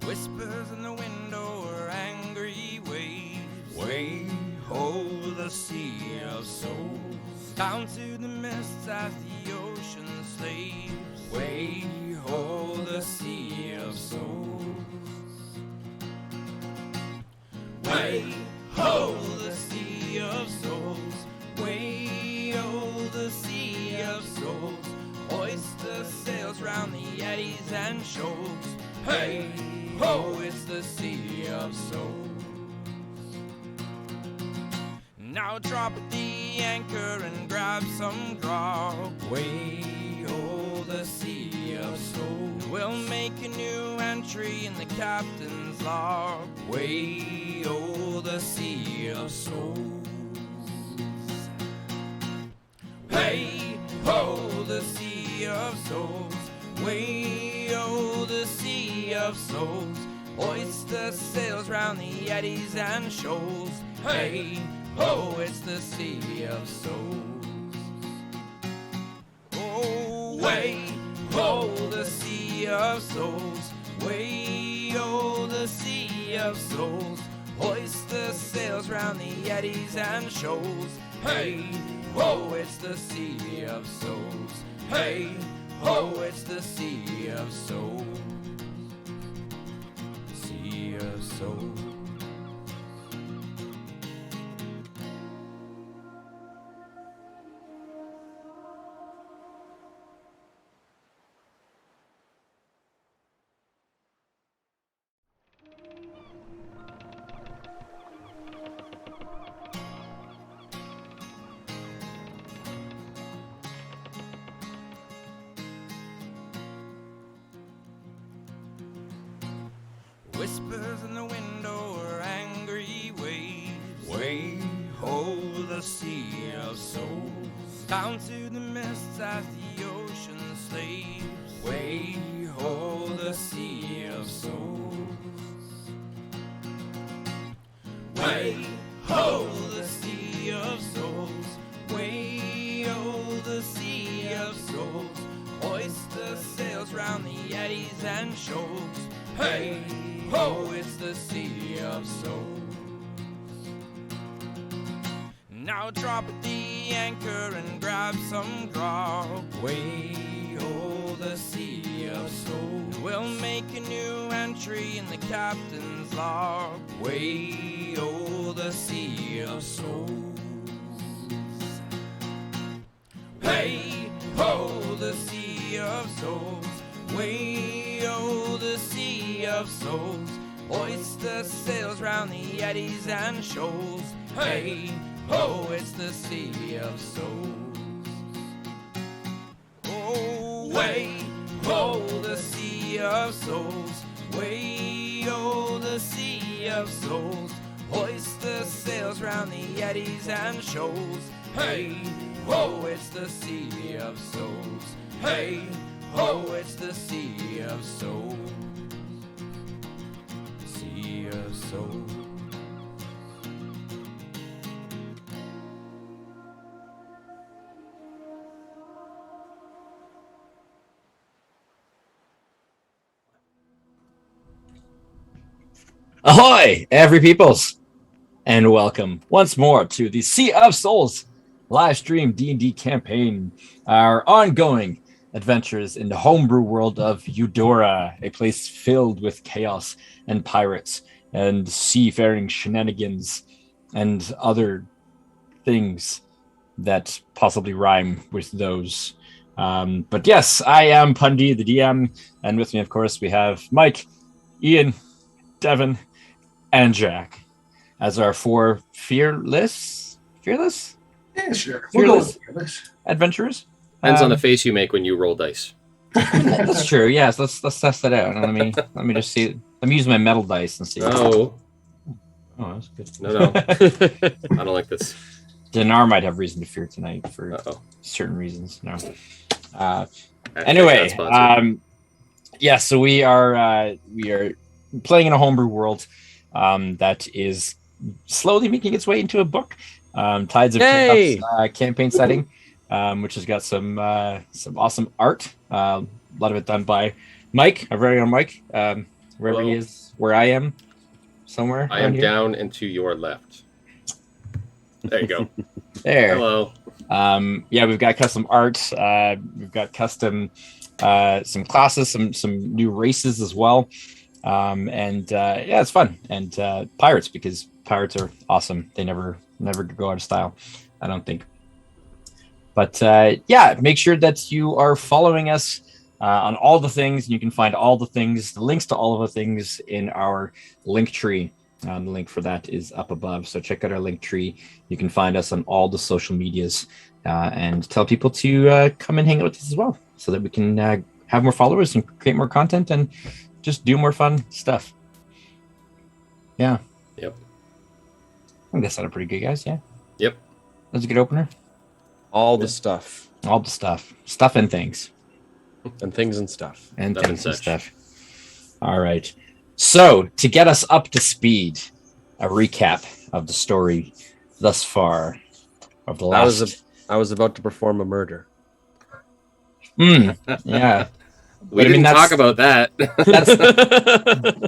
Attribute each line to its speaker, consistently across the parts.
Speaker 1: Whispers in the window are angry waves. Way ho the sea of souls. Down to the mists as the ocean slaves. Way ho the sea of souls. Way ho the sea of souls. Way ho the sea of souls. Hoist the sails round the eddies and shoals. Hey ho, it's the sea of souls. Now drop the anchor and grab some grog. Way ho, the sea of souls. We'll make a new entry in the captain's log. Way ho, the sea of souls. Hey ho, the sea of souls. Way ho, the sea of souls. Hoist the sails round the eddies and shoals. Hey ho, it's the sea of souls. Oh, way ho, the sea of souls. Way ho, the sea of souls. Hoist the sails round the eddies and shoals. Hey ho, it's the sea of souls. Hey ho, it's the sea of souls. Sea of souls. Whispers in the window are angry waves. Way ho, the sea of souls. Down to the mists as the ocean slaves. Way ho, the sea of souls. Way ho, the sea of souls. Way ho, the sea of souls. Hoist the sails round the eddies and shoals. Hey ho, it's the sea of souls. Now drop the anchor and grab some grog. Way ho, the sea of souls. We'll make a new entry in the captain's log. Way ho, the sea of souls. Hey ho, the sea of souls. Way ho, the sea of souls. Hoist the sails round the eddies and shoals. Hey ho, it's the sea of souls. Oh, way ho, the sea of souls. Way ho, the sea of souls. Hoist the sails round the eddies and shoals. Hey ho, it's the sea of souls. Hey ho, it's the sea of souls. Sea of souls.
Speaker 2: Ahoy, every peoples, and welcome once more to the Sea of Souls live stream D&D campaign, our ongoing adventures in the homebrew world of Eudora, a place filled with chaos and pirates and seafaring shenanigans and other things that possibly rhyme with those. But yes, I am Pundy, the DM, and with me, of course, we have Mike, Ian, Devin, and Jack as our four fearless?
Speaker 3: Yeah, sure.
Speaker 2: We'll
Speaker 3: We'll
Speaker 2: go
Speaker 3: go with fearless.
Speaker 2: Adventurers.
Speaker 4: Depends on the face you make when you roll dice.
Speaker 2: That's true. Yes, let's test that out. Let me just see. Let me use my metal dice and see.
Speaker 4: Oh,
Speaker 2: that's good.
Speaker 4: no. I don't like this.
Speaker 2: Dinar might have reason to fear tonight for
Speaker 4: Uh-oh.
Speaker 2: certain reasons. No.
Speaker 4: Hashtag
Speaker 2: Anyway,
Speaker 4: not sponsored.
Speaker 2: yeah. So we are playing in a homebrew world that is slowly making its way into a book. Tides of
Speaker 4: Yay!
Speaker 2: Chaos campaign setting, which has got some awesome art. A lot of it done by Mike, our very own Mike. wherever he
Speaker 4: Hello.
Speaker 2: is, where I am, somewhere.
Speaker 4: I
Speaker 2: around
Speaker 4: am
Speaker 2: here.
Speaker 4: down and to your left. There you go.
Speaker 2: There.
Speaker 4: Hello.
Speaker 2: Yeah, we've got custom art. We've got custom some classes, some new races as well. Yeah, it's fun. And pirates, because pirates are awesome. They never go out of style, I don't think. But yeah, make sure that you are following us on all the things. You can find all the things, the links to all of the things in our link tree. The link for that is up above. So check out our link tree. You can find us on all the social medias and tell people to come and hang out with us as well, so that we can have more followers and create more content and just do more fun stuff. Yeah.
Speaker 4: Yep.
Speaker 2: I think that sounded pretty good, guys. Yeah.
Speaker 4: Yep.
Speaker 2: That's a good opener.
Speaker 5: All the stuff.
Speaker 2: All the stuff. Stuff and things.
Speaker 5: And things and stuff.
Speaker 2: And
Speaker 4: Stuff
Speaker 2: things
Speaker 4: and
Speaker 2: and
Speaker 4: such.
Speaker 2: stuff. All right. So, to get us up to speed, a recap of the story thus far of the last...
Speaker 5: I was about to perform a murder.
Speaker 2: Yeah.
Speaker 4: We
Speaker 2: But, I mean,
Speaker 4: didn't
Speaker 2: that's-
Speaker 4: talk about that.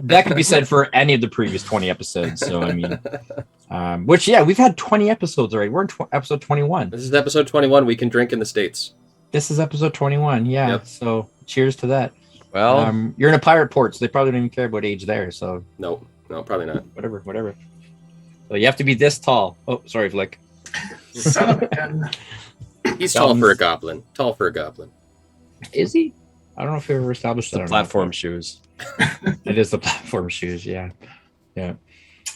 Speaker 2: That could be said for any of the previous 20 episodes. So, I mean... which, yeah, we've had 20 episodes already. We're in episode 21.
Speaker 4: This is episode 21. We can drink in the States.
Speaker 2: This is episode 21, yeah.
Speaker 4: Yep.
Speaker 2: So, cheers to that.
Speaker 5: Well,
Speaker 2: You're in a pirate port, so they probably don't even care about age there. So,
Speaker 4: No, probably not.
Speaker 2: whatever. So, you have to be this tall. Oh, sorry, Flick.
Speaker 3: Son of a gun.
Speaker 4: He's
Speaker 2: That
Speaker 4: tall for a
Speaker 2: one's-
Speaker 4: goblin. Tall for a goblin.
Speaker 2: Is he? I don't know if we ever established that.
Speaker 5: the
Speaker 2: or not.
Speaker 5: platform shoes.
Speaker 2: It is the platform shoes, yeah.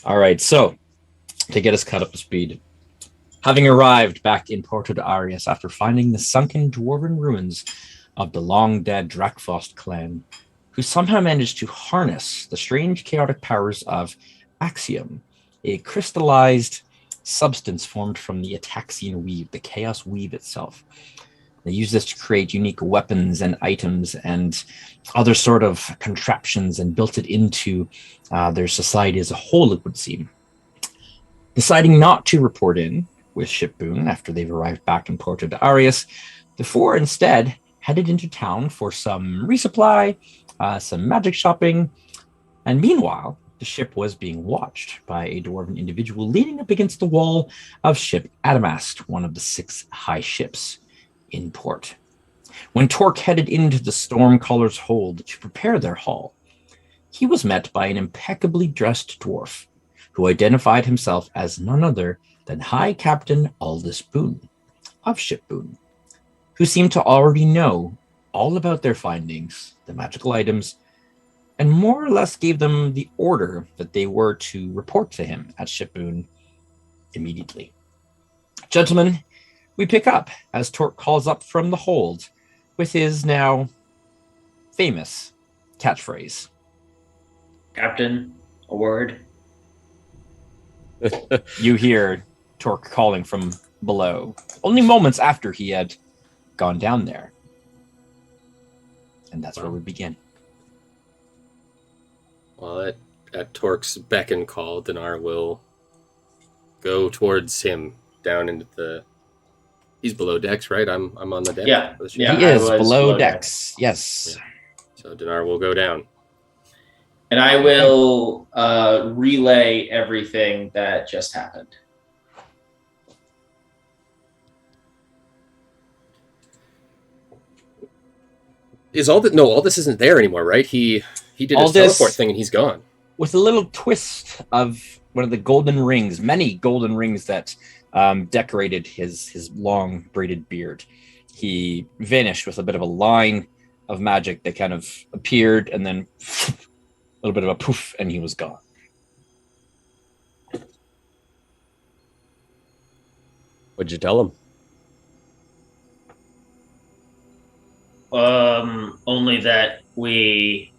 Speaker 2: All right, so to get us caught up to speed, having arrived back in Porto de Arias after finding the sunken dwarven ruins of the long-dead Drakfost clan, who somehow managed to harness the strange chaotic powers of Axiom, a crystallized substance formed from the Ataxian weave, the Chaos Weave itself. They use this to create unique weapons and items and other sort of contraptions and built it into their society as a whole, it would seem. Deciding not to report in with ship Boone after they've arrived back in Porto de Arias, the four instead headed into town for some resupply, some magic shopping, and meanwhile, the ship was being watched by a dwarven individual leaning up against the wall of ship Adamast, one of the 6 high ships in port. When Torque headed into the Stormcaller's hold to prepare their haul, he was met by an impeccably dressed dwarf who identified himself as none other than High Captain Aldus Boone of ship Boone, who seemed to already know all about their findings, the magical items, and more or less gave them the order that they were to report to him at ship Boone immediately. Gentlemen, we pick up as Torque calls up from the hold with his now famous catchphrase.
Speaker 6: Captain, a word.
Speaker 2: You hear Torque calling from below, only moments after he had gone down there. And that's where we begin.
Speaker 4: Well, at Torque's beck and call, Dinar will go towards him down into the... He's below decks, right? I'm on the deck.
Speaker 6: Yeah,
Speaker 4: of the ship.
Speaker 6: yeah.
Speaker 2: He
Speaker 6: I
Speaker 2: is
Speaker 6: was
Speaker 2: below
Speaker 6: below
Speaker 2: decks. Yes.
Speaker 4: So Dinar will go down.
Speaker 6: And I will relay everything that just happened.
Speaker 4: Is all that? No, all this isn't there anymore, right? He did his
Speaker 2: Aldus-
Speaker 4: teleport thing and he's gone.
Speaker 2: With a little twist of one of the golden rings, many golden rings that decorated his long braided beard, he vanished with a bit of a line of magic that kind of appeared and then a little bit of a poof, and he was gone.
Speaker 5: What'd you tell him?
Speaker 6: Only that we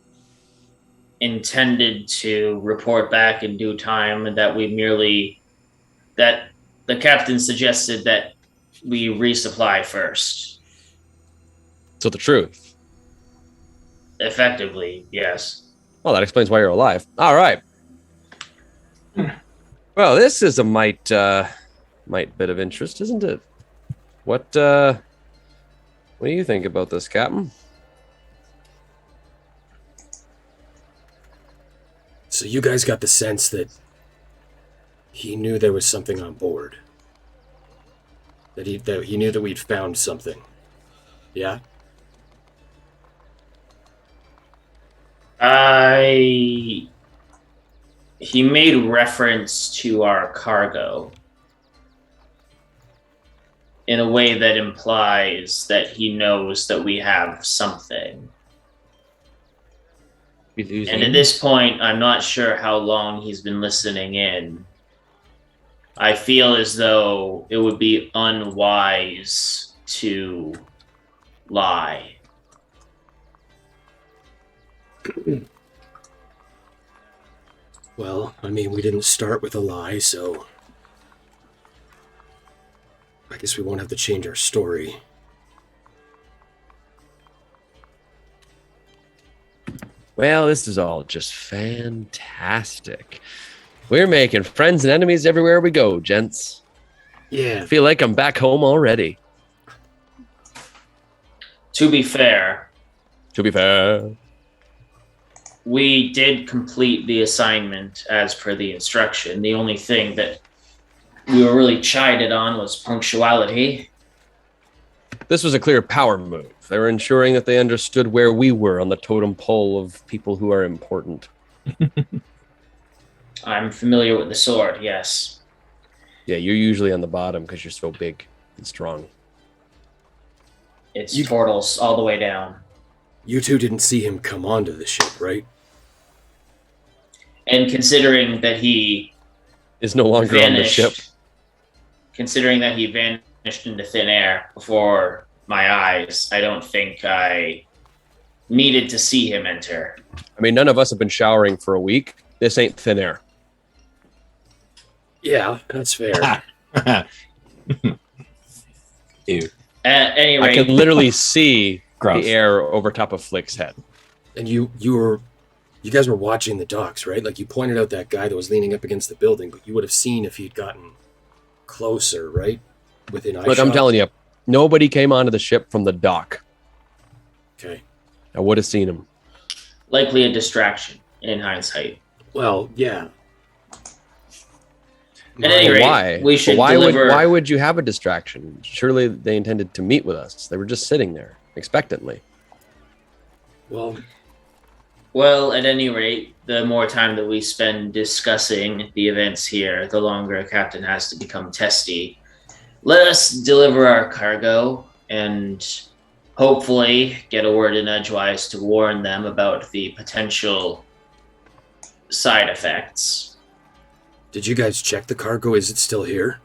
Speaker 6: intended to report back in due time, and that that the captain suggested that we resupply first.
Speaker 5: So the truth.
Speaker 6: Effectively, yes.
Speaker 5: Well, that explains why you're alive. All right. Well, this is a might bit of interest, isn't it? What do you think about this, Captain?
Speaker 4: So you guys got the sense that he knew there was something on board. That he knew that we'd found something. Yeah?
Speaker 6: He made reference to our cargo in a way that implies that he knows that we have something. And at this point, I'm not sure how long he's been listening in. I feel as though it would be unwise to lie.
Speaker 4: Well, I mean, we didn't start with a lie, so I guess we won't have to change our story.
Speaker 5: Well, this is all just fantastic. We're making friends and enemies everywhere we go, gents.
Speaker 4: Yeah.
Speaker 5: I feel like I'm back home already.
Speaker 6: To be fair, we did complete the assignment as per the instruction. The only thing that we were really chided on was punctuality.
Speaker 5: This was a clear power move. They were ensuring that they understood where we were on the totem pole of people who are important.
Speaker 6: I'm familiar with the sword, yes.
Speaker 5: Yeah, you're usually on the bottom because you're so big and strong.
Speaker 6: It's turtles all the way down.
Speaker 4: You two didn't see him come onto the ship, right?
Speaker 6: And considering that he
Speaker 5: Is no longer on the ship.
Speaker 6: Considering that he vanished into thin air before my eyes, I don't think I needed to see him enter.
Speaker 5: I mean, none of us have been showering for a week. This ain't thin air.
Speaker 4: Yeah, that's fair.
Speaker 2: Ew.
Speaker 6: At any
Speaker 5: I
Speaker 6: rate,
Speaker 5: can literally see
Speaker 2: Gross.
Speaker 5: the air over top of Flick's head.
Speaker 4: And you guys were watching the docks, right? Like, you pointed out that guy that was leaning up against the building, but you would have seen if he'd gotten closer, right? Within eyeshot.
Speaker 5: Look, I'm telling you, nobody came onto the ship from the dock.
Speaker 4: Okay.
Speaker 5: I would have seen him.
Speaker 6: likely a distraction in hindsight.
Speaker 4: Well, yeah.
Speaker 6: At any rate,
Speaker 5: Why?
Speaker 6: we should
Speaker 5: why
Speaker 6: deliver...
Speaker 5: why would you have a distraction? Surely they intended to meet with us. They were just sitting there expectantly.
Speaker 6: Well, at any rate, the more time that we spend discussing the events here, the longer a captain has to become testy. Let us deliver our cargo and hopefully get a word in edgewise to warn them about the potential side effects.
Speaker 4: Did you guys check the cargo? Is it still here?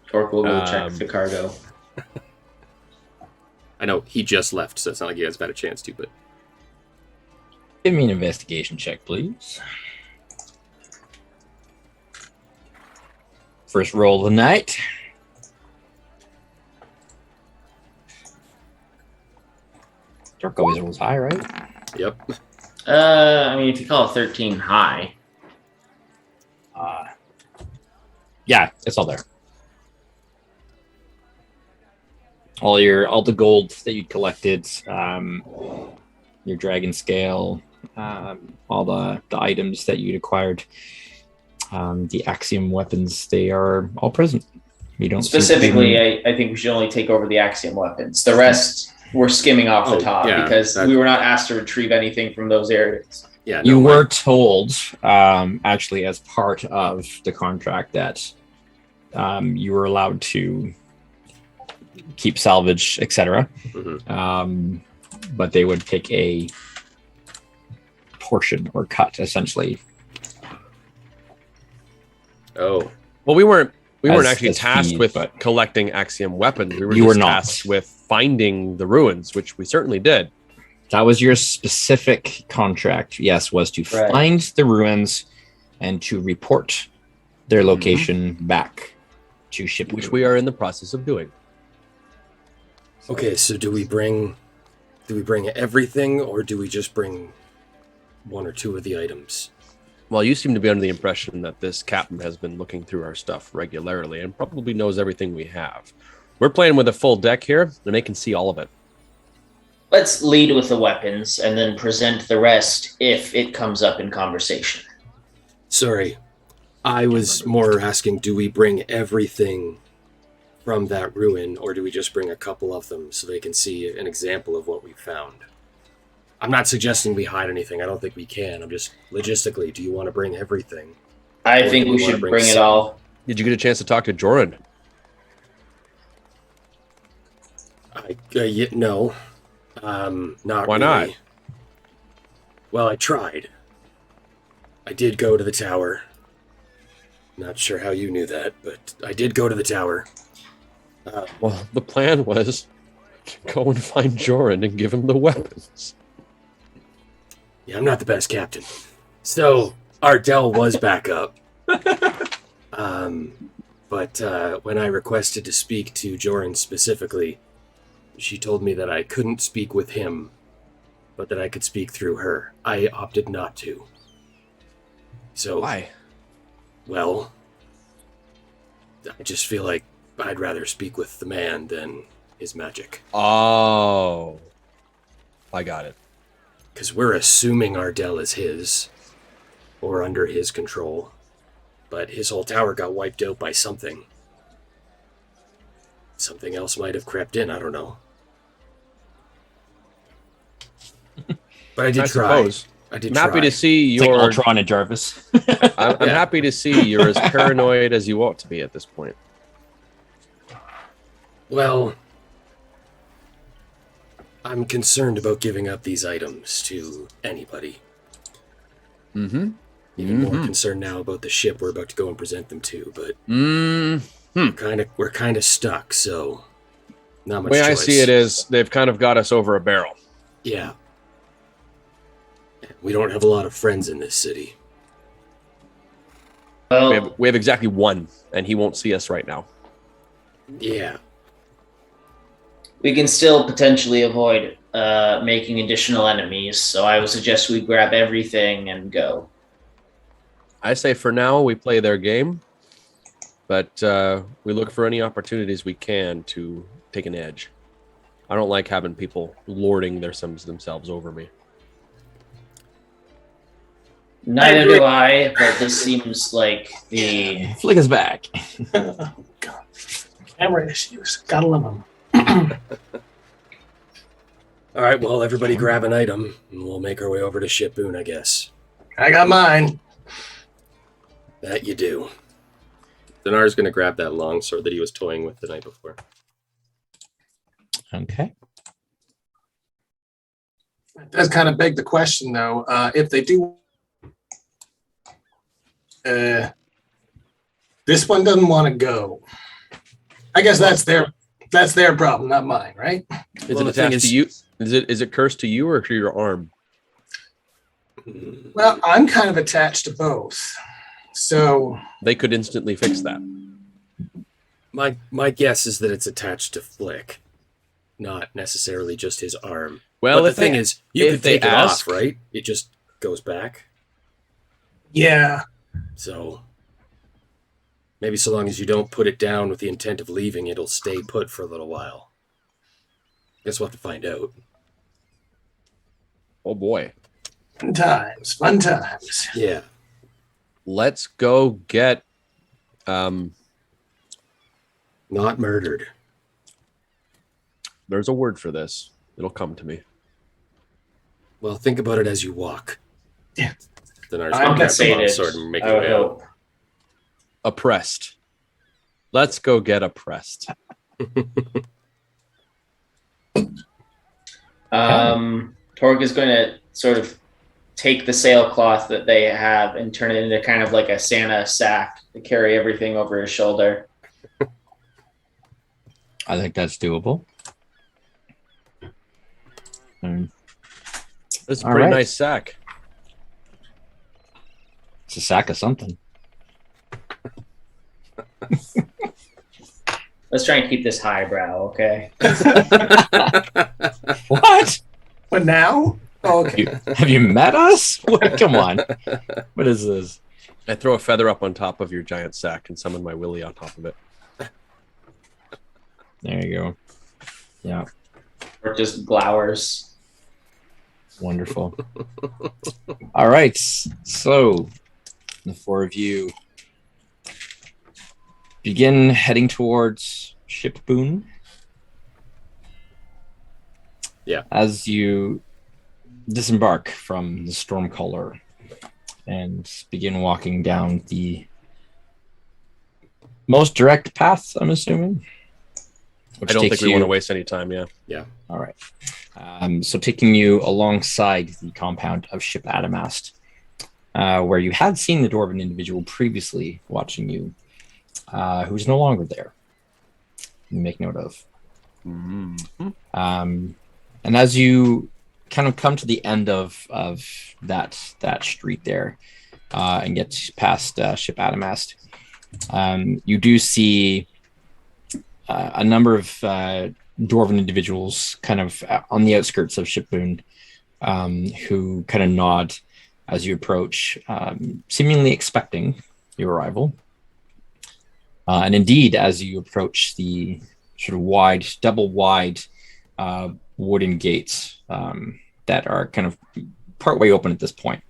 Speaker 6: Torque will go check the cargo.
Speaker 4: I know he just left, so it's not like you guys have had a chance to, but...
Speaker 2: Give me an investigation check, please. First roll of the night. Dark always rolls high, right?
Speaker 4: Yep.
Speaker 6: I mean, if you call it 13 high.
Speaker 2: Yeah, it's all there. All the gold that you collected, your dragon scale, all the items that you'd acquired, the axiom weapons, they are all present. You don't
Speaker 6: Specifically, I think we should only take over the axiom weapons. The rest, we're skimming off the top because we were not asked to retrieve anything from those areas.
Speaker 4: Yeah,
Speaker 2: you were told, actually, as part of the contract, that you were allowed to keep salvage, etc.
Speaker 4: Mm-hmm.
Speaker 2: But they would take a portion or cut, essentially.
Speaker 4: Oh.
Speaker 5: Well, we weren't actually
Speaker 2: as
Speaker 5: tasked
Speaker 2: fees,
Speaker 5: with
Speaker 2: but
Speaker 5: collecting axiom weapons. We were
Speaker 2: you
Speaker 5: just
Speaker 2: were not
Speaker 5: tasked with finding the ruins, which we certainly did.
Speaker 2: That was your specific contract, yes, was to find the ruins and to report their location back to ship.
Speaker 5: Which we are in the process of doing.
Speaker 4: Okay, so do we bring everything, or do we just bring one or two of the items?
Speaker 5: Well, you seem to be under the impression that this captain has been looking through our stuff regularly and probably knows everything we have. We're playing with a full deck here, and they can see all of it.
Speaker 6: Let's lead with the weapons and then present the rest if it comes up in conversation.
Speaker 4: Sorry, I was more asking, do we bring everything from that ruin, or do we just bring a couple of them so they can see an example of what we found? I'm not suggesting we hide anything. I don't think we can. I'm just, logistically, do you want to bring everything?
Speaker 6: I think we should bring it all.
Speaker 5: Did you get a chance to talk to Joran?
Speaker 4: No. Not
Speaker 5: Why not?
Speaker 4: really. Well, I tried. I did go to the tower. Not sure how you knew that, but I did go to the tower.
Speaker 5: Well, the plan was to go and find Joran and give him the weapons.
Speaker 4: Yeah, I'm not the best captain. So, Ardell was back up. But when I requested to speak to Joran specifically, she told me that I couldn't speak with him, but that I could speak through her. I opted not to. So,
Speaker 5: Why?
Speaker 4: well, I just feel like I'd rather speak with the man than his magic.
Speaker 5: Oh. I got it.
Speaker 4: Because we're assuming Ardell is his, or under his control. But his whole tower got wiped out by something. Something else might have crept in, I don't know. But I did try.
Speaker 5: Suppose.
Speaker 4: I did
Speaker 5: I'm
Speaker 4: try.
Speaker 5: happy to see
Speaker 2: It's like
Speaker 5: you're.
Speaker 2: Ultron and Jarvis.
Speaker 5: I'm
Speaker 4: Yeah.
Speaker 5: happy to see you're as paranoid as you ought to be at this point.
Speaker 4: Well, I'm concerned about giving up these items to anybody.
Speaker 5: Mm-hmm.
Speaker 4: Even more concerned now about the ship we're about to go and present them to, but
Speaker 5: Mm-hmm.
Speaker 4: we're kind of stuck, so not much
Speaker 5: The way I
Speaker 4: choice.
Speaker 5: see it is they've kind of got us over a barrel.
Speaker 4: Yeah. We don't have a lot of friends in this city.
Speaker 6: Well,
Speaker 5: We have exactly one, and he won't see us right now.
Speaker 4: Yeah.
Speaker 6: we can still potentially avoid making additional enemies, so I would suggest we grab everything and go.
Speaker 5: I say for now we play their game, but we look for any opportunities we can to take an edge. I don't like having people lording themselves over me.
Speaker 6: Neither do I, but this seems like the...
Speaker 2: Flick us back.
Speaker 3: Oh, God. Camera issues. Gotta love them.
Speaker 4: All right, well, everybody grab an item, and we'll make our way over to ship Boone, I guess.
Speaker 3: I got mine.
Speaker 4: That you do. Dinar's going to grab that longsword that he was toying with the night before.
Speaker 2: Okay.
Speaker 3: It does kind of beg the question, though. If they do... this one doesn't want to go. I guess that's their problem, not mine, right?
Speaker 5: Is
Speaker 4: Well,
Speaker 5: it
Speaker 4: the thing
Speaker 5: attached to
Speaker 4: is-
Speaker 5: you? Is it cursed to you or to your arm?
Speaker 3: Well, I'm kind of attached to both. So,
Speaker 5: They could instantly fix that.
Speaker 4: My guess is that it's attached to Flick, not necessarily just his arm.
Speaker 5: Well,
Speaker 4: but the
Speaker 5: if
Speaker 4: thing
Speaker 5: they-
Speaker 4: is, you
Speaker 5: if
Speaker 4: could
Speaker 5: they
Speaker 4: take it
Speaker 5: ask-
Speaker 4: off, right? It just goes back.
Speaker 3: yeah.
Speaker 4: So maybe so long as you don't put it down with the intent of leaving, it'll stay put for a little while. Guess we'll have to find out.
Speaker 5: Oh boy.
Speaker 3: Fun times. Fun times.
Speaker 4: Yeah.
Speaker 5: Let's go get
Speaker 4: Not murdered.
Speaker 5: there's a word for this. It'll come to me.
Speaker 4: Well, think about it as you walk.
Speaker 3: Yeah.
Speaker 4: Dinar's going to grab the
Speaker 6: Compensated,
Speaker 4: longsword and make
Speaker 6: I
Speaker 4: it
Speaker 6: would
Speaker 4: way out.
Speaker 6: hope.
Speaker 5: Oppressed. Let's go get oppressed.
Speaker 6: Torg is going to sort of take the sailcloth that they have and turn it into kind of like a Santa sack to carry everything over his shoulder.
Speaker 2: I think that's doable.
Speaker 5: It's a
Speaker 2: All
Speaker 5: pretty
Speaker 2: right.
Speaker 5: nice sack.
Speaker 2: It's a sack of something.
Speaker 6: Let's try and keep this highbrow, okay?
Speaker 2: What?
Speaker 3: But now? Oh, okay.
Speaker 2: Have you met us? What? Come on. What is this?
Speaker 5: I throw a feather up on top of your giant sack and summon my willy on top of it.
Speaker 2: There you go. Yeah.
Speaker 6: Or just glowers.
Speaker 2: Wonderful. All right. So the four of you begin heading towards Ship Boone.
Speaker 4: Yeah.
Speaker 2: As you disembark from the Stormcaller and begin walking down the most direct path, I'm assuming.
Speaker 5: I don't think we want to waste any time. Yeah.
Speaker 2: All right. So taking you alongside the compound of Ship Adamast, where you had seen the dwarven individual previously watching you, who's no longer there. You make note of.
Speaker 5: Mm-hmm.
Speaker 2: And as you kind of come to the end of that street there, and get past Ship Adamast, you do see a number of dwarven individuals kind of on the outskirts of Ship Boone, who kind of nod as you approach, seemingly expecting your arrival. And indeed, as you approach the sort of double wide wooden gates that are kind of partway open at this point,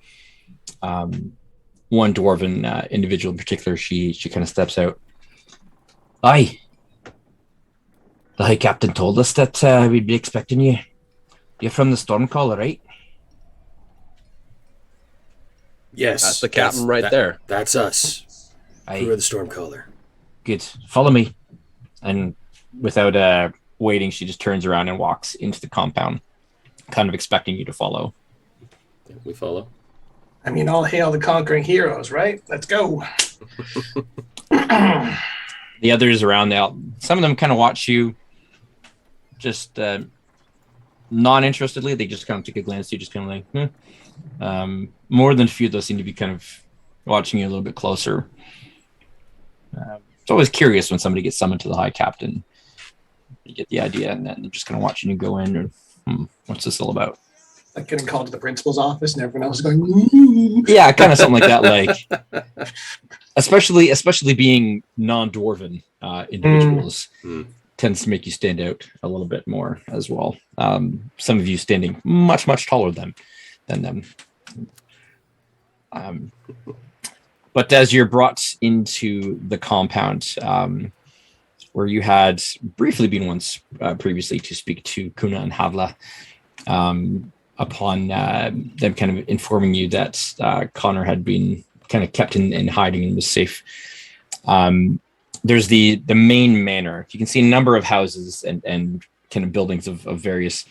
Speaker 2: one dwarven individual in particular, she kind of steps out. Aye. The High Captain told us that we'd be expecting you. You're from the Stormcaller, right?
Speaker 4: Yes.
Speaker 5: That's the captain there.
Speaker 4: That's us.
Speaker 2: Aye.
Speaker 4: We're the Stormcaller.
Speaker 2: Good. Follow me. And without waiting, she just turns around and walks into the compound, kind of expecting you to follow.
Speaker 4: We follow.
Speaker 3: I mean, all hail the conquering heroes, right? Let's go.
Speaker 2: The others around there, some of them kind of watch you just non-interestedly. They just kind of take a glance at you, just kind of like, more than a few of those seem to be kind of watching you a little bit closer. It's always curious when somebody gets summoned to the High Captain. You get the idea, and then they're just kind of watching you go in, or what's this all about?
Speaker 3: Like getting called to the principal's office and everyone else is going, ooh.
Speaker 2: Yeah, kind of something like that. Like, especially being non-dwarven individuals tends to make you stand out a little bit more as well. Some of you standing much taller than them. But as you're brought into the compound, where you had briefly been once previously to speak to Kuna and Havla, upon them kind of informing you that Connor had been kind of kept in hiding and was safe. There's the main manor. You can see a number of houses and kind of buildings of various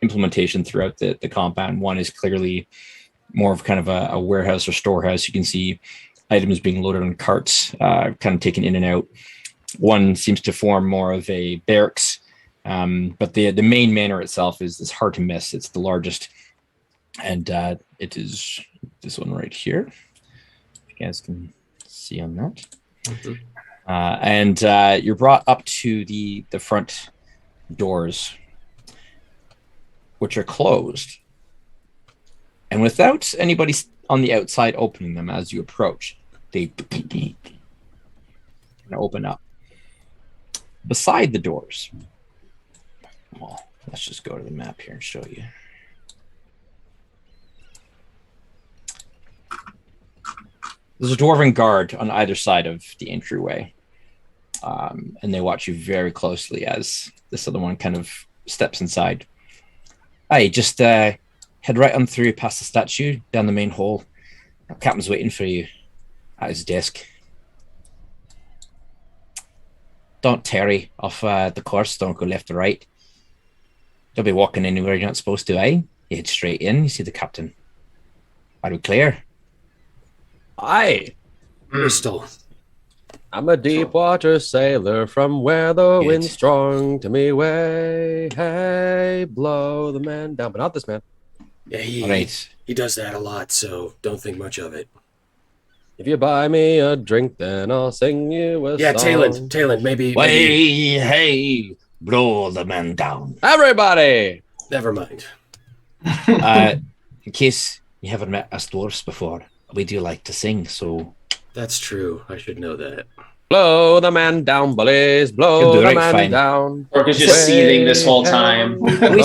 Speaker 2: implementation throughout the compound. One is clearly more of kind of a warehouse or storehouse. You can see items being loaded on carts, kind of taken in and out. One seems to form more of a barracks, but the main manor itself is hard to miss. It's the largest, and it is this one right here. You guys can see on that. Mm-hmm. And you're brought up to the front doors, which are closed. And without anybody on the outside opening them as you approach, they open up. Beside the doors, well, let's just go to the map here and show you. There's a dwarven guard on either side of the entryway, and they watch you very closely as this other one kind of steps inside. Hey, just head right on through past the statue, down the main hall. Our captain's waiting for you at his desk. Don't tarry off the course, don't go left or right. Don't be walking anywhere you're not supposed to, eh? You head straight in, you see the captain. Are we clear?
Speaker 5: Aye.
Speaker 4: Bristol.
Speaker 5: I'm a deep water sailor from where the wind's strong to me way. Hey, blow the man down, but not this man.
Speaker 4: Yeah, he does that a lot, so don't think much of it.
Speaker 5: If you buy me a drink, then I'll sing you a song.
Speaker 4: Talon, maybe...
Speaker 2: Hey, blow the man down.
Speaker 5: Everybody!
Speaker 4: Never mind.
Speaker 2: In case you haven't met us dwarfs before, we do like to sing, so...
Speaker 4: That's true. I should know that.
Speaker 5: Blow the man down, bullies. Blow
Speaker 2: You'll do
Speaker 5: the
Speaker 2: right,
Speaker 5: man
Speaker 2: fine.
Speaker 5: down.
Speaker 6: Orc is just seething this whole time.
Speaker 2: We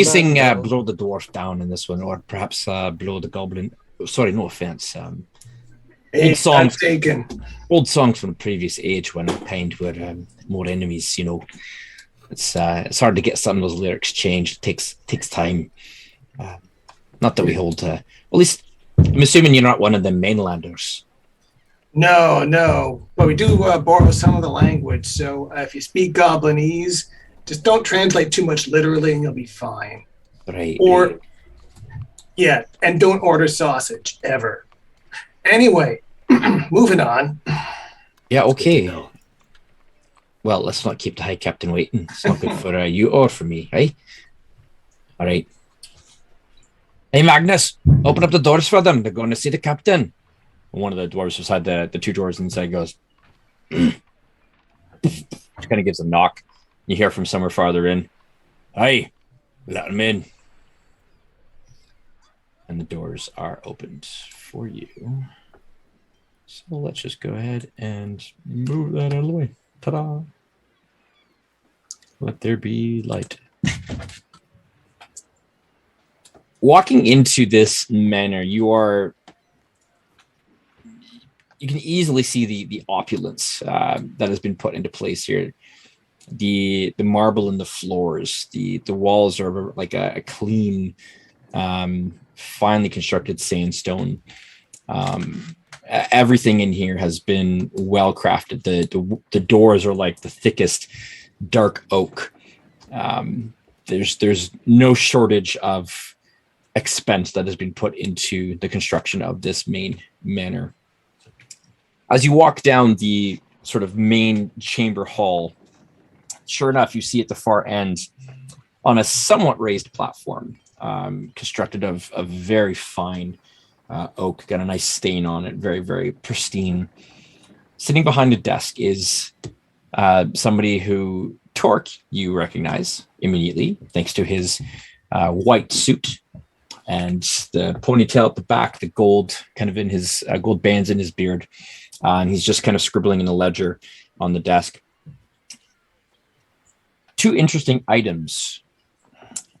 Speaker 2: sing
Speaker 5: down.
Speaker 2: blow the dwarf down in this one, or perhaps blow the goblin. Sorry, no offense.
Speaker 3: Hey,
Speaker 2: songs.
Speaker 3: taken.
Speaker 2: Old songs from the previous age when kind were more enemies. You know, it's hard to get some of those lyrics changed. It takes time. Not that we hold. At least I'm assuming you're not one of the mainlanders.
Speaker 3: No, but we do borrow some of the language. So if you speak Goblinese, just don't translate too much literally, and you'll be fine.
Speaker 2: Right.
Speaker 3: Or, yeah, and don't order sausage ever. Anyway, moving on.
Speaker 2: Yeah. Okay.
Speaker 4: No.
Speaker 2: Well, let's not keep the High Captain waiting. It's not good for you or for me, right? All right. Hey, Magnus, open up the doors for them. They're going to see the captain. One of the dwarves beside the two doors inside goes, kind of gives a knock. You hear from somewhere farther in, "Hey, let them in." And the doors are opened for you. So let's just go ahead and move that out of the way. Ta-da. Let there be light. Walking into this manor, you can easily see the opulence that has been put into place here. The marble in the floors, the walls are like a clean, finely constructed sandstone. Everything in here has been well crafted. The doors are like the thickest dark oak. There's no shortage of expense that has been put into the construction of this main manor. As you walk down the sort of main chamber hall, sure enough, you see at the far end on a somewhat raised platform, constructed of very fine oak, got a nice stain on it, very, very pristine. Sitting behind a desk is somebody who, Torque, you recognize immediately, thanks to his white suit and the ponytail at the back, the gold kind of in his gold bands in his beard. And he's just kind of scribbling in a ledger on the desk. Two interesting items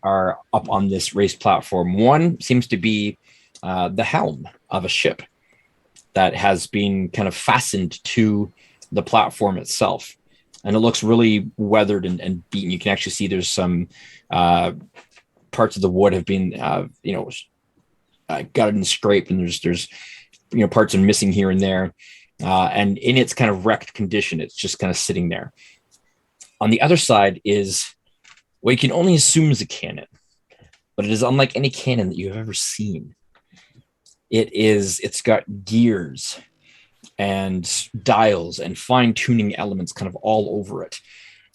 Speaker 2: are up on this raised platform. One seems to be the helm of a ship that has been kind of fastened to the platform itself. And it looks really weathered and beaten. You can actually see there's some parts of the wood have been, gutted and scraped, and there's parts are missing here and there. And in its kind of wrecked condition, it's just kind of sitting there. On the other side is what you can only assume is a cannon, but it is unlike any cannon that you've ever seen. It's got gears and dials and fine-tuning elements kind of all over it.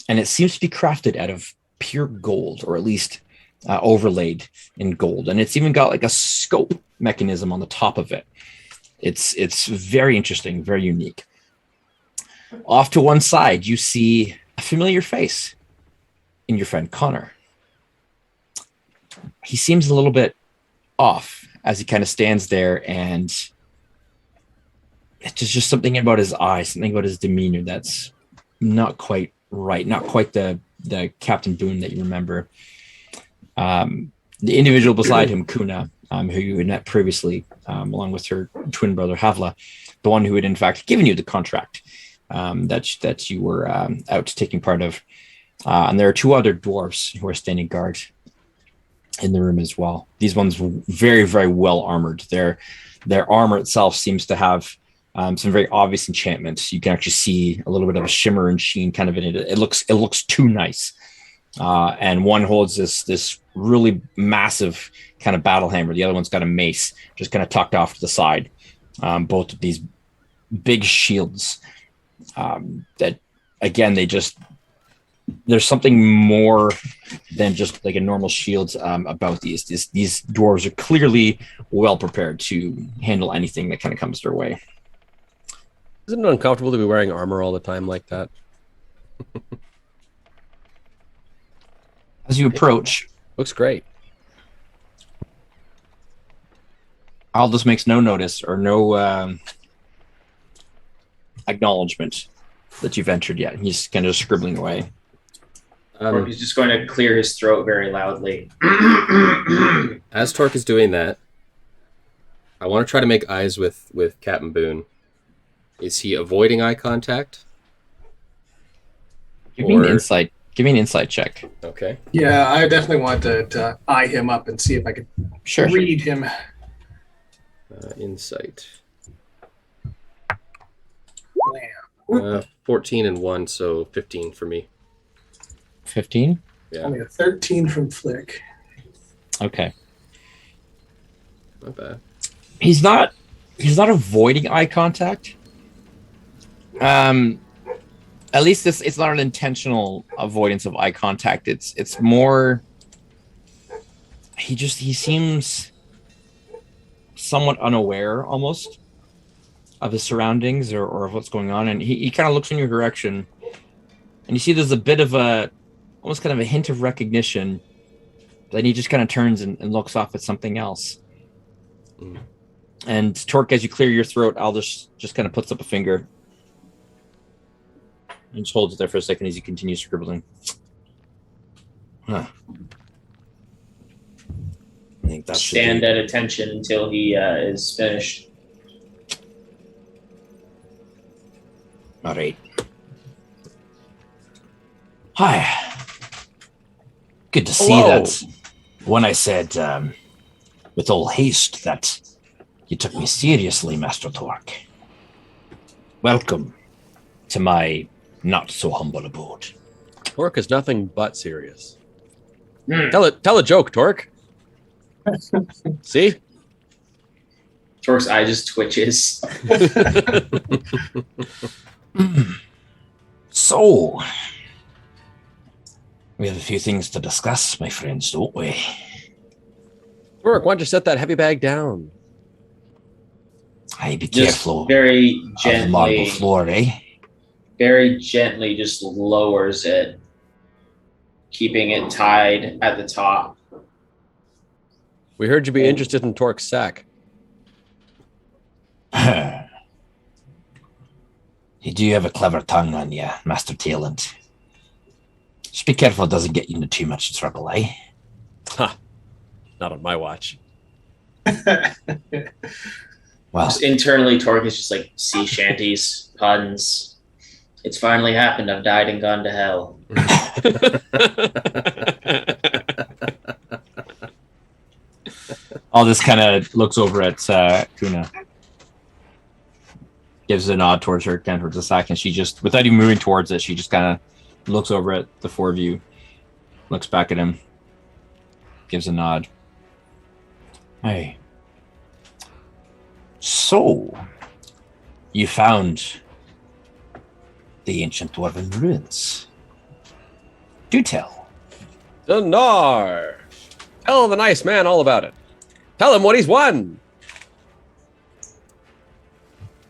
Speaker 2: And it seems to be crafted out of pure gold, or at least overlaid in gold. And it's even got like a scope mechanism on the top of it. It's very interesting, very unique. Off to one side, you see a familiar face in your friend Connor. He seems a little bit off as he kind of stands there, and it's just something about his eyes, something about his demeanor that's not quite right, not quite the Captain Boone that you remember. The individual beside him, Kuna, who you had met previously, along with her twin brother Havla, the one who had in fact given you the contract that you were out taking part of. And there are two other dwarves who are standing guard in the room as well. These ones very, very well armored. Their armor itself seems to have some very obvious enchantments. You can actually see a little bit of a shimmer and sheen kind of in it. It looks too nice. And one holds this really massive kind of battle hammer. The other one's got a mace, just kind of tucked off to the side. Both of these big shields that, again, there's something more than just like a normal shield about these. These dwarves are clearly well prepared to handle anything that kind of comes their way.
Speaker 5: Isn't it uncomfortable to be wearing armor all the time like that?
Speaker 2: As you approach,
Speaker 5: Looks great.
Speaker 2: Aldus makes no notice or no acknowledgement that you've entered yet. He's kind of scribbling away.
Speaker 6: Torque is just going to clear his throat very loudly.
Speaker 4: As Torque is doing that, I want to try to make eyes with Captain Boone. Is he avoiding eye contact?
Speaker 2: Give me an insight. Give me an insight check.
Speaker 4: Okay.
Speaker 3: Yeah, I definitely want to eye him up and see if I can read him.
Speaker 4: Insight.
Speaker 3: Wow.
Speaker 4: 14 and 1, so 15 for me.
Speaker 2: 15?
Speaker 4: Yeah.
Speaker 3: Only a 13 from Flick.
Speaker 2: Okay.
Speaker 4: Not bad.
Speaker 2: He's not avoiding eye contact. At least it's not an intentional avoidance of eye contact. It's more he seems somewhat unaware almost of his surroundings or of what's going on, and he kind of looks in your direction, and you see there's a bit of almost kind of a hint of recognition. Then he just kind of turns and looks off at something else.
Speaker 4: Mm.
Speaker 2: And Torque, as you clear your throat, Aldus just kind of puts up a finger and just holds it there for a second as he continues scribbling. Huh. I think that
Speaker 6: Stand at attention until he is finished.
Speaker 2: All right. Hi. Good to see that. When I said, with all haste, that you took me seriously, Master Torque. Welcome to my not-so-humble abode.
Speaker 5: Torque is nothing but serious. Tell a joke, Torque. See?
Speaker 6: Torque's eye just twitches.
Speaker 2: So, we have a few things to discuss, my friends, don't we?
Speaker 5: Torque, why don't you set that heavy bag down?
Speaker 2: Hey, be
Speaker 6: Just
Speaker 2: careful
Speaker 6: very
Speaker 2: of the marble
Speaker 6: gently,
Speaker 2: floor, eh?
Speaker 6: very gently just lowers it, keeping it tied at the top.
Speaker 5: We heard you'd be interested in Torque's sack.
Speaker 2: You do have a clever tongue on you, Master Talent. Just be careful it doesn't get you into too much trouble, eh?
Speaker 5: Ha! Not on my watch.
Speaker 2: Well,
Speaker 6: Just internally, Torque is just like sea shanties, puns. It's finally happened. I've died and gone to hell.
Speaker 2: Aldus kind of looks over at Kuna. Gives a nod towards her, kind of towards the sack, and she just, without even moving towards it, she just kind of looks over at the four of you, looks back at him, gives a nod. Hey. So, you found the ancient dwarven ruins. Do tell.
Speaker 5: Dinar! Tell the nice man all about it. Tell him what he's won.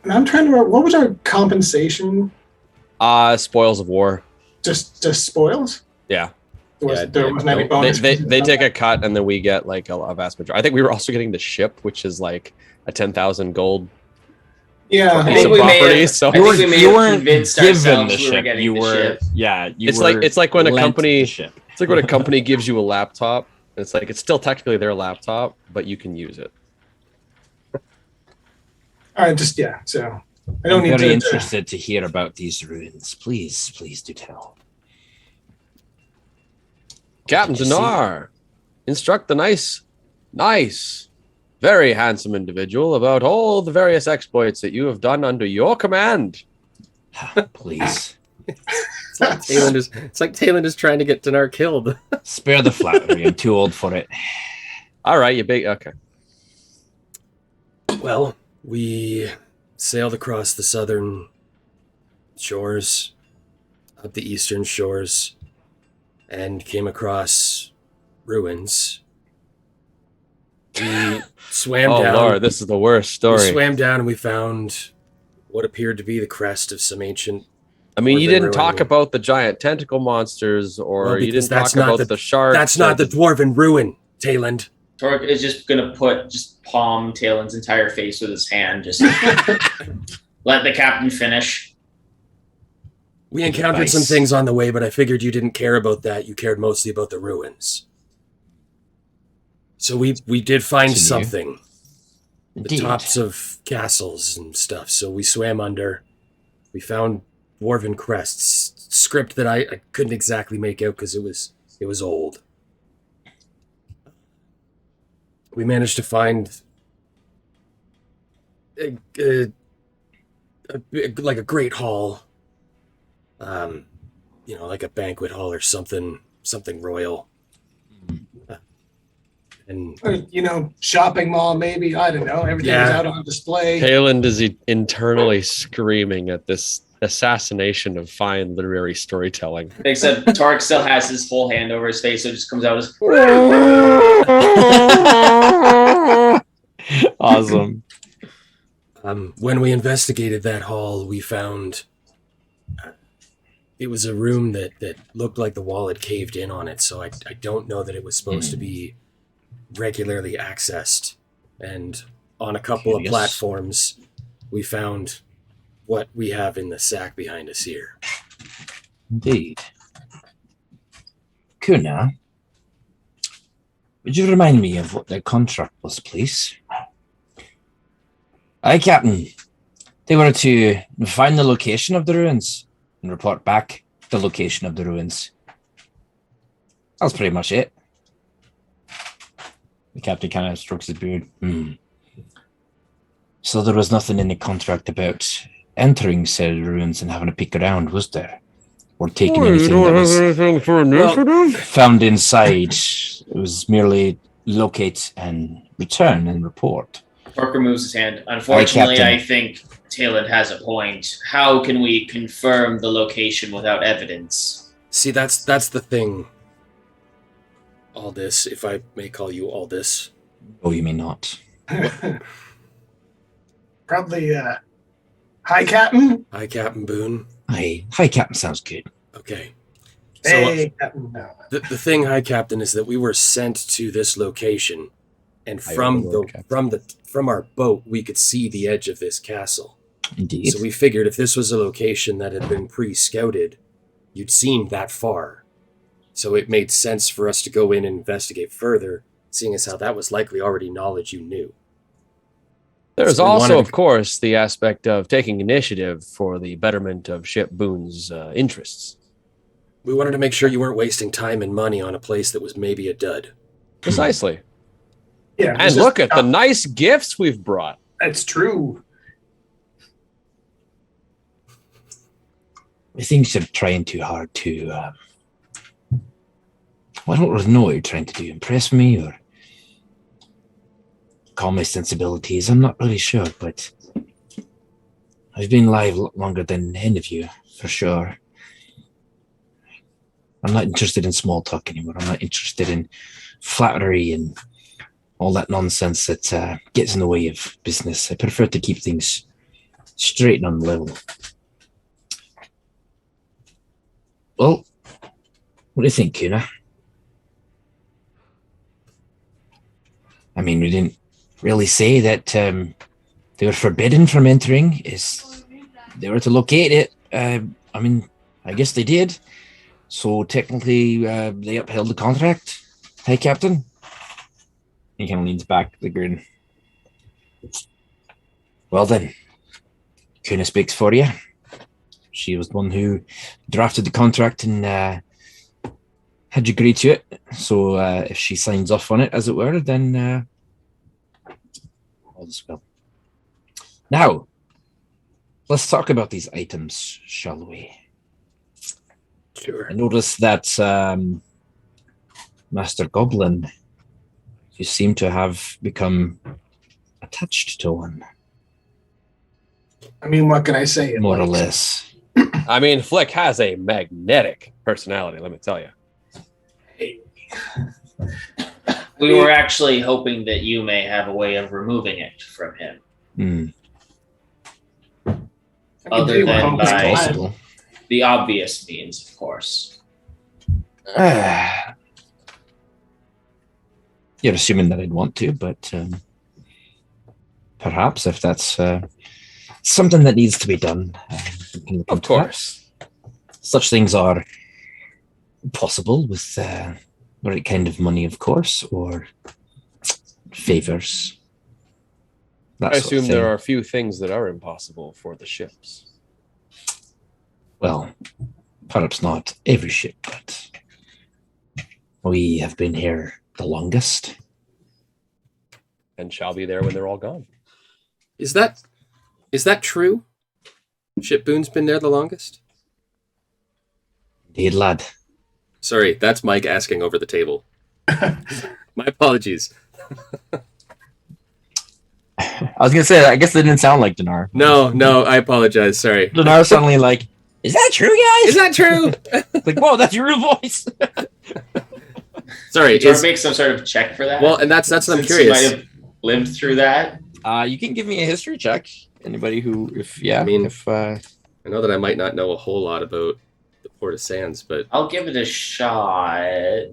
Speaker 3: And I'm trying to remember, what was our compensation?
Speaker 5: Spoils of war.
Speaker 3: Just spoils?
Speaker 5: Yeah.
Speaker 3: There wasn't any bonus.
Speaker 5: They take a cut, and then we get like a vast majority. I think we were also getting the ship, which is like a 10,000 gold.
Speaker 3: Yeah.
Speaker 6: I think we may have,
Speaker 5: so
Speaker 6: I think we may
Speaker 2: you
Speaker 6: have
Speaker 2: weren't
Speaker 6: convinced
Speaker 2: given
Speaker 6: ourselves
Speaker 2: the
Speaker 6: we were
Speaker 2: ship.
Speaker 6: getting
Speaker 2: You
Speaker 6: the
Speaker 2: were,
Speaker 6: ship.
Speaker 2: yeah. You
Speaker 5: It's
Speaker 2: were
Speaker 5: like when a
Speaker 2: lent
Speaker 5: company.
Speaker 2: the ship.
Speaker 5: It's like when a company gives you a laptop. It's like it's still technically their laptop, but you can use it.
Speaker 3: All right, just, yeah, so I don't
Speaker 2: I'm
Speaker 3: need
Speaker 2: very
Speaker 3: to...
Speaker 2: interested to hear about these ruins. Please do tell.
Speaker 5: Captain
Speaker 2: Did you see
Speaker 5: Dinar, instruct the nice, very handsome individual about all the various exploits that you have done under your command.
Speaker 2: Please.
Speaker 4: It's like Talon is trying to get Dinar killed.
Speaker 2: Spare the flattery. I'm too old for it.
Speaker 5: All right, you big okay.
Speaker 4: Well, we sailed across the southern shores, up the eastern shores, and came across ruins. We swam
Speaker 5: Oh
Speaker 4: down.
Speaker 5: Lord, this is the worst
Speaker 4: We
Speaker 5: story.
Speaker 4: swam down and we found what appeared to be the crest of some ancient...
Speaker 5: I mean, you
Speaker 4: Dwarven
Speaker 5: didn't talk
Speaker 4: ruin.
Speaker 5: about the giant tentacle monsters, or
Speaker 4: Well,
Speaker 5: you
Speaker 4: because
Speaker 5: didn't
Speaker 4: that's
Speaker 5: talk
Speaker 4: not
Speaker 5: about the sharks.
Speaker 4: That's not the dwarven ruin, Talon.
Speaker 6: Torque is just gonna palm Talon's entire face with his hand. Just let the captain finish.
Speaker 4: We encountered some things on the way, but I figured you didn't care about that. You cared mostly about the ruins. So we did find something.
Speaker 2: Indeed.
Speaker 4: The tops of castles and stuff. So we swam under. We found dwarven crests. Script that I couldn't exactly make out because it was old. We managed to find like a great hall. Like a banquet hall or something royal. And
Speaker 3: shopping mall maybe. I don't know. Everything's out on display.
Speaker 5: Kalen is internally screaming at this assassination of fine literary storytelling.
Speaker 6: Except Tark still has his full hand over his face, so it just comes out as
Speaker 2: Awesome.
Speaker 4: When we investigated that hall, we found it was a room that looked like the wall had caved in on it, so I don't know that it was supposed to be regularly accessed. And on a couple of platforms, we found what we have in the sack behind us here.
Speaker 2: Indeed. Kuna, would you remind me of what the contract was, please? Aye, Captain. They were to find the location of the ruins and report back the location of the ruins. That's pretty much it. The captain kind of strokes his beard. So there was nothing in the contract about entering said ruins and having a peek around, was there? Or taking anything that was found inside. It was merely locate and return and report.
Speaker 6: Parker moves his hand. Unfortunately, I think Talon has a point. How can we confirm the location without evidence?
Speaker 4: See, that's the thing. Aldus, if I may call you Aldus.
Speaker 2: Oh, you may not.
Speaker 3: Probably High Captain?
Speaker 4: High Captain Boone.
Speaker 2: High Captain sounds good.
Speaker 4: Okay.
Speaker 3: Hey, Captain. No.
Speaker 4: The thing, High Captain, is that we were sent to this location, and from our boat, we could see the edge of this castle.
Speaker 2: Indeed.
Speaker 4: So we figured if this was a location that had been pre-scouted, you'd seen that far. So it made sense for us to go in and investigate further, seeing as how that was likely already knowledge you knew.
Speaker 5: There's also, of course, the aspect of taking initiative for the betterment of Ship Boone's interests.
Speaker 4: We wanted to make sure you weren't wasting time and money on a place that was maybe a dud.
Speaker 5: Precisely.
Speaker 3: Yeah.
Speaker 5: And look at the nice gifts we've brought.
Speaker 3: That's true.
Speaker 2: I think you're trying too hard to... I don't really know what you're trying to do. Impress me or calm my sensibilities. I'm not really sure, but I've been alive longer than any of you, for sure. I'm not interested in small talk anymore. I'm not interested in flattery and all that nonsense that gets in the way of business. I prefer to keep things straight and on the level. Well, what do you think, Kuna? I mean, we didn't really say that they were forbidden from entering. They were to locate it. I mean, I guess they did. So technically, they upheld the contract. Hey, Captain. He kind of leans back with a grin. Well then, Kuna speaks for you. She was the one who drafted the contract and had you agree to it. So if she signs off on it, as it were, then all is well. Now, let's talk about these items, shall we?
Speaker 4: Sure.
Speaker 2: I noticed that Master Goblin, you seem to have become attached to one.
Speaker 3: I mean, what can I say?
Speaker 2: More or less.
Speaker 5: I mean, Flick has a magnetic personality, let me tell you.
Speaker 6: We were actually hoping that you may have a way of removing it from him. Other than by the obvious means, of course.
Speaker 2: You're assuming that I'd want to, but perhaps if that's something that needs to be done, we can look
Speaker 5: of
Speaker 2: into
Speaker 5: course.
Speaker 2: that. such things are possible with the right kind of money, of course, or favors.
Speaker 5: I assume there are a few things that are impossible for the ships.
Speaker 2: Well, perhaps not every ship, but we have been here the longest.
Speaker 5: And shall be there when they're all gone.
Speaker 4: Is that true? Ship Boone's been there the longest?
Speaker 2: Indeed, lad.
Speaker 4: Sorry, that's Mike asking over the table. My apologies.
Speaker 2: I was going to say, I guess they didn't sound like Dinar.
Speaker 4: No, I apologize. Sorry.
Speaker 2: Dinar suddenly like, is that true, guys?
Speaker 4: Is that true?
Speaker 2: Like, whoa, that's your real voice.
Speaker 6: Did
Speaker 4: Sorry.
Speaker 6: you make some sort of check for that?
Speaker 4: Well, and that's what I'm
Speaker 6: Since
Speaker 4: curious.
Speaker 6: You might have lived through that.
Speaker 2: You can give me a history check. Anybody who,
Speaker 4: I know that I might not know a whole lot about the Port of Sands, but
Speaker 6: I'll give it a shot.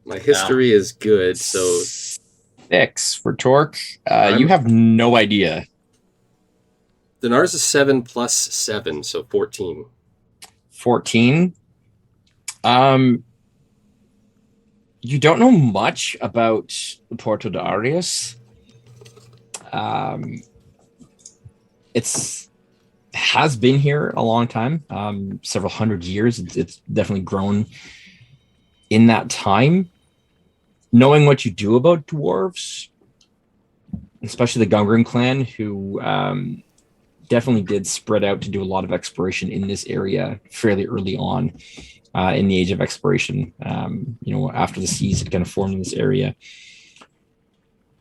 Speaker 4: my history is good, so
Speaker 2: 6 for Torque. You have no idea.
Speaker 4: Dinar's a 7 plus 7, so 14.
Speaker 2: 14. You don't know much about the Porto de Arias. It's has been here a long time, several hundred years. It's definitely grown in that time. Knowing what you do about dwarves, especially the Gungren clan, who definitely did spread out to do a lot of exploration in this area fairly early on in the age of exploration. After the seas had kind of formed in this area,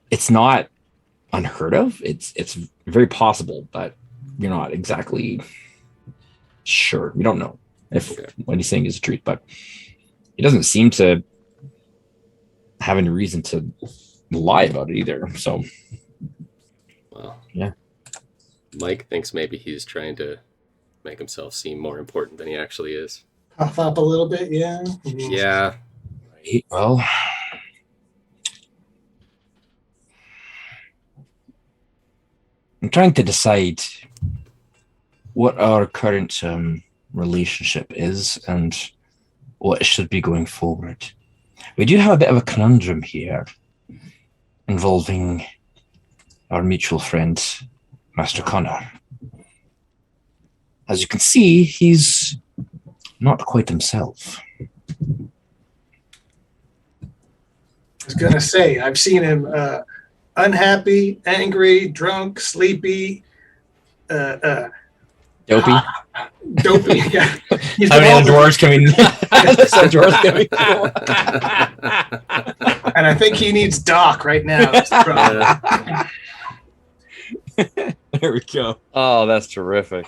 Speaker 2: it's not unheard of. It's very possible, but you're not exactly sure. We don't know if what he's saying is the truth, but he doesn't seem to have any reason to lie about it either. So,
Speaker 4: well,
Speaker 2: yeah.
Speaker 4: Mike thinks maybe he's trying to make himself seem more important than he actually is.
Speaker 3: Puff up a little bit, yeah.
Speaker 4: Yeah.
Speaker 2: Right, well, I'm trying to decide what our current relationship is and what it should be going forward. We do have a bit of a conundrum here involving our mutual friend, Master Connor. As you can see, he's not quite himself.
Speaker 3: I was going to say, I've seen him unhappy, angry, drunk, sleepy,
Speaker 2: Dopey.
Speaker 3: dopey. Yeah. He's
Speaker 2: How
Speaker 3: been
Speaker 2: many
Speaker 3: all
Speaker 2: other dwarves coming? Some dwarves coming.
Speaker 3: and I think he needs Doc right now.
Speaker 2: There we go.
Speaker 5: Oh, that's terrific.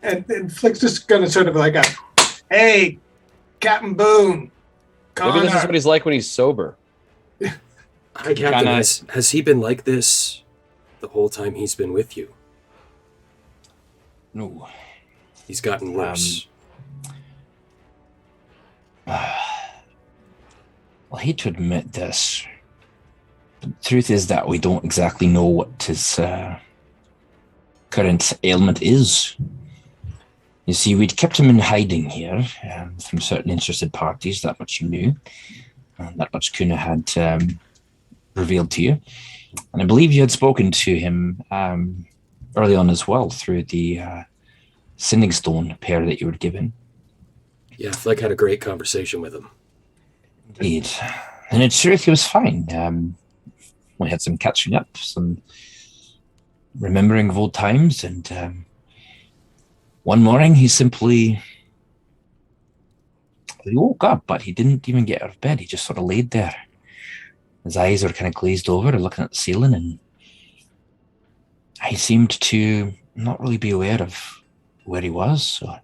Speaker 3: And Flick's just going to sort of like, hey, Captain Boone.
Speaker 5: Maybe this is what he's like when he's sober.
Speaker 4: Hi, Captain. Has he been like this the whole time he's been with you?
Speaker 2: No.
Speaker 4: He's gotten worse.
Speaker 2: I hate to admit this, but the truth is that we don't exactly know what his current ailment is. You see, we'd kept him in hiding here from certain interested parties, that much you knew. That much Kuna had revealed to you. And I believe you had spoken to him early on as well through the sending stone pair that you were given.
Speaker 4: Yeah, Flick had a great conversation with him.
Speaker 2: Indeed. And in truth, he was fine. We had some catching up, some remembering of old times, and one morning he woke up, but he didn't even get out of bed. He just sort of laid there. His eyes were kind of glazed over, looking at the ceiling, and he seemed to not really be aware of where he was. So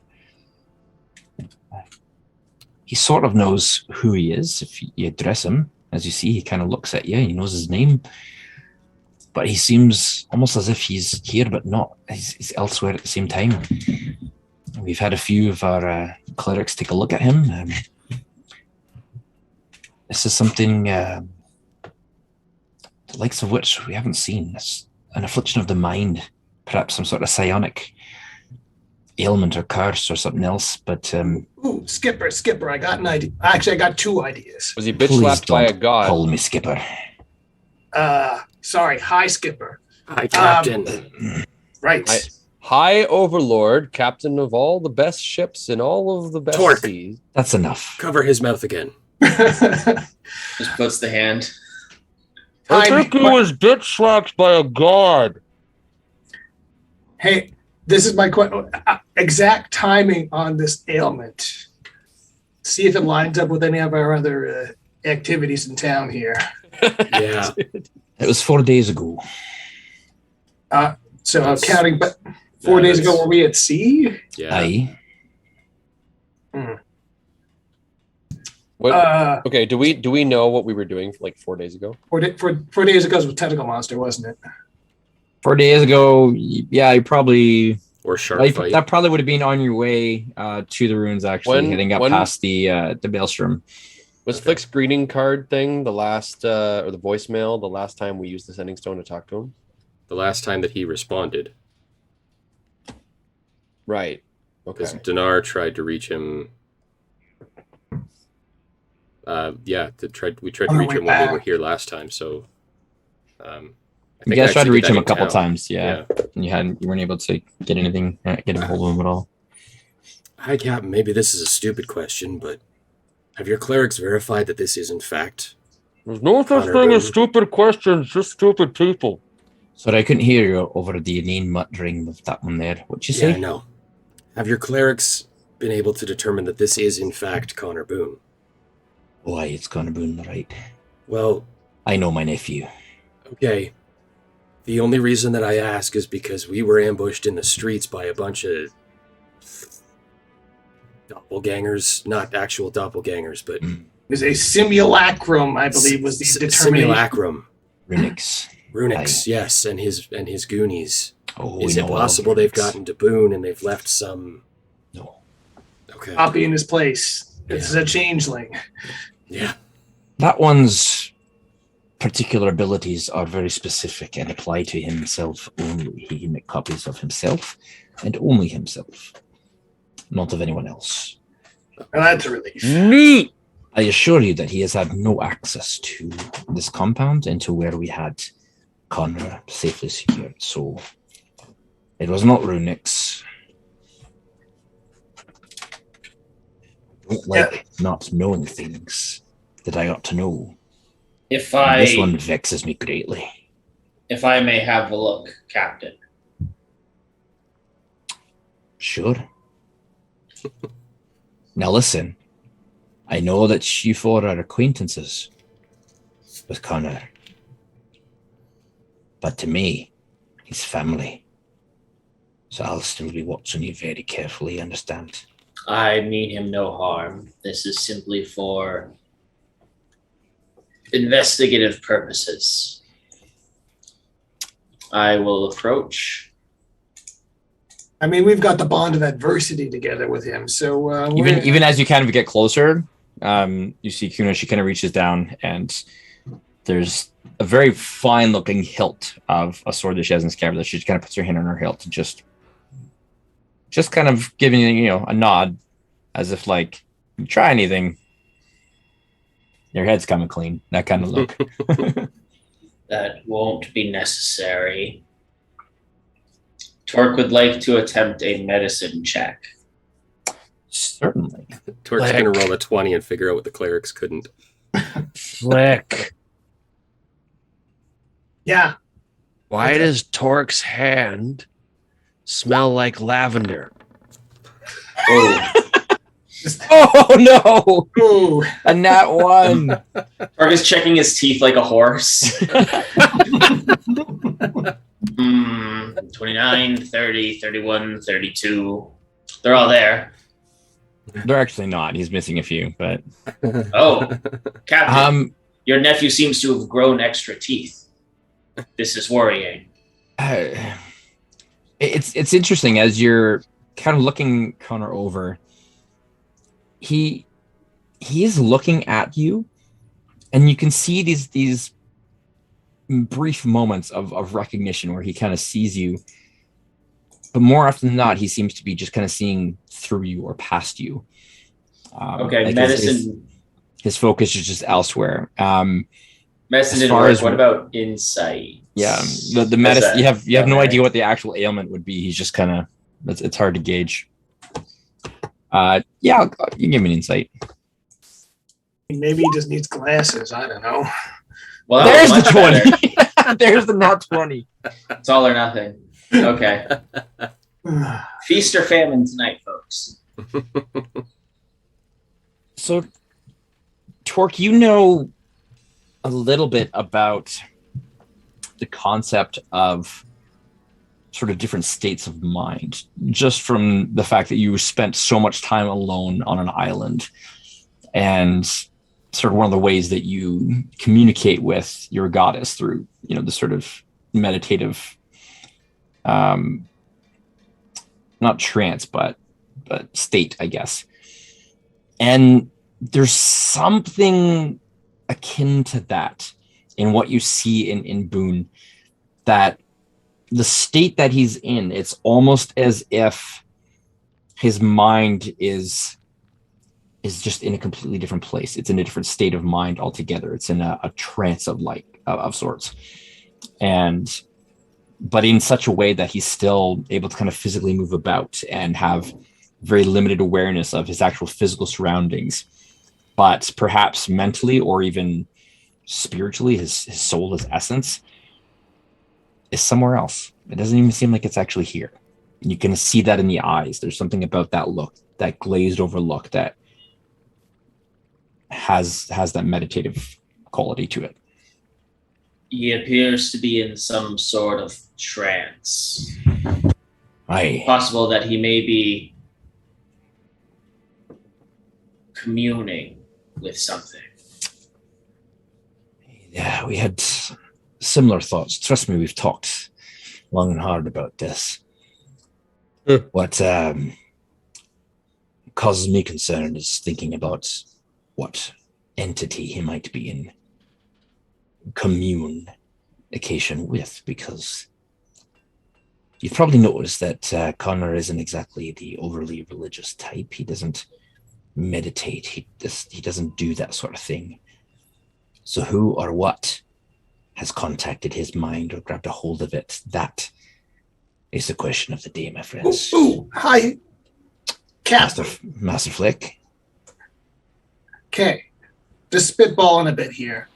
Speaker 2: he sort of knows who he is if you address him. As you see, he kind of looks at you. He knows his name, but he seems almost as if he's here, but not. He's elsewhere at the same time. We've had a few of our clerics take a look at him. This is something the likes of which we haven't seen, as an affliction of the mind, perhaps some sort of psionic ailment or curse or something else. But
Speaker 3: Ooh, Skipper, I got an idea. Actually, I got 2 ideas.
Speaker 5: Was he bitch
Speaker 2: please
Speaker 5: slapped by a
Speaker 2: don't
Speaker 5: god?
Speaker 2: call me Skipper.
Speaker 3: Sorry, hi, Skipper.
Speaker 4: Hi, Captain.
Speaker 3: Right.
Speaker 5: High Overlord, captain of all the best ships in all of the best
Speaker 4: Torque.
Speaker 5: seas.
Speaker 2: That's enough.
Speaker 4: Cover his mouth again.
Speaker 6: Just puts the hand.
Speaker 3: Hi,
Speaker 1: was bitch slapped by a god.
Speaker 3: hey, this is my exact timing on this ailment. See if it lines up with any of our other activities in town here.
Speaker 4: Yeah.
Speaker 2: It was 4 days ago.
Speaker 3: So I'm
Speaker 4: That's-
Speaker 3: counting, but 4 days ago,
Speaker 4: that's-
Speaker 3: were we at sea?
Speaker 4: Yeah.
Speaker 2: Aye.
Speaker 5: What? Okay, do we know what we were doing like 4 days ago?
Speaker 3: 4 days ago was Tentacle Monster, wasn't it?
Speaker 2: 4 days ago, yeah, you probably
Speaker 4: Or shark fight.
Speaker 2: that probably would have been on your way to the ruins. Actually, heading up past the maelstrom.
Speaker 5: Was Flick's greeting card thing the last or the voicemail the last time we used the sending stone to talk to him?
Speaker 4: The last time that he responded.
Speaker 5: Right. Okay.
Speaker 4: Because Dinar tried to reach him. We tried to
Speaker 3: On our
Speaker 4: reach
Speaker 3: way
Speaker 4: him when we
Speaker 3: back.
Speaker 4: were here last time. So, I
Speaker 2: You
Speaker 4: think
Speaker 2: guys
Speaker 4: I
Speaker 2: tried to
Speaker 4: actually
Speaker 2: reach
Speaker 4: did
Speaker 2: him
Speaker 4: that
Speaker 2: a couple
Speaker 4: in town.
Speaker 2: times, yeah. And you weren't able to get a hold of him at all.
Speaker 4: Hi, Captain. Maybe this is a stupid question, but have your clerics verified that this is in fact?
Speaker 1: There's no such
Speaker 4: Connor
Speaker 1: thing as
Speaker 4: Boone.
Speaker 1: stupid questions, just stupid people.
Speaker 2: Sorry, I couldn't hear you over the inane muttering of that one there. What'd you say?
Speaker 4: Yeah, no. Have your clerics been able to determine that this is in fact Connor Boone?
Speaker 2: Why, it's Connor Boone, right?
Speaker 4: Well,
Speaker 2: I know my nephew.
Speaker 4: okay. The only reason that I ask is because we were ambushed in the streets by a bunch of doppelgangers, not actual doppelgangers, but
Speaker 3: It was a simulacrum, I believe, was the determination.
Speaker 4: simulacrum.
Speaker 2: Runix.
Speaker 4: Runix, yes, and his goonies.
Speaker 2: Oh,
Speaker 4: Is
Speaker 2: we
Speaker 4: it
Speaker 2: know all
Speaker 4: possible
Speaker 2: of
Speaker 4: they've
Speaker 2: Runix.
Speaker 4: gotten to Boone and they've left some?
Speaker 2: No.
Speaker 4: Okay.
Speaker 3: Copy in his place. This is a changeling.
Speaker 4: Yeah.
Speaker 2: That one's particular abilities are very specific and apply to himself only. He can make copies of himself and only himself, not of anyone else.
Speaker 3: Well, that's a relief.
Speaker 1: Neat!
Speaker 2: I assure you that he has had no access to this compound and to where we had Connor safely secured. So it was not Runix. I don't like not knowing things that I ought to know.
Speaker 6: If
Speaker 2: And this
Speaker 6: I
Speaker 2: one vexes me greatly.
Speaker 6: may have a look, Captain.
Speaker 2: Sure. Now listen, I know that you four are acquaintances with Connor, but to me, he's family. So I'll still be watching you very carefully, understand?
Speaker 6: I mean him no harm. This is simply for investigative purposes. I will approach.
Speaker 3: I mean, we've got the bond of adversity together with him. So
Speaker 2: Even as you kind of get closer, you see Kuna, she kind of reaches down and there's a very fine looking hilt of a sword that she has in scabbard that she just kind of puts her hand on her hilt and just kind of giving you, a nod as if like, you try anything, your head's coming clean, that kind of look.
Speaker 6: That won't be necessary. Torque would like to attempt a medicine check.
Speaker 2: Certainly.
Speaker 4: Torque's going to roll a 20 and figure out what the clerics couldn't.
Speaker 1: Flick.
Speaker 3: yeah,
Speaker 5: Why does Torque's hand smell like lavender?
Speaker 6: Oh,
Speaker 2: Oh no!
Speaker 3: ooh,
Speaker 2: A nat one!
Speaker 6: Torque is checking his teeth like a horse. 29, 30, 31, 32. They're all there.
Speaker 2: They're actually not. He's missing a few, but
Speaker 6: Oh, Captain,
Speaker 2: um
Speaker 6: your nephew seems to have grown extra teeth. This is worrying.
Speaker 2: it's interesting as you're kind of looking Connor over. He is looking at you, and you can see these brief moments of recognition where he kind of sees you, but more often than not, he seems to be just kind of seeing through you or past you.
Speaker 6: Okay,
Speaker 2: like
Speaker 6: medicine.
Speaker 2: His focus is just elsewhere.
Speaker 6: Medicine
Speaker 2: as
Speaker 6: didn't
Speaker 2: far
Speaker 6: work.
Speaker 2: as-
Speaker 6: What about insight?
Speaker 2: Yeah, the medicine. You have no idea what the actual ailment would be. He's just kind of. It's hard to gauge. Yeah, you can give me an insight.
Speaker 3: Maybe he just needs glasses. I don't know.
Speaker 6: Well,
Speaker 2: There's
Speaker 6: that was
Speaker 2: the
Speaker 6: much
Speaker 2: 20.
Speaker 6: better.
Speaker 2: There's the nat 20.
Speaker 6: It's all or nothing. Okay. Feast or famine tonight, folks.
Speaker 2: So, Torque, you know a little bit about the concept of sort of different states of mind, just from the fact that you spent so much time alone on an island, and sort of one of the ways that you communicate with your goddess through, the sort of meditative, not trance, but state, I guess. And there's something akin to that in what you see in Boone, that the state that he's in, it's almost as if his mind is just in a completely different place. It's in a different state of mind altogether. It's in a trance of sorts. But in such a way that he's still able to kind of physically move about and have very limited awareness of his actual physical surroundings. But perhaps mentally or even spiritually, his soul, his essence is somewhere else. It doesn't even seem like it's actually here. And you can see that in the eyes. There's something about that look, that glazed over look, that has that meditative quality to it.
Speaker 6: He appears to be in some sort of trance.
Speaker 2: Aye.
Speaker 6: Possible that he may be communing with something.
Speaker 2: Yeah, we had similar thoughts. Trust me, we've talked long and hard about this. What causes me concern is thinking about what entity he might be in communication with, because you've probably noticed that Connor isn't exactly the overly religious type. He doesn't meditate. He doesn't do that sort of thing. So who or what has contacted his mind or grabbed a hold of it? That is the question of the day, my friends.
Speaker 3: Ooh, hi, Captain.
Speaker 2: Master Flick.
Speaker 3: Okay, just spitballing a bit here.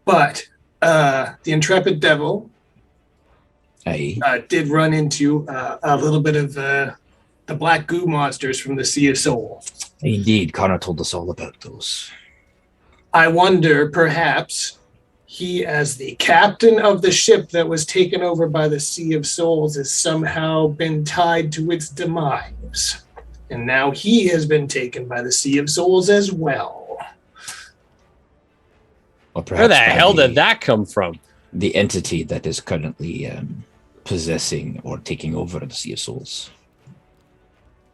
Speaker 3: But the Intrepid Devil
Speaker 2: Aye.
Speaker 3: did run into a little bit of the black goo monsters from the Sea of Soul.
Speaker 2: Indeed, Connor told us all about those.
Speaker 3: I wonder, perhaps, he, as the captain of the ship that was taken over by the Sea of Souls, has somehow been tied to its demise. And now he has been taken by the Sea of Souls as well.
Speaker 2: Or
Speaker 5: Where the
Speaker 2: perhaps
Speaker 5: hell did that come from?
Speaker 2: the entity that is currently possessing or taking over the Sea of Souls.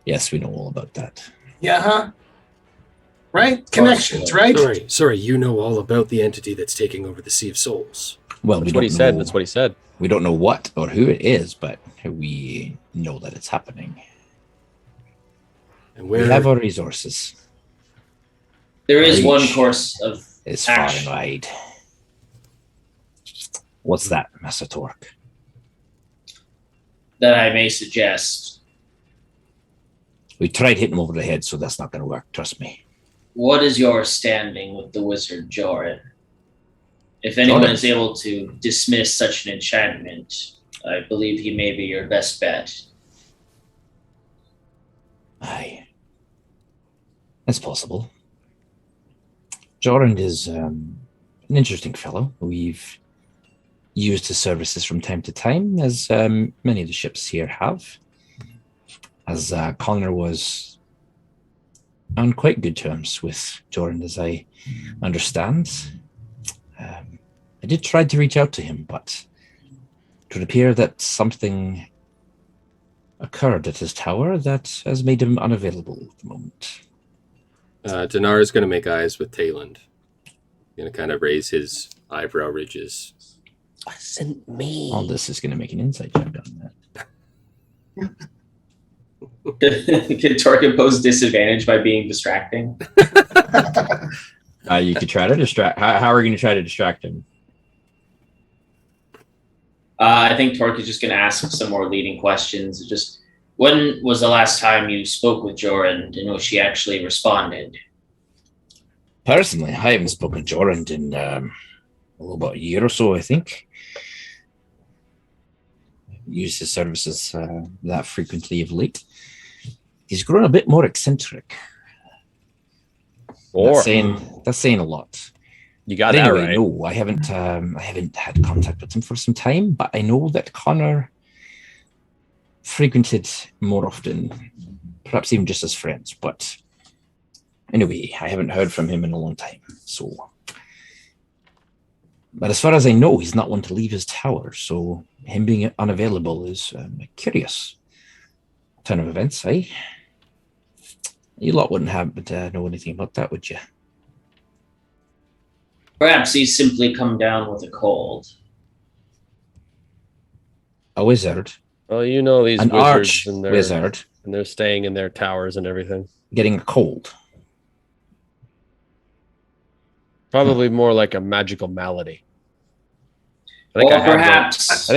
Speaker 2: Yes, we know all about that.
Speaker 3: Yeah, huh? Right? Connections, right?
Speaker 4: Sorry, you know all about the entity that's taking over the Sea of Souls.
Speaker 2: Well,
Speaker 5: That's what he said. That's what he said.
Speaker 2: We don't know what or who it is, but we know that it's happening.
Speaker 4: And
Speaker 2: We
Speaker 4: where
Speaker 2: have our resources.
Speaker 6: There is one
Speaker 2: Reach
Speaker 6: course of
Speaker 2: It's far and
Speaker 6: action.
Speaker 2: wide. What's that, Master Torque?
Speaker 6: that I may suggest.
Speaker 2: We tried hitting him over the head, so that's not going to work. Trust me.
Speaker 6: What is your standing with the wizard Joran? If anyone
Speaker 2: Joran.
Speaker 6: is able to dismiss such an enchantment, I believe he may be your best bet.
Speaker 2: Aye. That's possible. Joran is an interesting fellow. We've used his services from time to time, as many of the ships here have. As Connor was on quite good terms with Joran, as I understand. I did try to reach out to him, but it would appear that something occurred at his tower that has made him unavailable at the moment.
Speaker 4: Dinar is going to make eyes with Tayland. Going to kind of raise his eyebrow ridges.
Speaker 5: Wasn't me.
Speaker 2: Aldus is going to make an insight check on that.
Speaker 6: Can Torque impose disadvantage by being distracting?
Speaker 2: You could try to distract. How are you going to try to distract him?
Speaker 6: I think Torque is just going to ask some more leading questions. Just when was the last time you spoke with Jorand and was she actually responded?
Speaker 2: Personally, I haven't spoken to Jorand in about a year or so, I think. Used his services that frequently of late. He's grown a bit more eccentric. That's saying a lot.
Speaker 5: You got
Speaker 2: but
Speaker 5: that
Speaker 2: anyway,
Speaker 5: right.
Speaker 2: No, I haven't had contact with him for some time, but I know that Connor frequented more often, perhaps even just as friends. But anyway, I haven't heard from him in a long time. So, but as far as I know, he's not one to leave his tower. So him being unavailable is a curious turn of events, eh? You lot wouldn't happen to know anything about that, would you?
Speaker 6: Perhaps he's simply come down with a cold.
Speaker 2: A wizard.
Speaker 5: Well, you know these
Speaker 2: An
Speaker 5: wizards and their
Speaker 2: wizard
Speaker 5: and they're staying in their towers and everything.
Speaker 2: getting a cold.
Speaker 5: Probably more like a magical malady. I think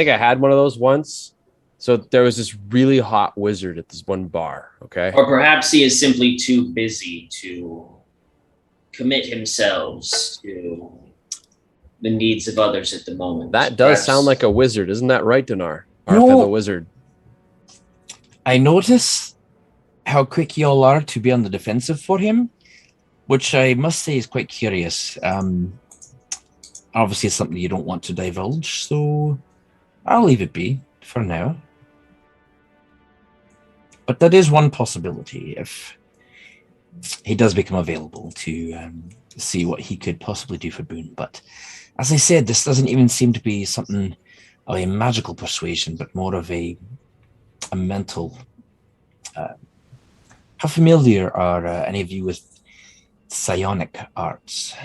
Speaker 5: I had one of those once. So there was this really hot wizard at this one bar. Okay.
Speaker 6: Or perhaps he is simply too busy to commit himself to the needs of others at the moment.
Speaker 5: That does
Speaker 6: Perhaps-
Speaker 5: sound like a wizard, isn't that right, Dinar? Our
Speaker 2: No.
Speaker 5: fellow wizard.
Speaker 2: I notice how quick y'all are to be on the defensive for him, which I must say is quite curious. Obviously, it's something you don't want to divulge, so I'll leave it be for now. But that is one possibility if he does become available to see what he could possibly do for Boone. But as I said, this doesn't even seem to be something of a magical persuasion, but more of a mental. How familiar are any of you with psionic arts?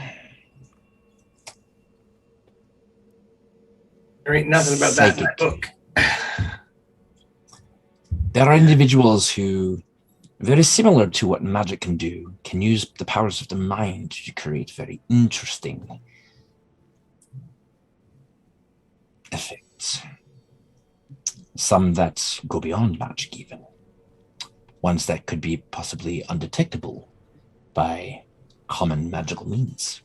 Speaker 3: There ain't nothing about that in my
Speaker 2: Psychic.
Speaker 3: book.
Speaker 2: There are individuals who, very similar to what magic can do, can use the powers of the mind to create very interesting effects. Some that go beyond magic even. Ones that could be possibly undetectable by common magical means.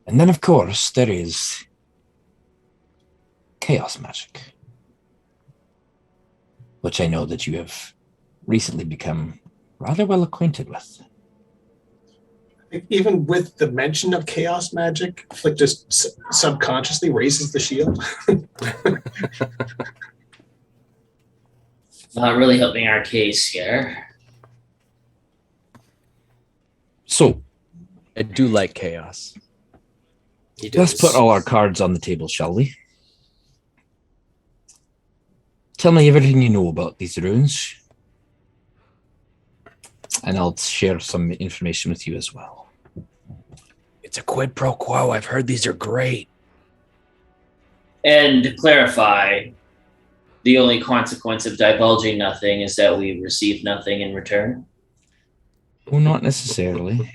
Speaker 2: And then, of course, there is chaos magic, which I know that you have recently become rather well acquainted with.
Speaker 3: Even with the mention of chaos magic, Flick just subconsciously raises the shield.
Speaker 6: Not really helping our case here.
Speaker 2: So,
Speaker 5: I do like chaos.
Speaker 4: He
Speaker 2: let's
Speaker 4: does.
Speaker 2: put all our cards on the table, shall we? Tell me everything you know about these runes, and I'll share some information with you as well.
Speaker 5: It's a quid pro quo. I've heard these are great.
Speaker 6: And to clarify, the only consequence of divulging nothing is that we receive nothing in return.
Speaker 2: Well, not necessarily.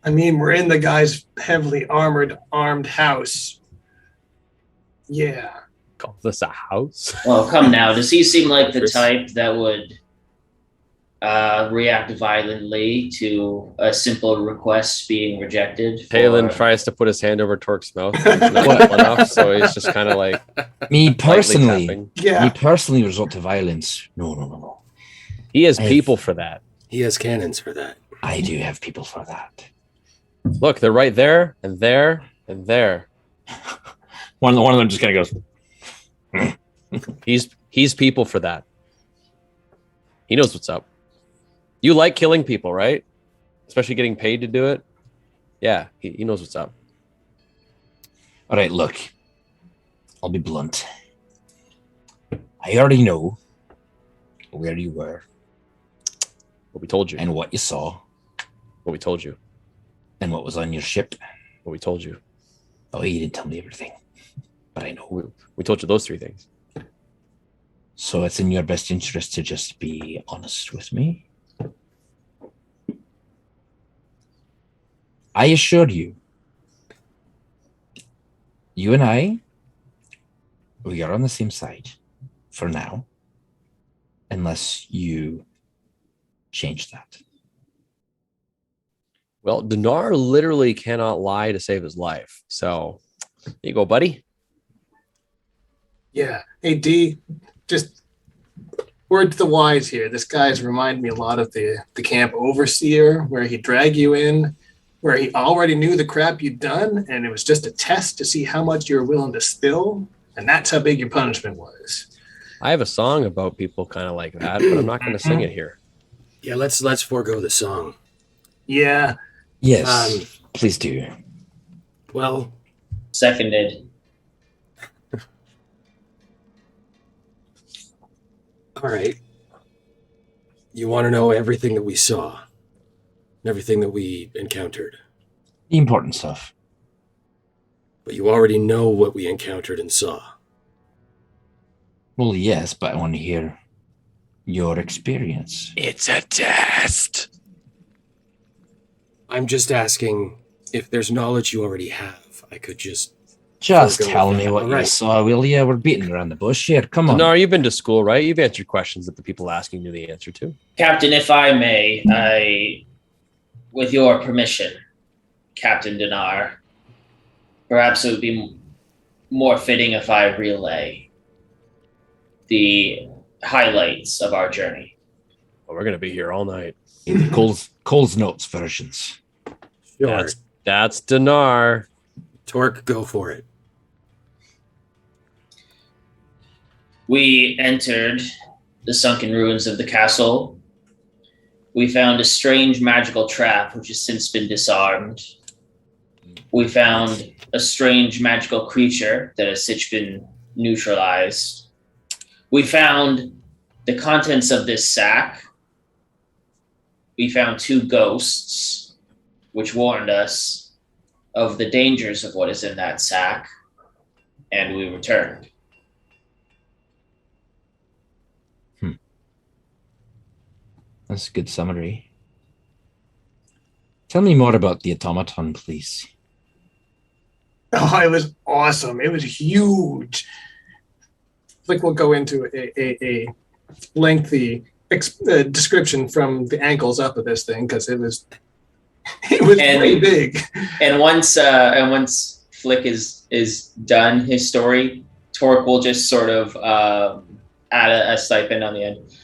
Speaker 3: I mean, we're in the guy's heavily armed house. Yeah.
Speaker 5: Call this a house?
Speaker 6: Well, come now. Does he seem like the
Speaker 4: Chris?
Speaker 6: type that would react violently to a simple request being rejected?
Speaker 5: Talon
Speaker 6: for-
Speaker 5: tries to put his hand over Torque's mouth. But he's not well enough, so he's just kind of like
Speaker 2: Me
Speaker 5: lightly
Speaker 2: personally,
Speaker 5: tapping.
Speaker 3: Yeah.
Speaker 2: resort to violence. No.
Speaker 5: He has
Speaker 2: I've-
Speaker 5: people for that.
Speaker 4: He has cannons for that.
Speaker 2: I do have people for that.
Speaker 5: Look, they're right there and there and there.
Speaker 2: One of them just kind of goes,
Speaker 5: He's people for that. He knows what's up. You like killing people, right? Especially getting paid to do it. Yeah, he knows what's up.
Speaker 2: all right, look, I'll be blunt. I already know where you were
Speaker 5: What we told you.
Speaker 2: and what you saw.
Speaker 5: What we told you.
Speaker 2: And what was on your ship?
Speaker 5: What we told you.
Speaker 2: Oh, you didn't tell me everything. But I know.
Speaker 5: We told you those 3 things.
Speaker 2: So it's in your best interest to just be honest with me. I assure you, you and I, we are on the same side for now, unless you change that.
Speaker 5: Well, Dinar literally cannot lie to save his life. So, there you go, buddy.
Speaker 3: Yeah. Hey, D, just word to the wise here. This guy's remind me a lot of the camp overseer, where he drag you in, where he already knew the crap you'd done, and it was just a test to see how much you were willing to spill, and that's how big your punishment was.
Speaker 5: I have a song about people kind of like that, but I'm not going to sing it here.
Speaker 4: Yeah, let's forego the song.
Speaker 3: Yeah.
Speaker 2: Yes, please do.
Speaker 4: Well,
Speaker 6: Seconded.
Speaker 4: all right. You want to know everything that we saw, and everything that we encountered,
Speaker 2: The important stuff.
Speaker 4: but you already know what we encountered and saw.
Speaker 2: Well, yes, but I want to hear your experience.
Speaker 5: It's a test.
Speaker 4: I'm just asking if there's knowledge you already have. I could just
Speaker 2: Just
Speaker 4: forego
Speaker 2: tell
Speaker 4: that.
Speaker 2: me what you
Speaker 4: Alright.
Speaker 2: saw, will you? We're beating around the bush here. Come on.
Speaker 5: Dinar, you've been to school, right? You've answered questions that the people asking you the answer to.
Speaker 6: Captain, if I may, with your permission, Captain Dinar, perhaps it would be more fitting if I relay the highlights of our journey.
Speaker 5: Well, we're going to be here all night.
Speaker 2: Cole's notes versions.
Speaker 4: Sure.
Speaker 5: That's Dinar.
Speaker 4: Torque, go for it.
Speaker 6: We entered the sunken ruins of the castle. We found a strange magical trap which has since been disarmed. We found a strange magical creature that has since been neutralized. We found the contents of this sack. We found 2 ghosts, which warned us of the dangers of what is in that sack, and we returned.
Speaker 2: That's a good summary. Tell me more about the automaton, please.
Speaker 3: Oh, it was awesome. It was huge. Like we'll go into a lengthy description from the ankles up of this thing because it was pretty big.
Speaker 6: And once Flick is done his story, Torque will just sort of add a stipend on the end.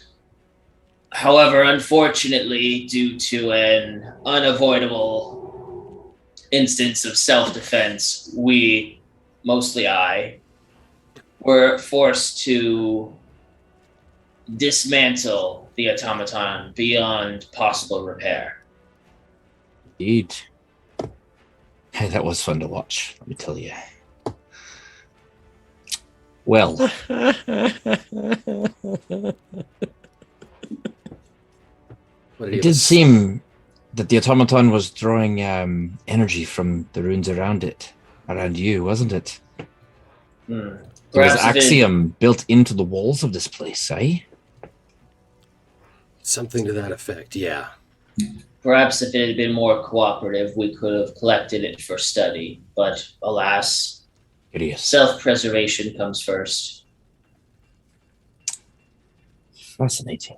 Speaker 6: However, unfortunately, due to an unavoidable instance of self-defense, we, mostly I, were forced to dismantle the automaton beyond possible repair.
Speaker 2: Indeed. Hey, that was fun to watch, let me tell you. Well, it did seem that the automaton was drawing energy from the runes around you, wasn't it? There was axiom built into the walls of this place, eh?
Speaker 4: Something to that effect, yeah.
Speaker 6: Perhaps if it had been more cooperative, we could have collected it for study. But alas, self-preservation comes first.
Speaker 2: Fascinating.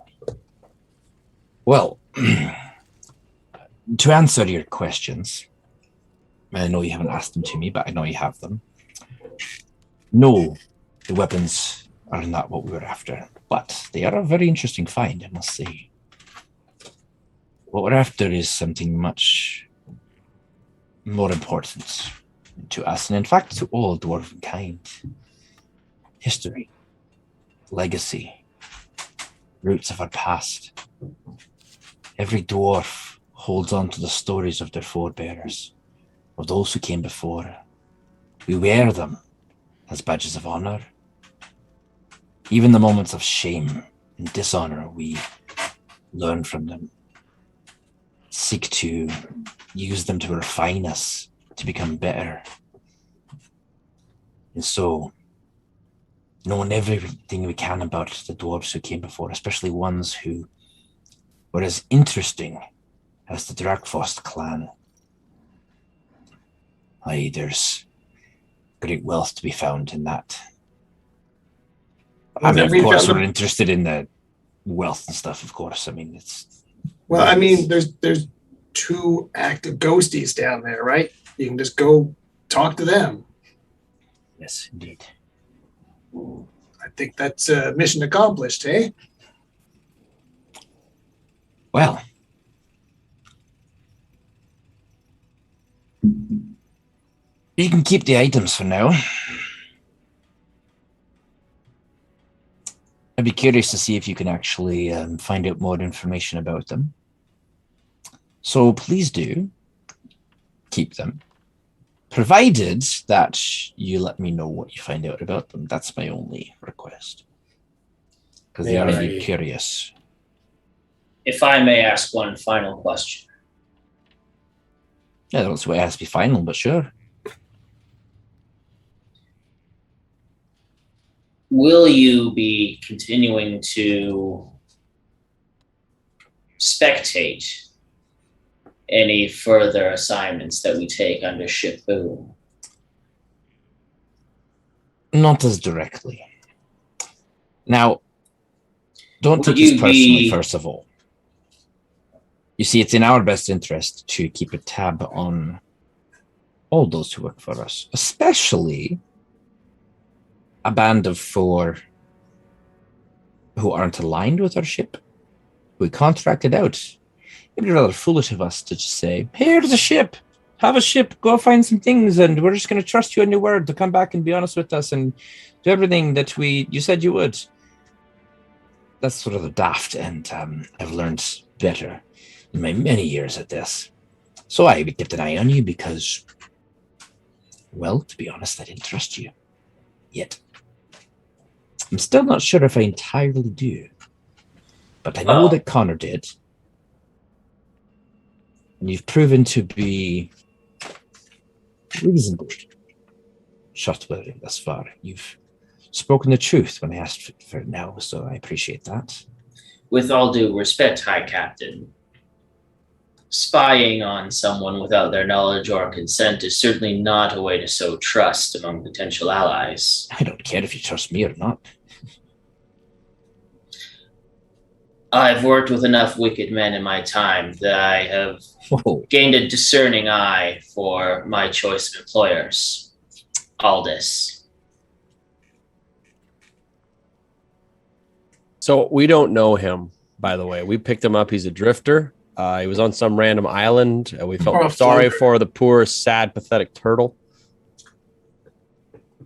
Speaker 2: Well, to answer your questions, I know you haven't asked them to me, but I know you have them. No, the weapons are not what we were after, but they are a very interesting find, I must say. What we're after is something much more important to us, and in fact to all dwarven kind. History, legacy, roots of our past. Every dwarf holds on to the stories of their forebears, of those who came before. We wear them as badges of honor. Even the moments of shame and dishonor, we learn from them. seek to use them to refine us, to become better. And so, knowing everything we can about the dwarves who came before, especially ones who were as interesting as the Drakfost clan, there's great wealth to be found in that. I mean, of course, we're interested in the wealth and stuff, of course. I mean, it's...
Speaker 3: Well, I mean, there's 2 active ghosties down there, right? You can just go talk to them.
Speaker 2: Yes, indeed.
Speaker 3: I think that's mission accomplished, eh?
Speaker 2: Well, you can keep the items for now. I'd be curious to see if you can actually find out more information about them. So please do keep them, provided that you let me know what you find out about them. That's my only request, because they are indeed curious.
Speaker 6: If I may ask one final question.
Speaker 2: Yeah, that's why it has to be final, but sure.
Speaker 6: Will you be continuing to spectate any further assignments that we take under Ship Boone?
Speaker 2: Not as directly. Now, don't take this personally, first of all. You see, it's in our best interest to keep a tab on all those who work for us, especially a band of 4 who aren't aligned with our ship. We contracted out. It'd be rather foolish of us to just say, hey, here's a ship. Have a ship. Go find some things, and we're just going to trust you on your word to come back and be honest with us and do everything that you said you would. That's sort of the daft, and I've learned better in my many years at this. So I kept an eye on you because, well, to be honest, I didn't trust you yet. I'm still not sure if I entirely do, but I know that Connor did. And you've proven to be reasonably trustworthy thus far. You've spoken the truth when I asked for it now, so I appreciate that.
Speaker 6: With all due respect, High Captain, spying on someone without their knowledge or consent is certainly not a way to sow trust among potential allies.
Speaker 2: I don't care if you trust me or not.
Speaker 6: I've worked with enough wicked men in my time that I have gained a discerning eye for my choice of employers. Aldus.
Speaker 5: So we don't know him, by the way. We picked him up. He's a drifter. He was on some random island. We felt sorry for the poor, sad, pathetic turtle.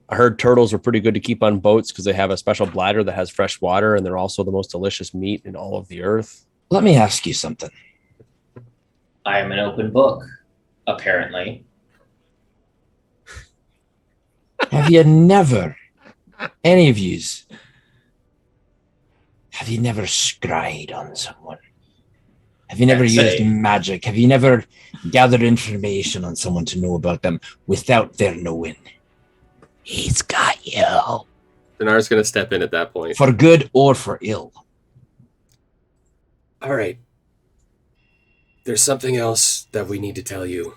Speaker 5: I heard turtles are pretty good to keep on boats because they have a special bladder that has fresh water, and they're also the most delicious meat in all of the earth.
Speaker 2: Let me ask you something.
Speaker 6: I am an open book, apparently.
Speaker 2: Have you never, any of yous, have you never scryed on someone? Have you never used magic? Have you never gathered information on someone to know about them without their knowing? He's got you.
Speaker 4: Dinar's going to step in at that point.
Speaker 2: For good or for ill.
Speaker 4: All right. There's something else that we need to tell you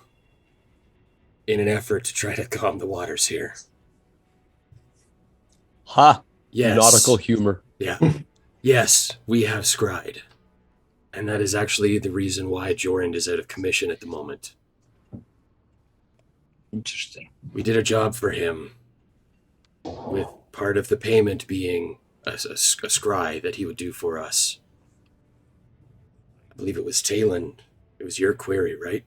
Speaker 4: in an effort to try to calm the waters here.
Speaker 5: Ha!
Speaker 4: Yes.
Speaker 5: Nautical humor.
Speaker 4: Yeah. Yes, we have scryed. And that is actually the reason why Jorand is out of commission at the moment.
Speaker 2: Interesting.
Speaker 4: We did a job for him, with part of the payment being a scry that he would do for us. I believe it was Talon. It was your query, right?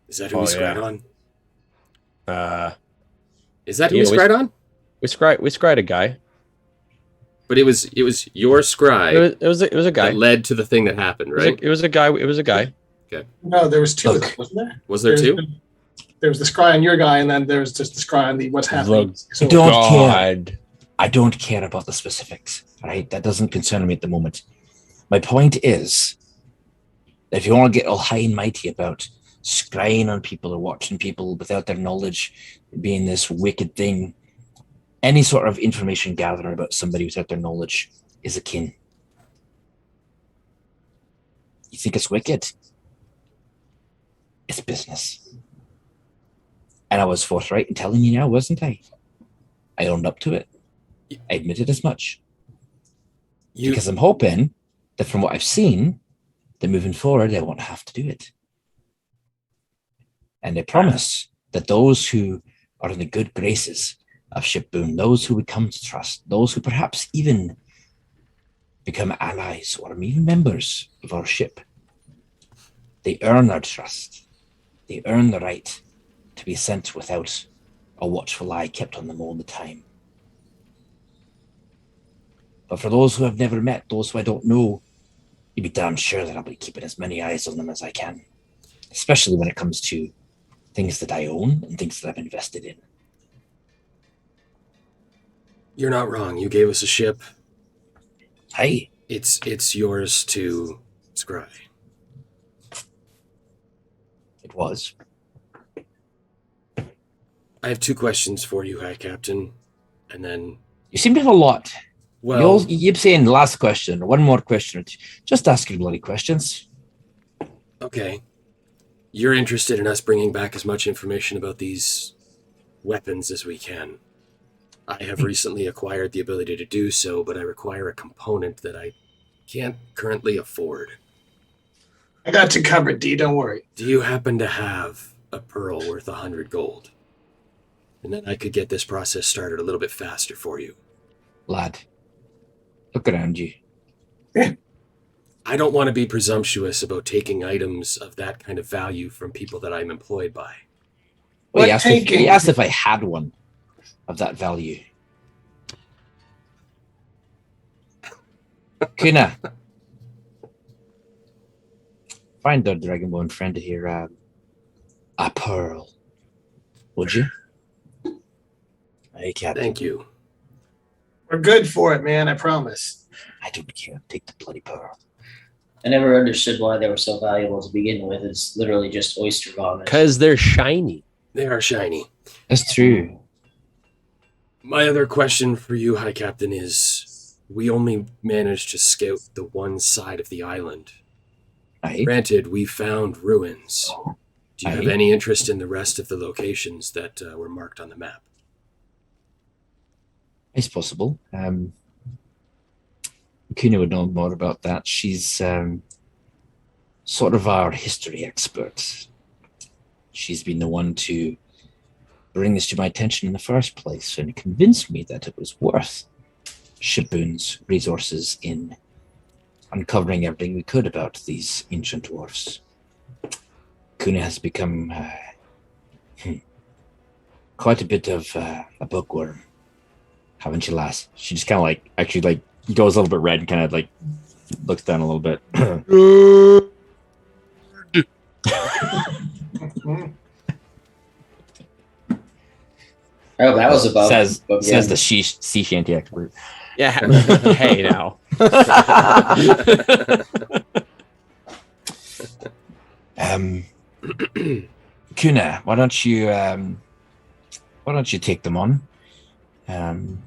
Speaker 4: Is that who we scryed on? Is that who we scryed on?
Speaker 5: We scryed a guy.
Speaker 4: But it was your scry.
Speaker 5: It was a guy
Speaker 4: that led to the thing that happened, right?
Speaker 5: It was a guy.
Speaker 4: Okay.
Speaker 3: No, there was 2 of them, wasn't there?
Speaker 4: Was there 2?
Speaker 3: There was the scry on your guy, and then there was just the scry on the what's happening.
Speaker 2: I don't care. I don't care about the specifics. Right? That doesn't concern me at the moment. My point is, If you want to get all high and mighty about scrying on people or watching people without their knowledge being this wicked thing, any sort of information gathering about somebody without their knowledge is akin. You think it's wicked? It's business. And I was forthright in telling you now, wasn't I? I owned up to it. I admitted as much. Because I'm hoping that from what I've seen, that moving forward, I won't have to do it. And I promise that those who are in the good graces of Ship Boone, those who we come to trust, those who perhaps even become allies or even members of our ship, they earn our trust. They earn the right to be sent without a watchful eye kept on them all the time. But for those who I've never met, those who I don't know, you'd be damn sure that I'll be keeping as many eyes on them as I can, especially when it comes to things that I own and things that I've invested in.
Speaker 4: You're not wrong. You gave us a ship.
Speaker 2: Aye.
Speaker 4: It's yours to scry.
Speaker 2: It was.
Speaker 4: I have 2 questions for you, High Captain, and then...
Speaker 2: You seem to have a lot.
Speaker 4: Well...
Speaker 2: You keep saying last question, or one more question. Just ask your bloody questions.
Speaker 4: Okay. You're interested in us bringing back as much information about these weapons as we can. I have recently acquired the ability to do so, but I require a component that I can't currently afford.
Speaker 3: I got you covered, D. Don't worry.
Speaker 4: Do you happen to have a pearl worth 100 gold? And then I could get this process started a little bit faster for you.
Speaker 2: Lad, look around you.
Speaker 4: I don't want to be presumptuous about taking items of that kind of value from people that I'm employed by.
Speaker 2: Well, he asked if I had one of that value. Kuna, find our Dragonborn friend here a pearl, would you? Hey, Captain.
Speaker 4: Thank you.
Speaker 3: We're good for it, man. I promise.
Speaker 2: I don't care. Take the bloody pearl.
Speaker 6: I never understood why they were so valuable to begin with. It's literally just oyster vomit.
Speaker 5: Because they're shiny.
Speaker 4: They are shiny.
Speaker 2: That's true.
Speaker 4: My other question for you, High Captain, is we only managed to scout the one side of the island.
Speaker 2: Aye.
Speaker 4: Granted, we found ruins. Do you have
Speaker 2: Aye.
Speaker 4: any interest in the rest of the locations that were marked on the map?
Speaker 2: It's possible. Kuna would know more about that. She's sort of our history expert. She's been the one to bring this to my attention in the first place and convinced me that it was worth Ship Boone's resources in uncovering everything we could about these ancient dwarfs. Kuna has become quite a bit of a bookworm, haven't you, lass? She just kind of actually goes a little bit red and kind of looks down a little bit.
Speaker 6: Oh, that was above.
Speaker 2: Says the sea shanty expert.
Speaker 5: Yeah. Hey, now.
Speaker 2: Kuna, why don't you take them on? You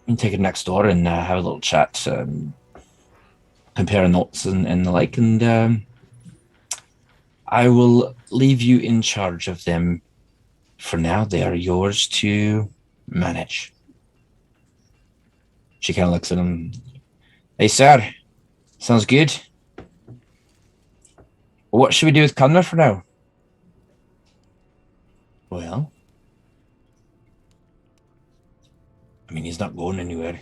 Speaker 2: can take it next door and have a little chat, compare notes and the like, and I will leave you in charge of them. For now, they are yours to manage. She kind of looks at him. Hey, sir. Sounds good. What should we do with Connor for now? Well, I mean, he's not going anywhere.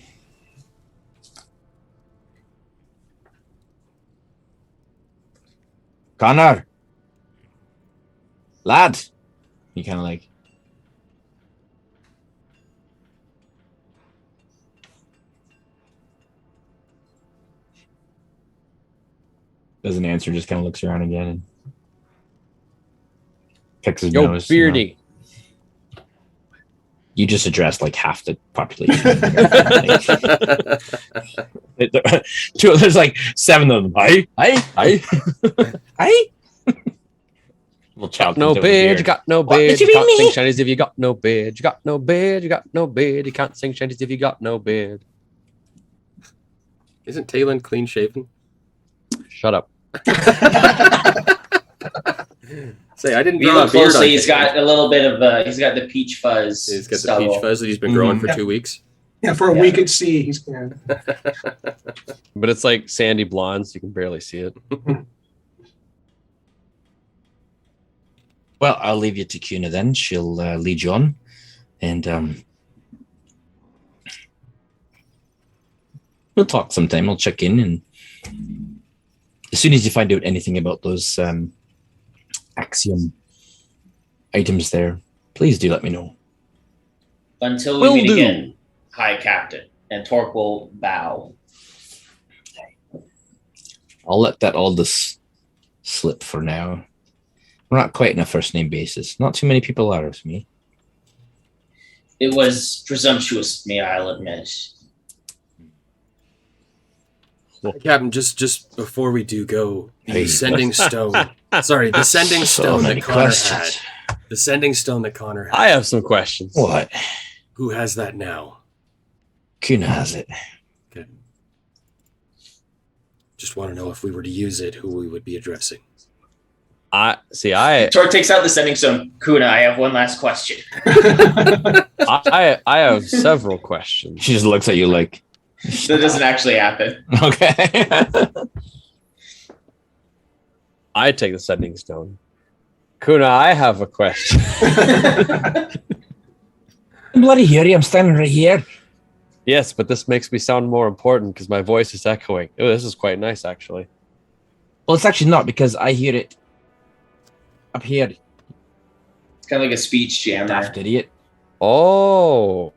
Speaker 2: Connor! Lad! He kind of doesn't answer, just kind of looks around again and picks his nose.
Speaker 5: Beardy.
Speaker 2: You just addressed like half the population. There's like 7 of them. Aye. Well, child,
Speaker 5: No beard, you got no beard. You can't sing Chinese if you got no beard. You got no beard, you got no beard. You can't sing Chinese if you got no beard.
Speaker 4: Isn't Talon clean shaven?
Speaker 5: Shut up.
Speaker 4: Say, I didn't
Speaker 6: If you
Speaker 4: draw
Speaker 6: look
Speaker 4: a beard
Speaker 6: closely,
Speaker 4: on
Speaker 6: he's
Speaker 4: Talon.
Speaker 6: got a little bit of he's got the peach fuzz.
Speaker 4: He's got
Speaker 6: stubble.
Speaker 4: the peach fuzz that he's been growing for 2 weeks.
Speaker 3: Yeah, for a week at sea, he's going.
Speaker 5: But it's like sandy blonde, so you can barely see it.
Speaker 2: Well, I'll leave you to Kuna then. She'll lead you on. And we'll talk sometime. We'll check in. And as soon as you find out anything about those axiom items there, please do let me know.
Speaker 6: Until we
Speaker 5: Will
Speaker 6: meet
Speaker 5: do.
Speaker 6: again, High Captain. And Torque will bow.
Speaker 2: I'll let that Aldus slip for now. We're not quite on a first name basis. Not too many people are with me.
Speaker 6: It was presumptuous of me, I'll admit.
Speaker 4: Captain, just before we do go, the
Speaker 2: Hey.
Speaker 4: sending stone. Sorry, the sending
Speaker 2: So
Speaker 4: stone
Speaker 2: many
Speaker 4: that Connor
Speaker 2: questions.
Speaker 4: had. The sending stone that Connor had.
Speaker 5: I have some questions.
Speaker 2: What?
Speaker 4: Who has that now?
Speaker 2: Kuna has it.
Speaker 4: Okay. Just want to know if we were to use it, who we would be addressing.
Speaker 5: I
Speaker 6: Torque takes out the sending stone. Kuna, I have one last question.
Speaker 5: have several questions.
Speaker 2: She just looks at you like,
Speaker 6: That doesn't actually happen.
Speaker 2: okay.
Speaker 5: I take the sending stone. Kuna, I have a question.
Speaker 2: I'm bloody here. I'm standing right here.
Speaker 5: Yes, but this makes me sound more important because my voice is echoing. Oh, this is quite nice, actually.
Speaker 2: Well, it's actually not because I hear it up here.
Speaker 6: It's kind of like a speech jammer.
Speaker 2: Daft idiot.
Speaker 5: Oh.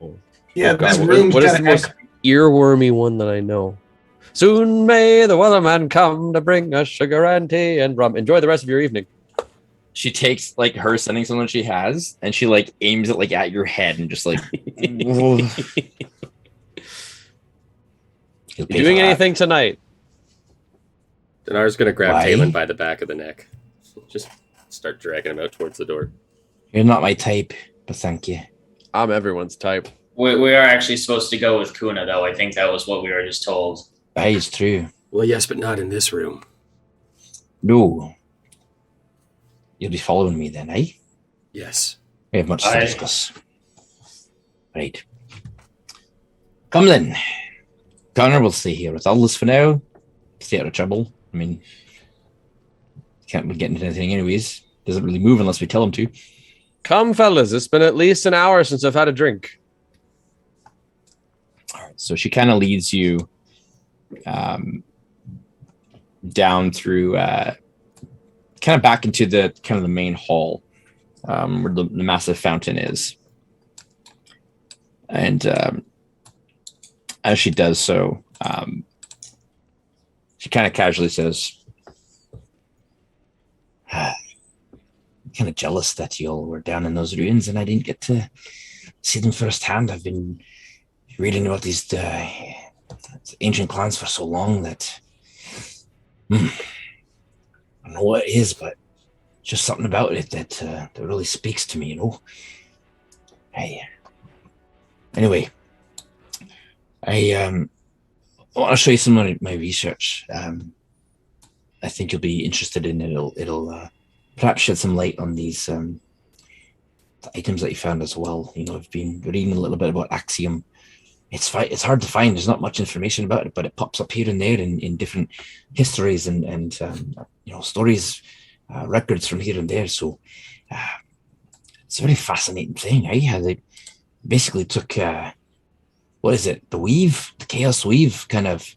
Speaker 3: Yeah,
Speaker 5: Oh, God.
Speaker 3: this
Speaker 5: What-
Speaker 3: room's
Speaker 5: what is the
Speaker 3: kind of
Speaker 5: most earwormy one that I know? Soon may the weatherman come to bring us sugar and tea and rum. Enjoy the rest of your evening.
Speaker 2: She takes like her sending someone she has and she like aims it like at your head and just like You'll
Speaker 5: You
Speaker 2: pay for
Speaker 5: doing
Speaker 2: that.
Speaker 5: anything tonight?
Speaker 4: Dinar's going to grab
Speaker 2: Why?
Speaker 4: Talon by the back of the neck. Just start dragging him out towards the door.
Speaker 2: You're not my type, but thank you.
Speaker 5: I'm everyone's type.
Speaker 6: We are actually supposed to go with Kuna, though. I think that was what we were just told.
Speaker 2: That is true.
Speaker 4: Well, yes, but not in this room.
Speaker 2: No. You'll be following me then, eh?
Speaker 4: Yes.
Speaker 2: We have much to
Speaker 6: Aye.
Speaker 2: discuss. Right. Come then. Connor will stay here with Aldous for now. Stay out of trouble. I mean, can't be getting into anything anyways. Doesn't really move unless we tell him to.
Speaker 5: Come, fellas. It's been at least an hour since I've had a drink.
Speaker 2: All right. So she kind of leads you down through kind of back into the kind of the main hall where the massive fountain is. And as she does so, she kind of casually says, kind of jealous that you all were down in those ruins and I didn't get to see them firsthand. I've been reading about these ancient clans for so long that I don't know what it is, but just something about it that really speaks to me, you know. Anyway, I want to show you some of my research. I think you'll be interested in it. It'll perhaps shed some light on these the items that you found as well. You know, I've been reading a little bit about Axiom. It's hard to find. There's not much information about it, but it pops up here and there in different histories and you know, stories, records from here and there. So it's a very fascinating thing. How they basically took what is it? The chaos weave, kind of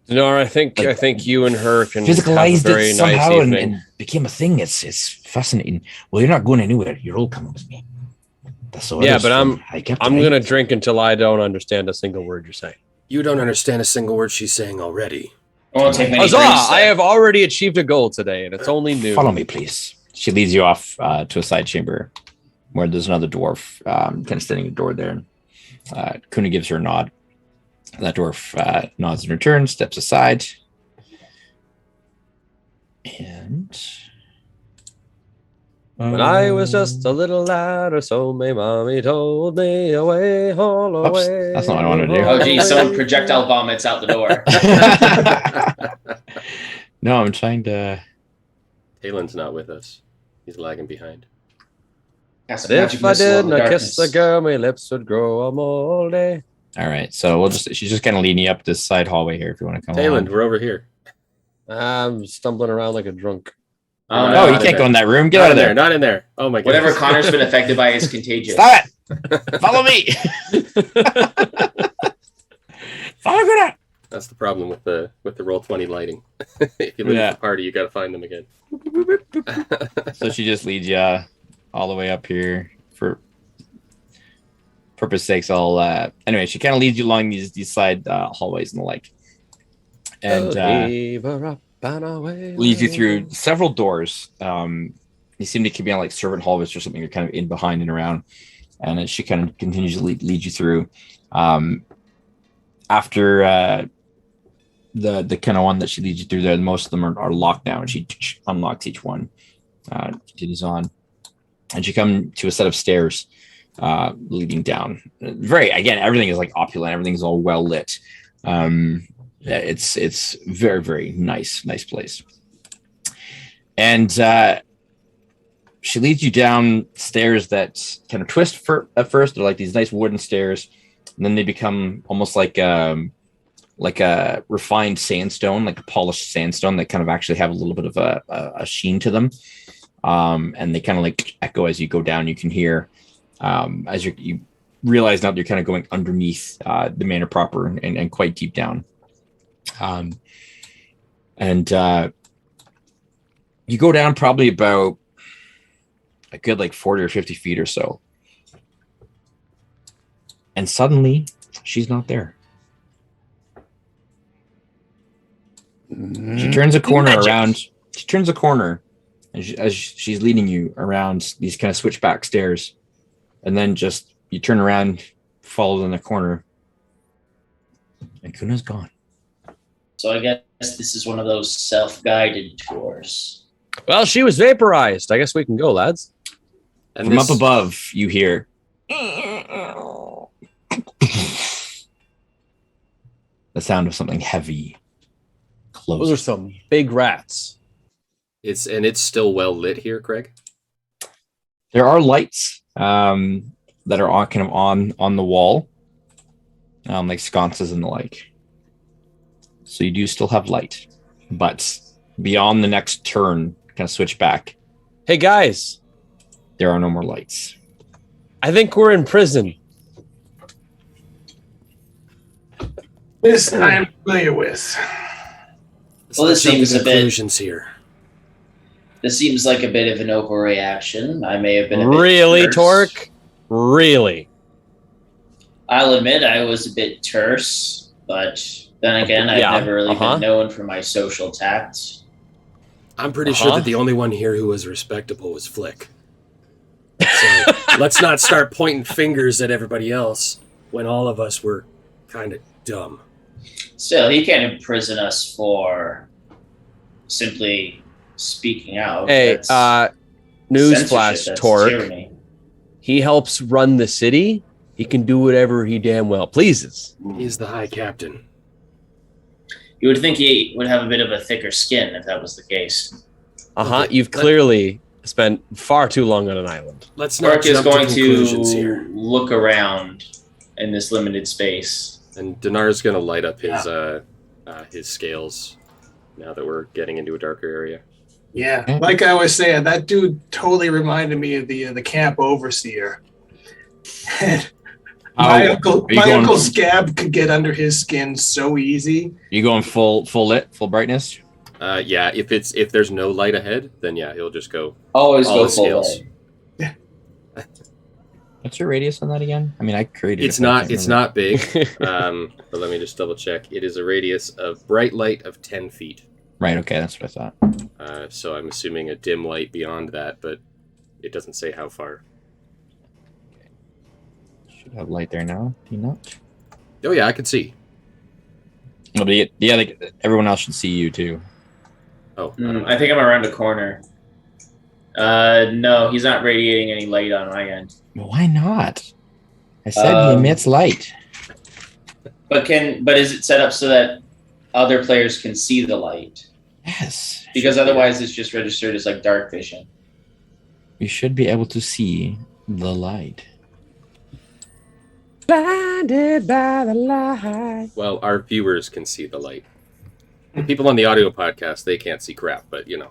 Speaker 5: No, I think you and her can have a
Speaker 2: physicalized
Speaker 5: very
Speaker 2: it
Speaker 5: nice
Speaker 2: somehow
Speaker 5: evening.
Speaker 2: and became a thing. It's fascinating. Well, you're not going anywhere. You're all coming with me. That's all.
Speaker 5: Yeah,
Speaker 2: it is
Speaker 5: but
Speaker 2: from High Captain,
Speaker 5: I'm
Speaker 2: right?
Speaker 5: gonna drink until I don't understand a single word you're saying.
Speaker 4: You don't understand a single word she's saying already.
Speaker 6: I won't take many
Speaker 5: Huzzah!
Speaker 6: drinks,
Speaker 5: I
Speaker 6: then.
Speaker 5: have already achieved a goal today, and it's only noon.
Speaker 2: Follow me, please. She leads you off to a side chamber. where there's another dwarf kind of standing at the door there. Kuna gives her a nod. That dwarf nods in return, steps aside, and
Speaker 5: When I was just a little lad or so, my mommy told me away, all away.
Speaker 2: That's not what I wanted to do.
Speaker 6: Oh, geez, someone projectile vomits out the door.
Speaker 2: No, I'm trying to.
Speaker 4: Talen's not with us. He's lagging behind.
Speaker 6: Cast
Speaker 5: But
Speaker 6: magic
Speaker 5: if I
Speaker 6: missile in
Speaker 5: didn't
Speaker 6: the
Speaker 5: I kiss the
Speaker 6: darkness.
Speaker 5: girl, my lips would grow a moldy.
Speaker 2: All right, so she's just kind of leading you up this side hallway here if you want to come
Speaker 4: Talon,
Speaker 2: along.
Speaker 4: we're over here.
Speaker 5: I'm stumbling around like a drunk.
Speaker 6: Oh,
Speaker 2: Oh,
Speaker 6: no,
Speaker 2: you can't go in that room. Get out of there.
Speaker 4: Not in there. Oh my god.
Speaker 6: Whatever Connor's been affected by is contagious.
Speaker 2: Stop it. Follow me. Follow Kuna.
Speaker 4: That's the problem with the Roll20 lighting. If you leave
Speaker 2: Yeah.
Speaker 4: the party, you got to find them again.
Speaker 2: So she just leads you all the way up here for purpose sakes. Anyway, she kind of leads you along these side hallways and the like, and
Speaker 5: Leave her up and away.
Speaker 2: leads you through several doors. You seem to be on like servant hallways or something. You're kind of in behind and around, and then she kind of continues to lead you through. After the kind of one that she leads you through there, most of them are locked now, and she unlocks each one. Continues on, and you come to a set of stairs leading down. Everything is like opulent. Everything's all well lit. It's very, very nice place. And she leads you down stairs that kind of twist at first. They're like these nice wooden stairs, and then they become almost like a refined sandstone, like a polished sandstone that kind of actually have a little bit of a sheen to them. And they kind of like echo as you go down. You can hear as you realize now that you're kind of going underneath the manor proper and quite deep down. You go down probably about a good like 40 or 50 feet or so. And suddenly she's not there. She turns a corner around. She turns a corner as she's leading you around these kind of switchback stairs. And then just you turn around, follow in the corner, and Kuna's gone.
Speaker 6: So I guess this is one of those self-guided tours.
Speaker 5: Well, she was vaporized. I guess we can go, lads.
Speaker 4: And
Speaker 2: From up above, you hear the sound of something heavy. Close.
Speaker 5: Those are some big rats.
Speaker 4: It's still well lit here, Craig.
Speaker 2: There are lights that are on, kind of on the wall, like sconces and the like. So you do still have light, but beyond the next turn, kind of switch back.
Speaker 5: Hey, guys.
Speaker 2: There are no more lights.
Speaker 5: I think we're in prison.
Speaker 3: This I am familiar with.
Speaker 6: Well, this
Speaker 4: Let's jump to
Speaker 6: seems a bit-
Speaker 4: conclusions here.
Speaker 6: This seems like a bit of an overreaction. I may have been a bit
Speaker 5: Really,
Speaker 6: terse.
Speaker 5: Torque? Really?
Speaker 6: I'll admit I was a bit terse, but then again, I've
Speaker 5: Yeah,
Speaker 6: never really
Speaker 5: uh-huh.
Speaker 6: been known for my social tact.
Speaker 4: I'm pretty sure that the only one here who was respectable was Flick. So let's not start pointing fingers at everybody else when all of us were kind of dumb.
Speaker 6: Still, he can't imprison us for simply speaking out.
Speaker 5: Hey,
Speaker 6: That's
Speaker 5: newsflash,
Speaker 6: censorship, that's
Speaker 5: Torque.
Speaker 6: tyranny.
Speaker 5: He helps run the city. He can do whatever he damn well pleases.
Speaker 4: He's the High Captain.
Speaker 6: You would think he would have a bit of a thicker skin if that was the case.
Speaker 4: Okay,
Speaker 5: You've clearly spent far too long on an island.
Speaker 4: Let's not
Speaker 6: Mark is
Speaker 4: jump
Speaker 6: going
Speaker 4: to conclusions here.
Speaker 6: to look around in this limited space.
Speaker 4: And Dinar's going to light up his scales now that we're getting into a darker area.
Speaker 3: Yeah, like I was saying, that dude totally reminded me of the camp overseer. My uncle Scab could get under his skin so easy.
Speaker 2: You going full lit, full brightness?
Speaker 4: Yeah, if there's no light ahead, then yeah, he'll just go
Speaker 6: Always
Speaker 4: all
Speaker 6: go
Speaker 4: the
Speaker 6: full
Speaker 4: scales.
Speaker 6: way.
Speaker 2: What's your radius on that again? I mean, I created
Speaker 4: It's
Speaker 2: it, but I
Speaker 4: not
Speaker 2: can't
Speaker 4: it's
Speaker 2: remember.
Speaker 4: not big. But let me just double check. It is a radius of bright light of 10 feet.
Speaker 2: Right, okay, that's what I thought.
Speaker 4: So I'm assuming a dim light beyond that, but it doesn't say how far.
Speaker 2: Should have light there now. Do you not?
Speaker 4: Oh yeah, I can see.
Speaker 2: No, but yeah, like everyone else should see you too.
Speaker 4: Oh,
Speaker 6: I think I'm around the corner. No, he's not radiating any light on my end.
Speaker 2: Why not? I said he emits light.
Speaker 6: But is it set up so that other players can see the light?
Speaker 2: Yes.
Speaker 6: Because otherwise it's just registered as like dark vision.
Speaker 2: You should be able to see the light.
Speaker 5: Blinded by the light.
Speaker 4: well, our viewers can see the light. The people on the audio podcast, they can't see crap, but you know.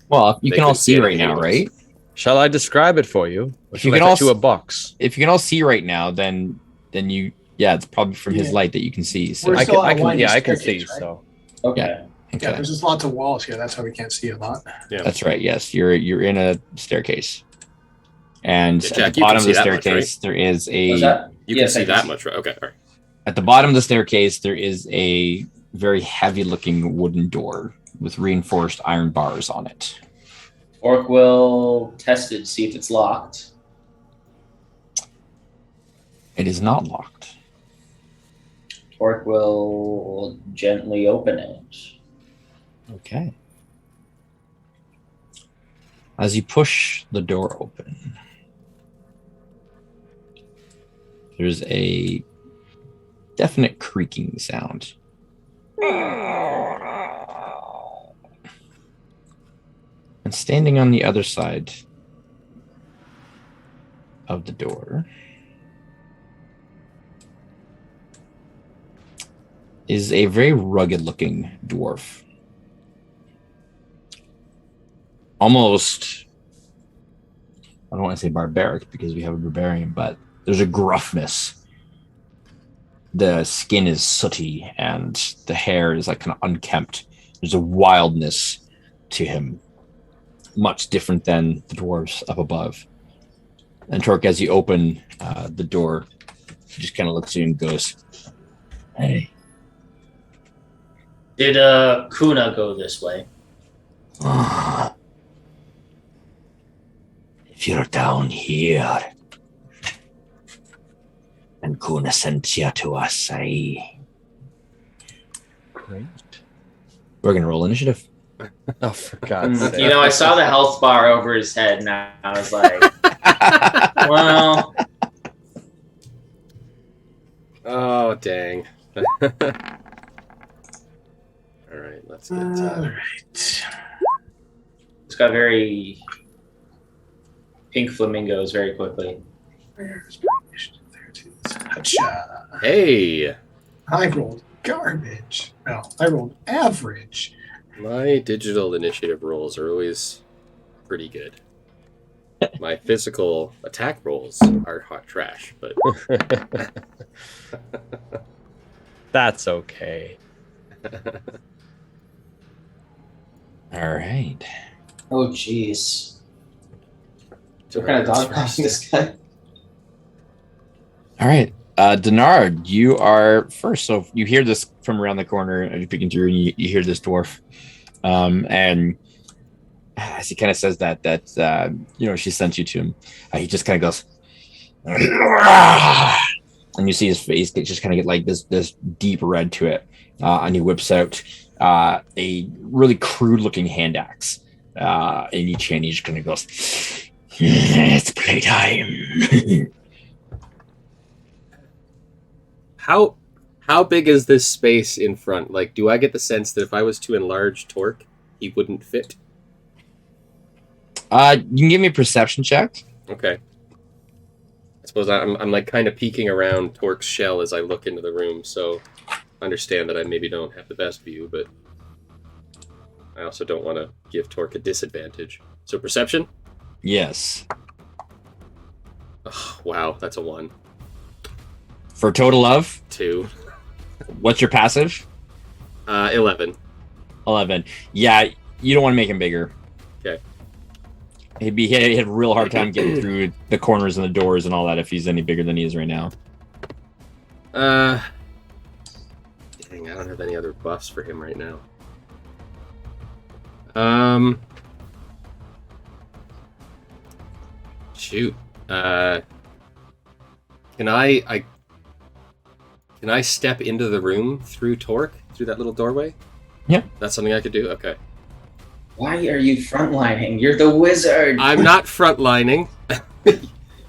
Speaker 2: Well, you
Speaker 4: They
Speaker 2: can all
Speaker 4: can see
Speaker 2: see
Speaker 4: it
Speaker 2: right now,
Speaker 4: anyways.
Speaker 2: right?
Speaker 5: Shall I describe it for you? Or
Speaker 2: If
Speaker 5: shall
Speaker 2: you
Speaker 5: I
Speaker 2: can
Speaker 5: fetch
Speaker 2: all
Speaker 5: you a box?
Speaker 2: If you can all see right now, then you it's probably from his
Speaker 3: Yeah.
Speaker 2: light that you can see. So
Speaker 3: We're
Speaker 5: I
Speaker 3: still
Speaker 5: can, I
Speaker 3: on
Speaker 5: can,
Speaker 3: winding
Speaker 5: yeah, I can see.
Speaker 3: staircase, right?
Speaker 5: So
Speaker 6: Okay.
Speaker 3: Yeah,
Speaker 2: okay.
Speaker 3: there's just lots of walls here. That's how we can't see a lot.
Speaker 4: Yeah.
Speaker 2: That's right. Yes, you're in a staircase, and
Speaker 4: Yeah,
Speaker 2: at
Speaker 4: Jack,
Speaker 2: the
Speaker 4: you can
Speaker 2: bottom of
Speaker 4: see
Speaker 2: the
Speaker 4: that much,
Speaker 2: staircase there is
Speaker 6: What's
Speaker 2: a.
Speaker 6: that?
Speaker 4: You
Speaker 6: Yes,
Speaker 4: can
Speaker 6: I
Speaker 4: see that much, right? Okay, all right.
Speaker 2: At the bottom of the staircase there is a very heavy-looking wooden door with reinforced iron bars on it.
Speaker 6: Orc will test it to see if it's locked.
Speaker 2: It is not locked.
Speaker 6: Orc will gently open it.
Speaker 2: Okay. As you push the door open, there's a definite creaking sound. And standing on the other side of the door is a very rugged looking dwarf. Almost, I don't want to say barbaric because we have a barbarian, but there's a gruffness. The skin is sooty and the hair is like kind of unkempt. There's a wildness to him, much different than the dwarves up above. And Torque, as you open the door, he just kind of looks at you and goes, "Hey,
Speaker 6: Did Kuna go this way?
Speaker 2: if you're down here and Kuna sent you to us,
Speaker 5: great.
Speaker 2: we're going to roll initiative."
Speaker 5: Oh, for God's sake!
Speaker 6: You know, I saw the health bar over his head, and I was like, "Well,
Speaker 4: Oh, dang. All right, let's get
Speaker 3: All right.
Speaker 6: it's got very pink flamingos very quickly."
Speaker 3: Where's my initiative? There it is. Hacha.
Speaker 4: Hey,
Speaker 3: I rolled garbage. No, I rolled average.
Speaker 4: my digital initiative rolls are always pretty good. My physical attack rolls are hot trash, but
Speaker 5: That's okay.
Speaker 2: All right.
Speaker 6: Oh, jeez. What kind of dog is this guy?
Speaker 2: All right. Denard, you are first. So you hear this from around the corner as you're peeking through, and you hear this dwarf. And as he kind of says that she sent you to him, he just kind of goes, and you see his face just kind of get like this deep red to it. And he whips out a really crude looking hand axe in each hand. He just kind of goes, "It's playtime."
Speaker 4: How big is this space in front? Like, do I get the sense that if I was to enlarge Torque, he wouldn't fit?
Speaker 2: You can give me a perception check.
Speaker 4: Okay. I suppose I'm like kind of peeking around Torque's shell as I look into the room, so understand that I maybe don't have the best view, but I also don't want to give Torque a disadvantage. So perception?
Speaker 2: Yes.
Speaker 4: Oh, wow, that's a 1.
Speaker 2: For a total of,
Speaker 4: 2.
Speaker 2: what's your passive?
Speaker 4: 11.
Speaker 2: 11. Yeah, you don't want to make him bigger.
Speaker 4: Okay.
Speaker 2: He had a real hard time getting through the corners and the doors and all that if he's any bigger than he is right now.
Speaker 4: Dang, I don't have any other buffs for him right now. Shoot. Can I step into the room through Torque, through that little doorway?
Speaker 2: Yeah.
Speaker 4: That's something I could do? Okay.
Speaker 6: Why are you frontlining? You're the wizard.
Speaker 4: I'm not frontlining.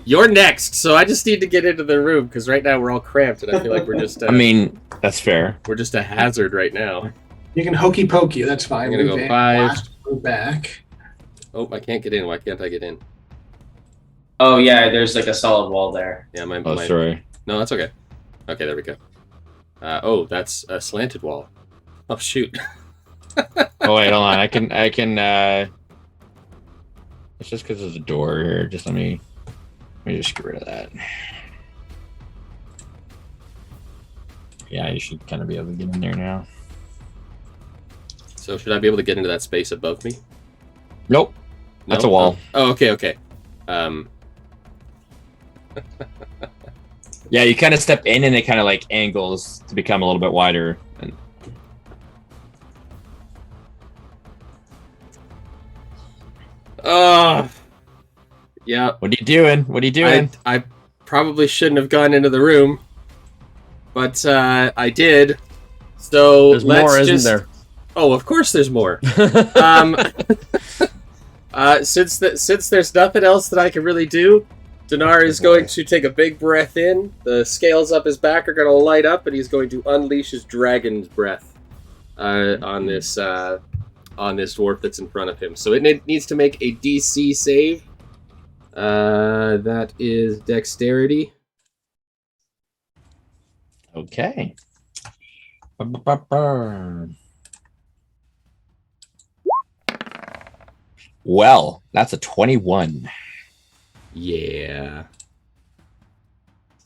Speaker 4: You're next, so I just need to get into the room, because right now we're all cramped, and I feel like we're just...
Speaker 2: I mean, that's fair.
Speaker 4: We're just a hazard right now.
Speaker 3: You can hokey pokey. That's fine.
Speaker 4: I'm gonna go
Speaker 3: Move in,
Speaker 4: 5.
Speaker 3: blast, move back.
Speaker 4: Oh, I can't get in. Why can't I get in?
Speaker 6: Oh yeah, there's like a solid wall there.
Speaker 4: Yeah,
Speaker 2: Oh, sorry.
Speaker 4: No, that's okay. Okay, there we go. Oh, that's a slanted wall. Oh, shoot.
Speaker 2: Oh, wait, hold on. I can, it's just because there's a door here. Just let me just get rid of that. Yeah, you should kind of be able to get in there now.
Speaker 4: So should I be able to get into that space above me?
Speaker 2: Nope. That's a wall.
Speaker 4: Oh, okay.
Speaker 2: Yeah, you kind of step in and it kind of like angles to become a little bit wider. And
Speaker 4: yeah.
Speaker 2: what are you doing? What are you doing?
Speaker 4: I probably shouldn't have gone into the room, but I did. So
Speaker 5: There's more, isn't there?
Speaker 4: Oh, of course there's more. Since there's nothing else that I can really do, Dinar is going to take a big breath in. The scales up his back are going to light up, and he's going to unleash his dragon's breath on this dwarf that's in front of him. So it needs to make a DC save. That is dexterity.
Speaker 2: Okay. Well, that's a 21.
Speaker 4: Yeah.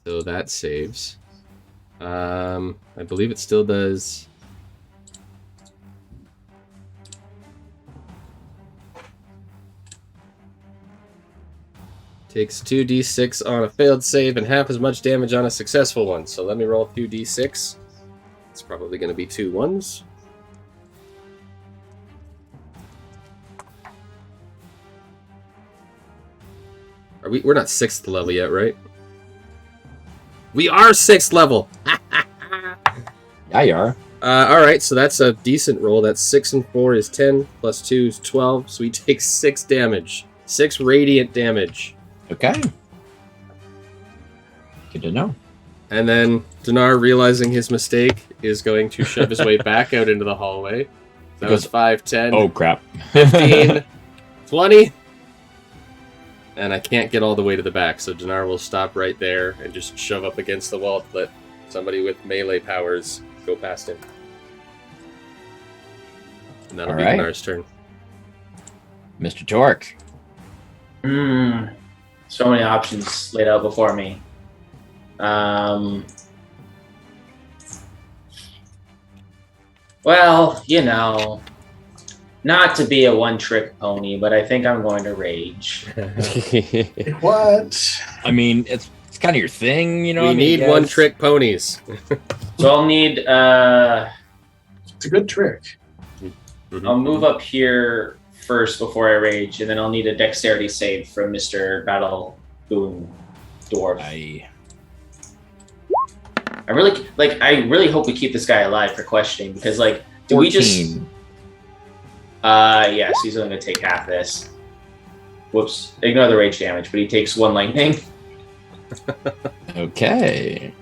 Speaker 4: So that saves. I believe it still does. Takes 2d6 on a failed save and half as much damage on a successful one. So let me roll 2d6. It's probably going to be 2 1s. We're not 6th level yet, right? We are 6th level!
Speaker 2: Yeah, you are.
Speaker 4: Alright, so that's a decent roll. That's 6 and 4 is 10, plus 2 is 12, so he takes 6 damage. 6 radiant damage.
Speaker 2: Okay. Good to know.
Speaker 4: And then Dinar, realizing his mistake, is going to shove his way back out into the hallway. That was 5, 10,
Speaker 2: Oh, crap.
Speaker 4: 15, 20. And I can't get all the way to the back, so Dinar will stop right there and just shove up against the wall to let somebody with melee powers go past him. And that'll be
Speaker 2: Alright.
Speaker 4: Dinar's turn.
Speaker 2: Mr. Torque.
Speaker 6: So many options laid out before me. Well, you know, not to be a one-trick pony, but I think I'm going to rage.
Speaker 3: What?
Speaker 2: I mean, it's kind of your thing, you know?
Speaker 4: We
Speaker 2: I mean,
Speaker 4: need
Speaker 2: yes.
Speaker 4: one-trick ponies.
Speaker 6: So I'll need,
Speaker 3: It's a good trick.
Speaker 6: I'll move up here first before I rage, and then I'll need a dexterity save from Mr. Battle Boone Dwarf. I really hope we keep this guy alive for questioning, because like, do
Speaker 2: 14.
Speaker 6: we just? Yeah, so he's only gonna take half this. Whoops! Ignore the rage damage, but he takes 1 lightning.
Speaker 2: Okay.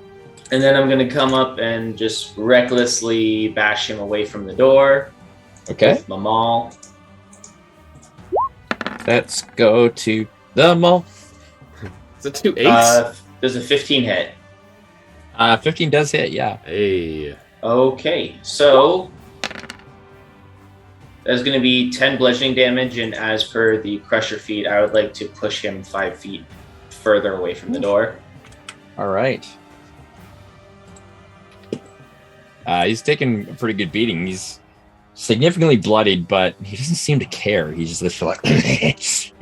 Speaker 6: And then I'm gonna come up and just recklessly bash him away from the door.
Speaker 2: Okay.
Speaker 6: With my maul.
Speaker 2: Let's go to the mall.
Speaker 4: Is it 2 8s?
Speaker 6: Does a 15 hit?
Speaker 2: 15 does hit, yeah.
Speaker 4: Hey.
Speaker 6: Okay, so there's going to be 10 bludgeoning damage, and as per the Crusher feat, I would like to push him 5 feet further away from the door.
Speaker 2: All right. He's taking a pretty good beating. He's significantly bloodied, but he doesn't seem to care. He's just literally like.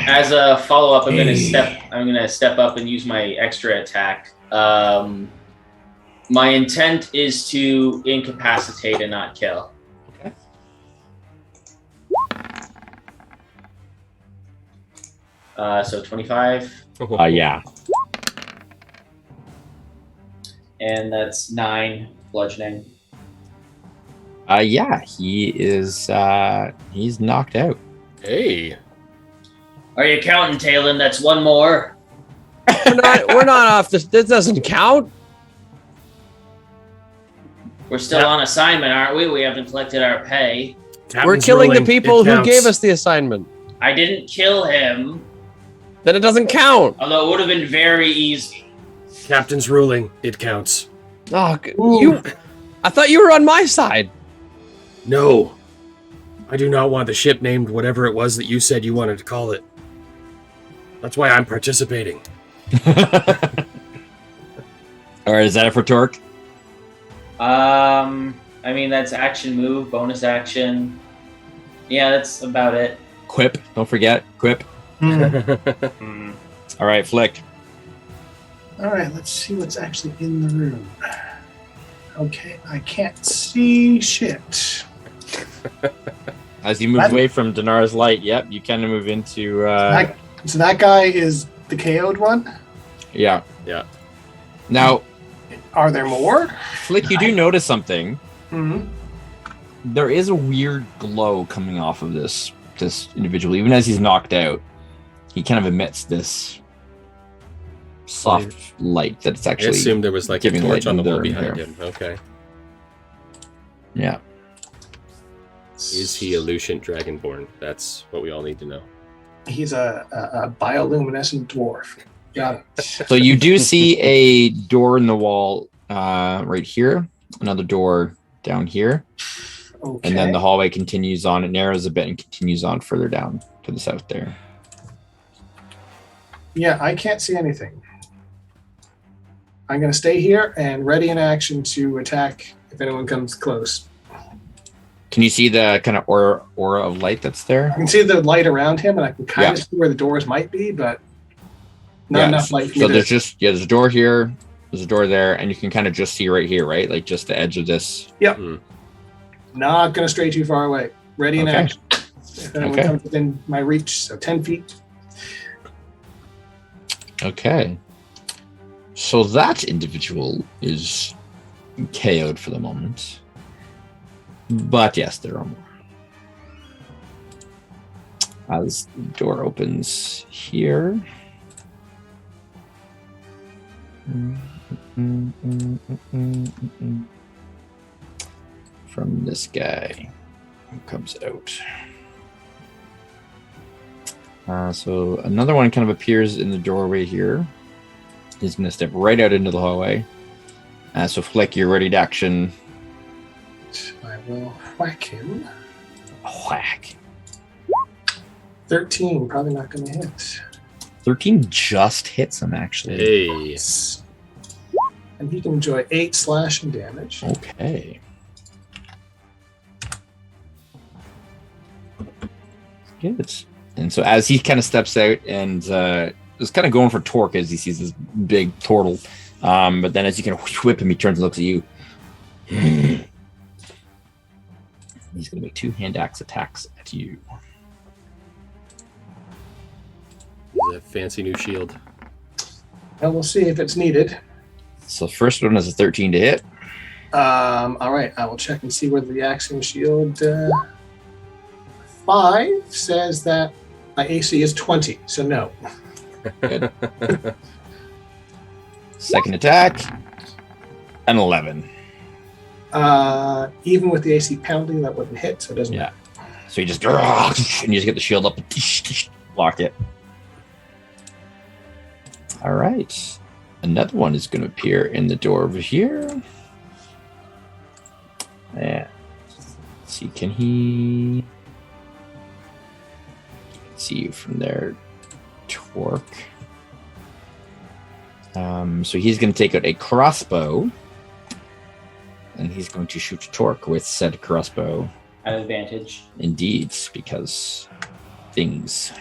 Speaker 6: As a follow-up, I'm going to step up and use my extra attack. My intent is to incapacitate and not kill.
Speaker 2: Okay.
Speaker 6: So 25.
Speaker 2: Yeah.
Speaker 6: And that's 9 bludgeoning.
Speaker 2: Yeah, he is. He's knocked out.
Speaker 4: Hey.
Speaker 6: Are you counting, Talon? That's 1 more.
Speaker 5: We're not off this. This doesn't count.
Speaker 6: We're still on assignment, aren't we? We haven't collected our pay.
Speaker 5: We're killing the people who gave us the assignment.
Speaker 6: I didn't kill him.
Speaker 5: Then it doesn't count.
Speaker 6: Although it would have been very easy.
Speaker 4: Captain's ruling. It counts.
Speaker 5: Oh, I thought you were on my side.
Speaker 4: No. I do not want the ship named whatever it was that you said you wanted to call it. That's why I'm participating.
Speaker 2: All right, is that it for Torque?
Speaker 6: I mean, that's action move, bonus action. Yeah, that's about it.
Speaker 2: Quip. Don't forget. Quip.
Speaker 6: Hmm.
Speaker 2: All right, Flick.
Speaker 3: All right, let's see what's actually in the room. Okay, I can't see shit.
Speaker 2: As you move away from Dinar's light, yep, you kind of move into.
Speaker 3: So that guy is the KO'd one?
Speaker 2: Yeah.
Speaker 4: Yeah.
Speaker 2: Now,
Speaker 3: Are there more?
Speaker 2: Flick, you do notice something.
Speaker 3: Mm-hmm.
Speaker 2: There is a weird glow coming off of this individual, even as he's knocked out. He kind of emits this soft light that's
Speaker 4: I
Speaker 2: actually.
Speaker 4: assumed there was like a
Speaker 2: giving
Speaker 4: torch
Speaker 2: light
Speaker 4: on the
Speaker 2: in
Speaker 4: wall
Speaker 2: there,
Speaker 4: behind
Speaker 2: yeah.
Speaker 4: him. Okay. Is he a Lucian Dragonborn? That's what we all need to know.
Speaker 3: He's a bioluminescent dwarf. Got it.
Speaker 2: So you do see a door in the wall right here, another door down here,
Speaker 3: Okay.
Speaker 2: and then the hallway continues on. It narrows a bit and continues on further down to the south there.
Speaker 3: Yeah, I can't see anything. I'm going to stay here and ready in action to attack if anyone comes close.
Speaker 2: Can you see the kind of aura of light that's there?
Speaker 3: I can see the light around him, and I can kind of
Speaker 2: Yeah.
Speaker 3: see where the doors might be, but not enough light for
Speaker 2: So
Speaker 3: me
Speaker 2: there's
Speaker 3: to...
Speaker 2: just there's a door here, there's a door there, and you can kind of just see right here, right? Like just the edge of this.
Speaker 3: Yep. Not going to stray too far away. Ready in
Speaker 2: Okay.
Speaker 3: action. If anyone
Speaker 2: Okay.
Speaker 3: comes within my reach, so 10 feet.
Speaker 2: Okay. So that individual is KO'd for the moment. But yes, there are more. As the door opens here. From this guy who comes out. So another one kind of appears in the doorway here. He's going to step right out into the hallway. So Flick, you're ready to action.
Speaker 3: I will whack him.
Speaker 2: Whack.
Speaker 3: 13, probably not going to hit.
Speaker 2: 13 just hits him, actually.
Speaker 4: Hey.
Speaker 3: And he can enjoy 8 slashing damage.
Speaker 2: Okay. Good. And so as he kind of steps out and is kind of going for Torque as he sees this big turtle. But then as you kind of whip him, he turns and looks at you. He's going to make 2 hand axe attacks at you.
Speaker 4: The fancy new shield.
Speaker 3: And we'll see if it's needed.
Speaker 2: So first one is a 13 to hit.
Speaker 3: All right, I will check and see whether the Axiom Shield 5 says that my AC is 20, so no.
Speaker 2: Good. Second attack, an 11.
Speaker 3: Even with the AC penalty, that wouldn't hit, so it doesn't
Speaker 2: Yeah. So you just and you just get the shield up and block it. All right. Another one is going to appear in the door over here. Yeah. Let's see, can he see you from there? Torque. So he's going to take out a crossbow, and he's going to shoot Torque with said crossbow.
Speaker 6: At advantage.
Speaker 2: Indeed, because things.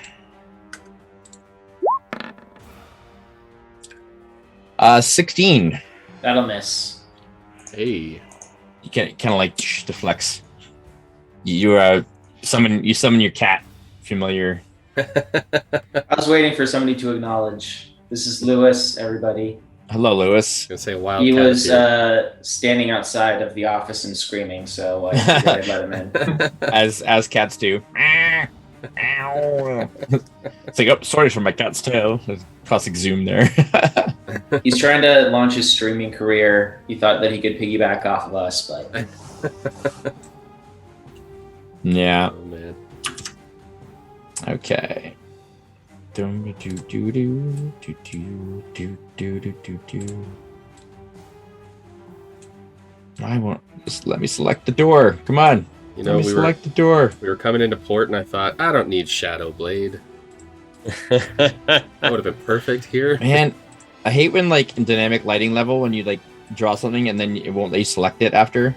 Speaker 2: 16.
Speaker 6: That'll miss.
Speaker 4: Hey.
Speaker 2: You kind of like deflects. You summon your cat. Familiar.
Speaker 6: I was waiting for somebody to acknowledge. This is Lewis, everybody.
Speaker 2: Hello, Lewis.
Speaker 4: Gonna say a wild.
Speaker 6: He
Speaker 4: cat
Speaker 6: was
Speaker 4: here.
Speaker 6: standing outside of the office and screaming, so I figured I'd let him in.
Speaker 2: As cats do. It's like, oh, sorry for my cat's tail. There's classic zoom there.
Speaker 6: He's trying to launch his streaming career. He thought that he could piggyback off of us, but
Speaker 2: Yeah.
Speaker 4: Oh man.
Speaker 2: Okay. I want. Just let me select the door. Come on.
Speaker 4: You know,
Speaker 2: Let me
Speaker 4: we
Speaker 2: select the door.
Speaker 4: were coming into port, and I thought, I don't need Shadow Blade. That would have been perfect here.
Speaker 2: Man, I hate when like in dynamic lighting level when you like draw something and then it won't let you select it after.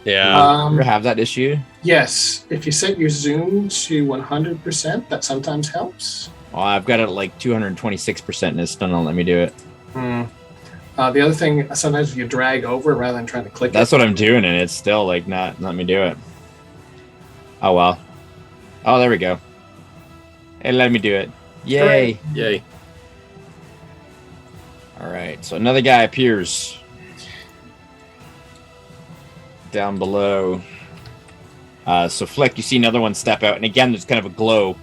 Speaker 5: Yeah.
Speaker 2: You ever have that issue?
Speaker 3: Yes, if you set your zoom to 100%, that sometimes helps.
Speaker 2: Oh, I've got it at like 226% and it's still not let me do it.
Speaker 3: The other thing, sometimes if you drag over rather than trying to click
Speaker 2: That's
Speaker 3: it.
Speaker 2: what I'm doing and it's still like not let me do it. Oh well. Oh, there we go. It let me do it. Yay.
Speaker 4: Yay.
Speaker 2: All right, so another guy appears down below. So Flick, you see another one step out, and again, there's kind of a glow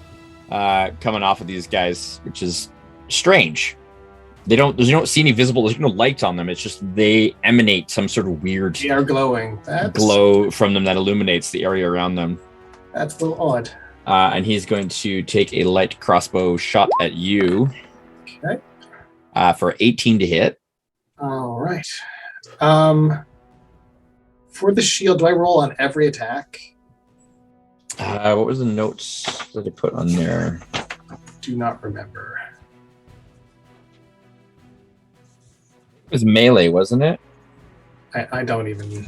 Speaker 2: coming off of these guys, which is strange. You don't see any visible. There's no lights on them. It's just they emanate some sort of weird
Speaker 3: They are glowing. That's
Speaker 2: glow from them that illuminates the area around them.
Speaker 3: That's a little odd.
Speaker 2: And he's going to take a light crossbow shot at you.
Speaker 3: Okay.
Speaker 2: For 18 to hit.
Speaker 3: All right. For the shield, do I roll on every attack?
Speaker 2: What was the notes that I put on there?
Speaker 3: Do not remember.
Speaker 2: It was melee, wasn't it?
Speaker 3: I don't even.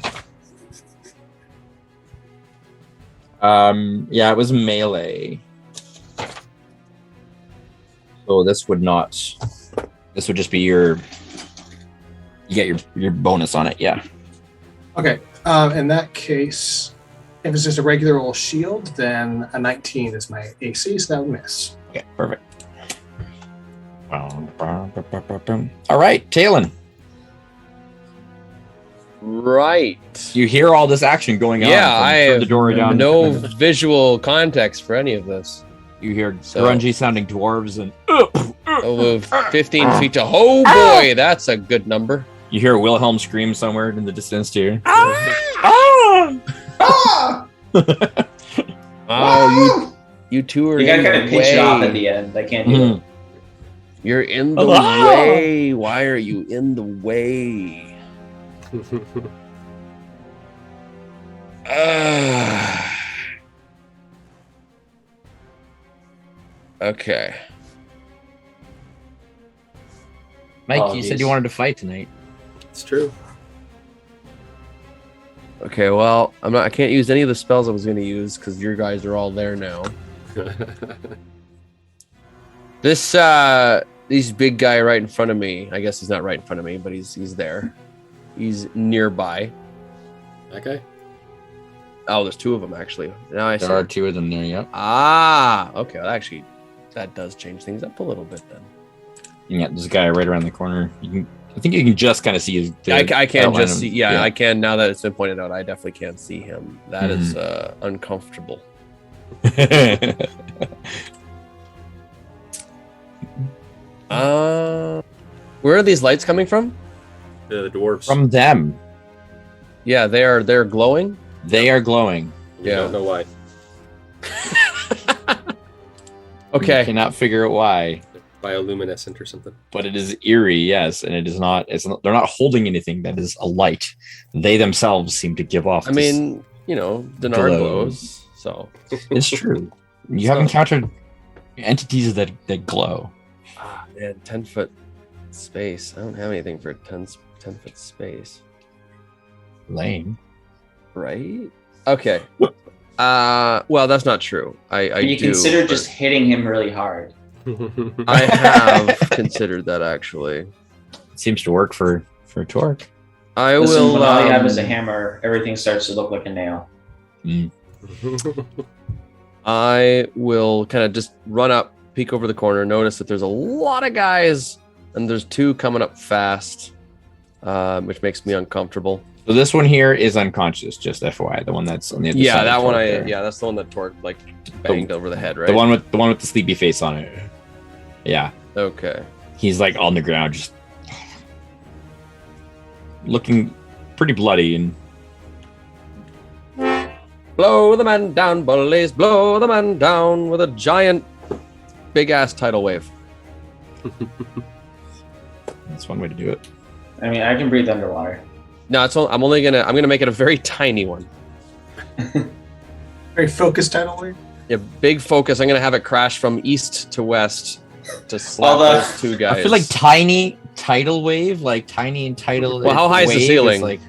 Speaker 2: Yeah, it was melee. So this would not. This would just be your. You get your bonus on it, yeah.
Speaker 3: Okay. In that case, if it's just a regular old shield, then a 19 is my AC, so that would miss.
Speaker 2: Okay, perfect. All right, Talon.
Speaker 5: Right.
Speaker 2: You hear all this action going on.
Speaker 5: Yeah, I
Speaker 2: from
Speaker 5: have
Speaker 2: the door down.
Speaker 5: no visual context for any of this.
Speaker 2: You hear
Speaker 5: So-
Speaker 2: grungy sounding dwarves and.
Speaker 5: Oh, 15 feet to. Oh boy, that's a good number.
Speaker 2: You hear Wilhelm scream somewhere in the distance too.
Speaker 5: Oh, you two are
Speaker 6: you got
Speaker 5: in
Speaker 6: kind
Speaker 5: the
Speaker 6: of pinch it off
Speaker 5: way.
Speaker 6: at the end. I can't do it.
Speaker 5: You're in the
Speaker 2: Ah!
Speaker 5: way. Why are you in the way? Okay.
Speaker 2: Mike, you said
Speaker 6: Apologies.
Speaker 2: you wanted to fight tonight.
Speaker 4: It's true.
Speaker 5: Okay, well, I can't use any of the spells I was going to use because your guys are all there now. This big guy right in front of me. I guess he's not right in front of me, but he's there. He's nearby.
Speaker 4: Okay.
Speaker 5: Oh, there's two of them actually. Now I see.
Speaker 2: There are two of them there, yep.
Speaker 5: Ah, okay. Well, actually, that does change things up a little bit then.
Speaker 2: Yeah, there's a guy right around the corner. I think you can just kind of see his.
Speaker 5: I can
Speaker 2: outline
Speaker 5: just
Speaker 2: of-
Speaker 5: see. Yeah, I can. Now that it's been pointed out, I definitely can see him. That is
Speaker 2: Mm-hmm.
Speaker 5: uncomfortable. Where are these lights coming from?
Speaker 4: The dwarves.
Speaker 2: From them,
Speaker 5: Yeah, they're glowing.
Speaker 2: they are glowing.
Speaker 4: You don't know why.
Speaker 2: You
Speaker 5: Okay.
Speaker 2: cannot figure out why,
Speaker 4: Bioluminescent or something.
Speaker 2: but it is eerie, yes, and it is not. They're not holding anything that is a light. They themselves seem to give off.
Speaker 5: I mean, Denard
Speaker 2: glow.
Speaker 5: glows, so
Speaker 2: it's true. You have encountered entities that glow.
Speaker 5: man, 10-foot space. I don't have anything for 10-foot space,
Speaker 2: Lame.
Speaker 5: right? Okay. Well, that's not true. I
Speaker 6: Can you
Speaker 5: do,
Speaker 6: consider
Speaker 5: but
Speaker 6: just hitting him really hard?
Speaker 5: I have considered that actually.
Speaker 2: It seems to work for Torque.
Speaker 5: I
Speaker 6: Listen,
Speaker 5: will.
Speaker 6: when all you have is a hammer, everything starts to look like a nail.
Speaker 5: I will kind of just run up, peek over the corner, notice that there's a lot of guys and there's 2 coming up fast, which makes me uncomfortable.
Speaker 2: So this one here is unconscious, just FYI. The one that's on the other side.
Speaker 5: Yeah, that
Speaker 2: of
Speaker 5: one.
Speaker 2: Torque there.
Speaker 5: Yeah, that's the one that Torque like banged over the head, right?
Speaker 2: The one with the sleepy face on it. Yeah,
Speaker 5: Okay.
Speaker 2: he's like on the ground, just looking pretty bloody and.
Speaker 5: Blow the man down, bullies. Blow the man down with a giant, big-ass tidal wave.
Speaker 2: That's one way to do it.
Speaker 6: I mean, I can breathe underwater.
Speaker 5: No, I'm gonna make it a very tiny one.
Speaker 3: Very focused tidal wave.
Speaker 5: Yeah, big focus. I'm gonna have it crash from east to west to slap
Speaker 6: Although-
Speaker 5: those 2 guys.
Speaker 2: I feel like tiny tidal wave, like tiny and tidal.
Speaker 5: Well, how high is the
Speaker 2: wave
Speaker 5: ceiling?
Speaker 2: like,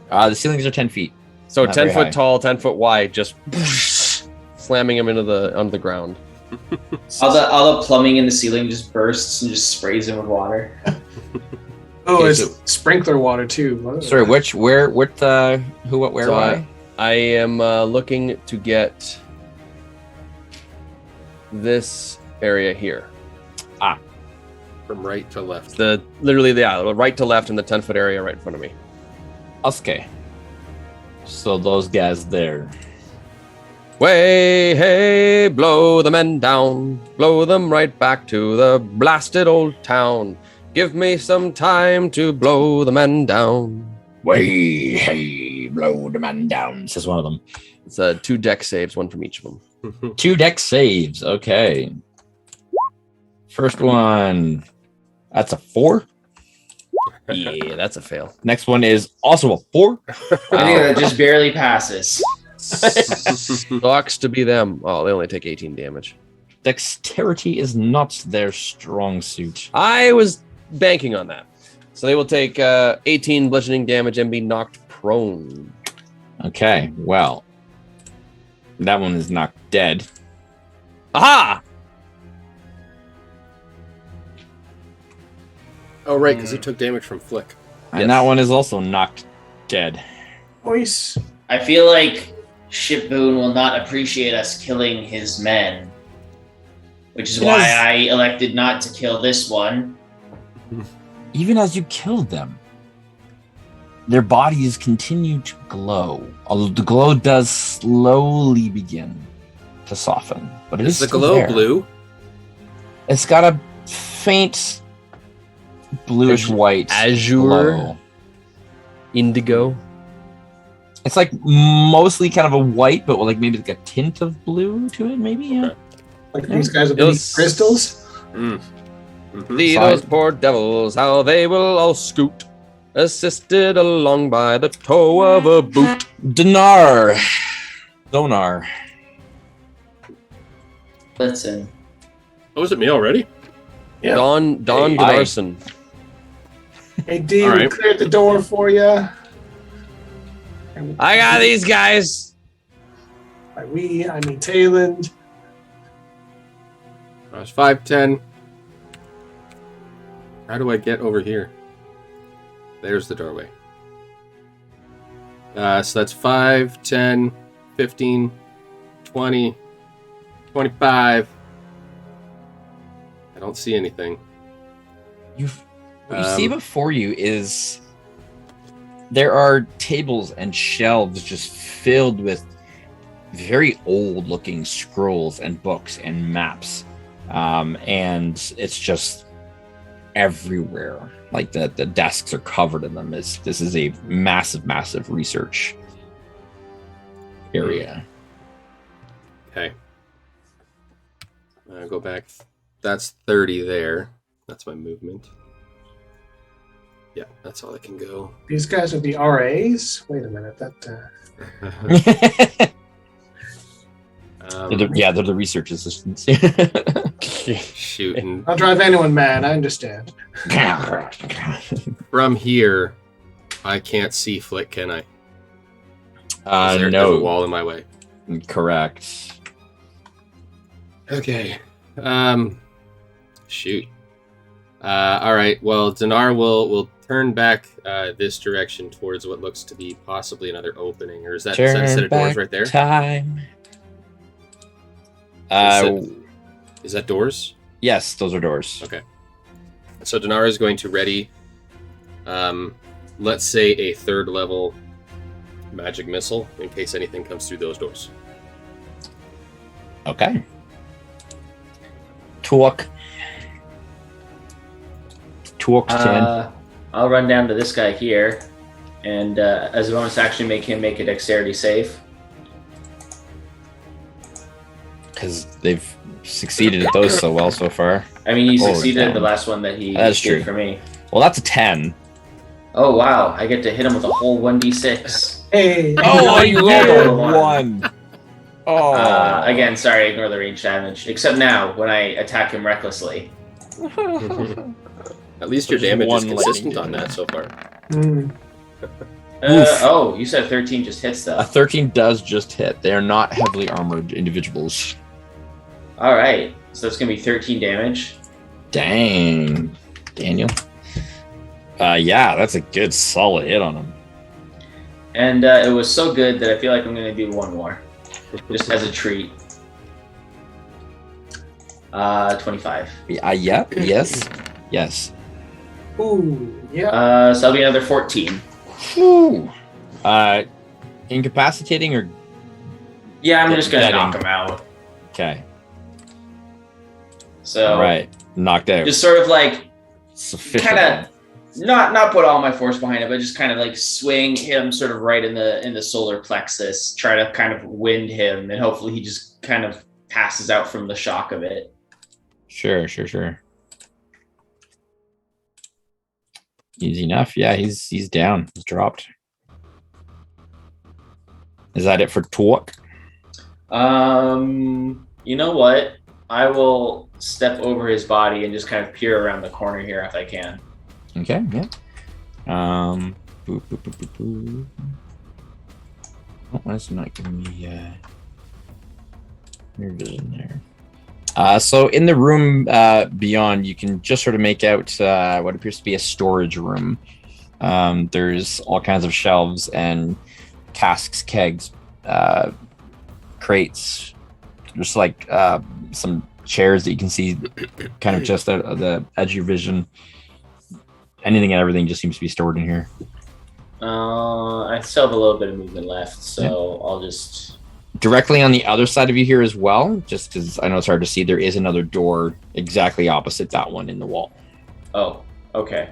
Speaker 2: the ceilings are 10 feet.
Speaker 5: so
Speaker 2: not
Speaker 5: 10
Speaker 2: very
Speaker 5: foot
Speaker 2: high.
Speaker 5: tall, 10 foot wide, just slamming him onto the ground.
Speaker 6: All the plumbing in the ceiling just bursts and just sprays him with water.
Speaker 3: Oh,
Speaker 5: Okay,
Speaker 3: it's
Speaker 5: so-
Speaker 3: sprinkler water too. Whoa.
Speaker 2: Sorry, who, what, where,
Speaker 5: So,
Speaker 2: why?
Speaker 5: I am looking to get this area here.
Speaker 4: From right to left.
Speaker 5: Literally, right to left in the 10-foot area right in front of me.
Speaker 2: Okay. So those guys there.
Speaker 5: Way, hey, blow the men down, blow them right back to the blasted old town. Give me some time to blow the men down.
Speaker 2: Way, hey, blow the man down, says one of them.
Speaker 5: It's 2 deck saves, 1 from each of them.
Speaker 2: 2 deck saves. Okay. First one. That's a 4.
Speaker 5: Yeah, that's a fail.
Speaker 2: Next one is also a 4.
Speaker 6: I think that just barely passes.
Speaker 5: Sucks to be them. Oh, they only take 18 damage.
Speaker 2: Dexterity is not their strong suit.
Speaker 5: I was banking on that. So they will take 18 bludgeoning damage and be knocked prone.
Speaker 2: Okay, well. That one is knocked dead.
Speaker 5: Aha!
Speaker 4: Oh, right, because he took damage from Flick.
Speaker 2: And
Speaker 5: Yes.
Speaker 2: that one is also knocked dead.
Speaker 3: Voice.
Speaker 6: I feel like Ship Boone will not appreciate us killing his men, which is why
Speaker 2: Yes.
Speaker 6: I elected not to kill this one.
Speaker 2: Even as you killed them, their bodies continue to glow. Although the glow does slowly begin to soften, but it is
Speaker 4: Is the
Speaker 2: still
Speaker 4: glow
Speaker 2: there.
Speaker 4: blue?
Speaker 2: It's got a faint bluish white
Speaker 5: Azure?
Speaker 2: glow.
Speaker 5: Indigo.
Speaker 2: It's like mostly kind of a white, but like maybe like a tint of blue to it. Maybe yeah.
Speaker 4: Okay.
Speaker 3: Like these guys are
Speaker 5: It was-
Speaker 3: crystals.
Speaker 4: Mm. Mhm.
Speaker 5: See
Speaker 2: Fine.
Speaker 5: those poor devils, how they will all scoot, assisted along by the toe of a boot.
Speaker 2: Donar.
Speaker 6: Listen,
Speaker 4: Oh, is it me already?
Speaker 3: Yeah.
Speaker 5: Don
Speaker 2: Hey,
Speaker 5: Gunnarsson.
Speaker 3: Hey D,
Speaker 4: All
Speaker 3: we
Speaker 4: right.
Speaker 3: cleared the door for you.
Speaker 5: I got these guys.
Speaker 3: By we, I mean Tayland.
Speaker 4: I was 5'10". How do I get over here? There's the doorway. So that's 5, 10, 15, 20, 25. I don't see anything.
Speaker 2: What you see before you is there are tables and shelves just filled with very old looking scrolls and books and maps. And it's just everywhere. Like the desks are covered in them. This is a massive research area.
Speaker 4: Okay. Go back. That's 30 there. That's my movement. Yeah, that's all I can go.
Speaker 3: These guys are the RAs. Wait a minute. That
Speaker 2: They're the research assistants.
Speaker 4: Shooting.
Speaker 3: I'll drive anyone mad. I understand.
Speaker 4: From here, I can't see Flick, can I? There's a
Speaker 2: no,
Speaker 4: wall in my way.
Speaker 2: correct.
Speaker 4: Okay. Shoot. All right. Well, Dinar will turn back this direction towards what looks to be possibly another opening, or is that a set of doors right there?
Speaker 2: Time.
Speaker 4: Is that doors?
Speaker 2: Yes, those are doors.
Speaker 4: Okay. So Dinar is going to ready, let's say a 3rd level magic missile in case anything comes through those doors.
Speaker 2: Okay. Talk 10.
Speaker 6: I'll run down to this guy here, and as a bonus action, make him make a dexterity save.
Speaker 2: Because they've succeeded at those so well so far.
Speaker 6: I mean, he succeeded
Speaker 2: damn.
Speaker 6: at the last one that he
Speaker 2: That's
Speaker 6: did
Speaker 2: true.
Speaker 6: for me.
Speaker 2: Well, that's a 10.
Speaker 6: Oh wow! I get to hit him with a whole 1d6.
Speaker 3: Hey.
Speaker 2: Oh,
Speaker 6: you
Speaker 2: you
Speaker 6: rolled
Speaker 2: rolled
Speaker 6: a
Speaker 2: a
Speaker 6: one.
Speaker 2: 1. Oh.
Speaker 6: Again, sorry, ignore the range damage. Except now, when I attack him recklessly.
Speaker 4: At least your
Speaker 2: There's
Speaker 4: damage is
Speaker 2: one
Speaker 4: consistent
Speaker 2: lightning
Speaker 4: on that so far.
Speaker 6: Oh, you said 13 just hits though.
Speaker 2: A 13 does just hit. They are not heavily armored individuals.
Speaker 6: All right, so that's gonna be 13 damage.
Speaker 2: Dang, Daniel. Yeah, that's a good solid hit on him.
Speaker 6: And it was so good that I feel like I'm gonna do one more, just as a treat. 25.
Speaker 2: Yep. Yes.
Speaker 3: Ooh, yeah.
Speaker 6: So that'll be another 14.
Speaker 2: Whew. Incapacitating or
Speaker 6: Yeah, I'm just gonna
Speaker 2: Getting.
Speaker 6: knock him out.
Speaker 2: okay.
Speaker 6: So
Speaker 2: Right. Knocked out.
Speaker 6: just sort of like
Speaker 2: Sufficient.
Speaker 6: kind of not put all my force behind it, but just kind of like swing him sort of right in the solar plexus, try to kind of wind him, and hopefully he just kind of passes out from the shock of it.
Speaker 2: Sure. Easy enough. Yeah, he's down. He's dropped. Is that it for talk?
Speaker 6: You know what? I will step over his body and just kind of peer around the corner here if I can.
Speaker 2: Okay, yeah. Boop. Oh, why is it not giving me your vision there? So in the room beyond, you can just sort of make out what appears to be a storage room. There's all kinds of shelves and casks, kegs, crates, just like some chairs that you can see kind of just out of the edge of your vision. Anything and everything just seems to be stored in here.
Speaker 6: I still have a little bit of movement left, so I'll just...
Speaker 2: Directly on the other side of you here as well, just because I know it's hard to see, there is another door exactly opposite that one in the wall.
Speaker 6: Oh, okay.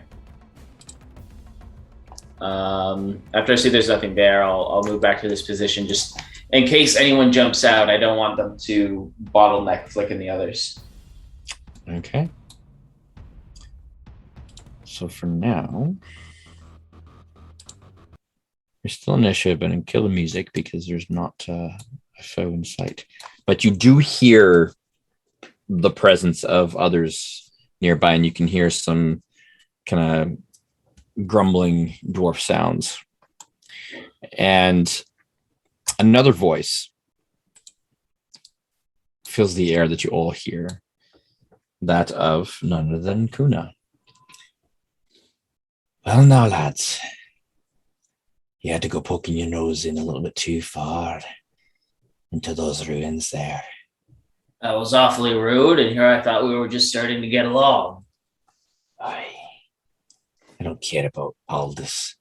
Speaker 6: After I see there's nothing there, I'll move back to this position just in case anyone jumps out. I don't want them to bottleneck flicking the others.
Speaker 2: Okay. So for now, you're still initiative, but in kill the music because there's not a foe in sight. But you do hear the presence of others nearby, and you can hear some kind of grumbling dwarf sounds. And another voice fills the air that you all hear, that of none other than Kuna. Well, now, lads, you had to go poking your nose in a little bit too far into those ruins there.
Speaker 6: That was awfully rude, and here I thought we were just starting to get along.
Speaker 2: I don't care about Aldus.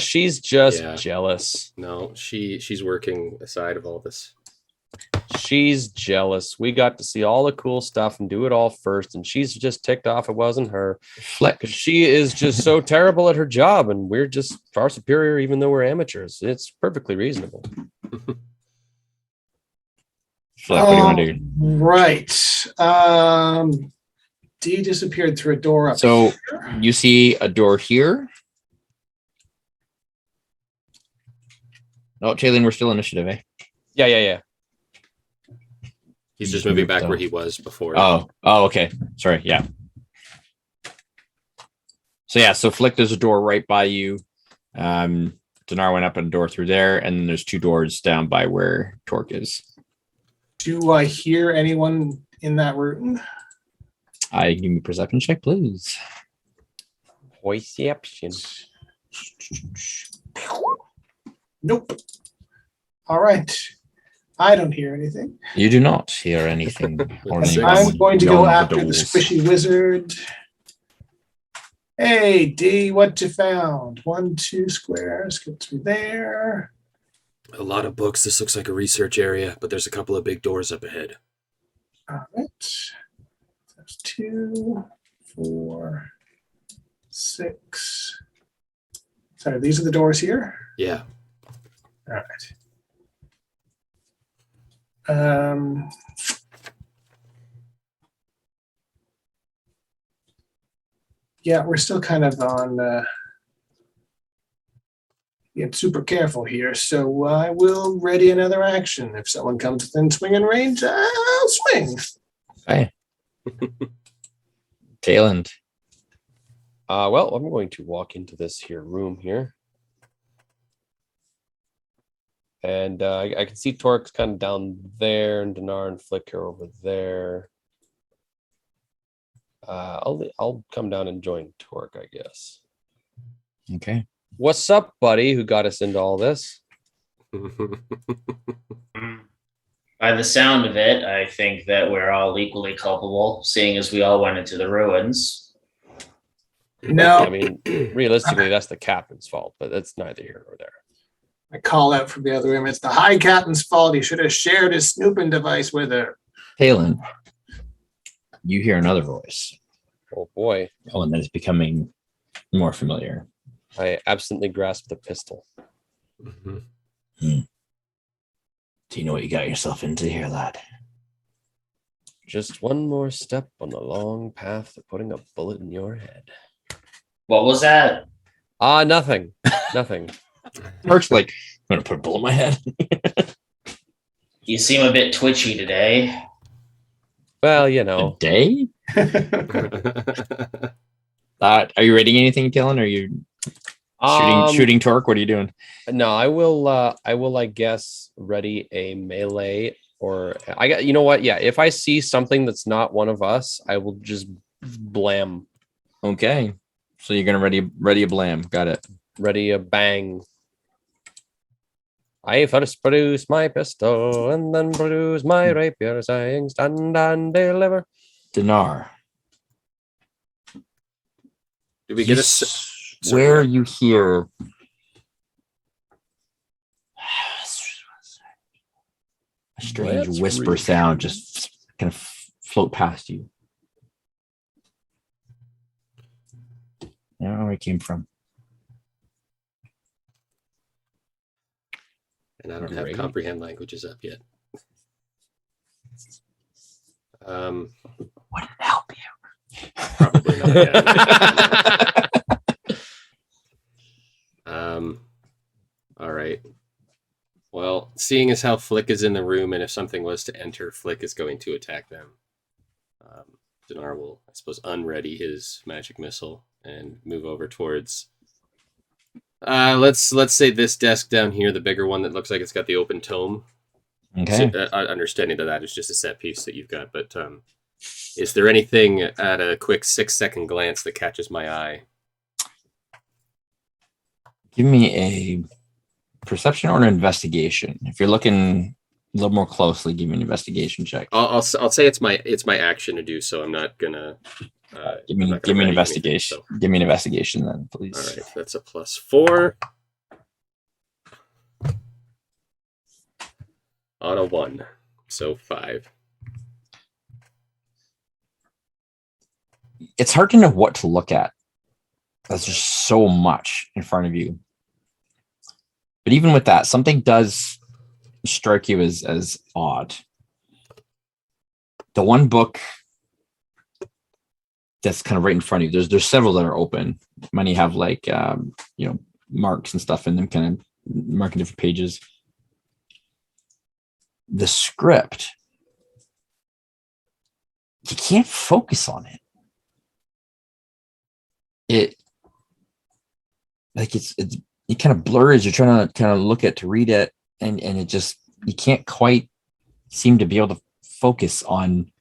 Speaker 5: She's just
Speaker 4: Yeah.
Speaker 5: jealous.
Speaker 4: No, she's working aside of all this.
Speaker 5: She's jealous. We got to see all the cool stuff and do it all first, and she's just ticked off it wasn't her.
Speaker 2: Fleck.
Speaker 5: She is just so terrible at her job, and we're just far superior, even though we're amateurs. It's perfectly reasonable.
Speaker 2: Fleck, what do you want to do?
Speaker 3: Right. D disappeared through a door up
Speaker 2: So
Speaker 3: here.
Speaker 2: you see a door here. Oh, Taylor, we're still initiative, eh?
Speaker 5: Yeah.
Speaker 4: He's just moving back where he was before.
Speaker 2: Oh, okay. Sorry, yeah. So Flick, there's a door right by you. Dinar went up a door through there, and then there's two doors down by where Torque is.
Speaker 3: Do I hear anyone in that room?
Speaker 2: Give me a perception check, please.
Speaker 5: Perception.
Speaker 3: Nope. All right. I don't hear anything.
Speaker 2: You do not hear anything. Or
Speaker 4: Yes,
Speaker 2: anyone
Speaker 3: I'm going to go
Speaker 2: beyond the
Speaker 3: after the
Speaker 2: doors.
Speaker 3: squishy wizard. Hey, D, what you found? 1, 2 squares. Get through there.
Speaker 4: A lot of books. This looks like a research area, but there's a couple of big doors up ahead.
Speaker 3: All right. That's 2, 4, 6. Sorry, these are the doors here?
Speaker 4: Yeah.
Speaker 3: All right. Yeah, we're still kind of on being super careful here, so I will ready another action. If someone comes within swinging range, I'll swing.
Speaker 2: Okay. Tayland.
Speaker 5: Well, I'm going to walk into this here room here. And I can see Torque's kind of down there, and Dinar and Flick are over there. I'll come down and join Torque, I guess.
Speaker 2: Okay.
Speaker 5: What's up, buddy? Who got us into all this?
Speaker 6: By the sound of it, I think that we're all equally culpable, seeing as we all went into the ruins.
Speaker 3: No.
Speaker 5: I mean, realistically, that's the captain's fault, but that's neither here nor there.
Speaker 3: I call out from the other room. It's the High Captain's fault. He should have shared his snooping device with her.
Speaker 2: Tayland. You hear another voice.
Speaker 5: Oh boy.
Speaker 2: Oh, and that is becoming more familiar.
Speaker 5: I absently grasped the pistol.
Speaker 2: Do you know what you got yourself into here, lad?
Speaker 5: Just one more step on the long path to putting a bullet in your head.
Speaker 6: What was that?
Speaker 5: Nothing. Nothing.
Speaker 2: Mark's like, I'm going to put a bullet in my head.
Speaker 6: You seem a bit twitchy today.
Speaker 5: Well, you know.
Speaker 2: Day? Are you rating anything, Dylan? Are you shooting Torque? What are you doing?
Speaker 5: No, I will, I guess, ready a melee or I got, you know what? Yeah, if I see something that's not one of us, I will just blam.
Speaker 2: Okay. So you're going to ready a blam. Got it.
Speaker 5: Ready a bang. I first produce my pistol and then produce my rapier, saying stand and deliver.
Speaker 2: Dinar.
Speaker 4: Did we get a
Speaker 2: where you hear a strange whisper sound just kind of float past you? I don't know where it came from.
Speaker 4: And I don't have comprehend languages up yet.
Speaker 2: Would it help you?
Speaker 4: Probably not yet. All right. Well, seeing as how Flick is in the room, and if something was to enter, Flick is going to attack them. Dinar will, I suppose, unready his magic missile and move over towards. Let's say this desk down here, the bigger one that looks like it's got the open tome.
Speaker 2: Okay.
Speaker 4: So, understanding that is just a set piece that you've got, but is there anything at a quick 6-second glance that catches my eye?
Speaker 2: Give me a perception or an investigation. If you're looking a little more closely, give me an investigation check.
Speaker 4: I'll say it's my action to do so. I'm not gonna.
Speaker 2: Give me an investigation.
Speaker 4: Anything, so.
Speaker 2: Give me an investigation then, please.
Speaker 4: All right, that's a +4 on a 1, so 5.
Speaker 2: It's hard to know what to look at. There's just so much in front of you. But even with that, something does strike you as odd. The one book that's kind of right in front of you, there's several that are open. Many have like marks and stuff in them, kind of marking different pages. The script, you can't focus on it. It kind of blurs. You're trying to kind of look at to read it, and it just, you can't quite seem to be able to focus on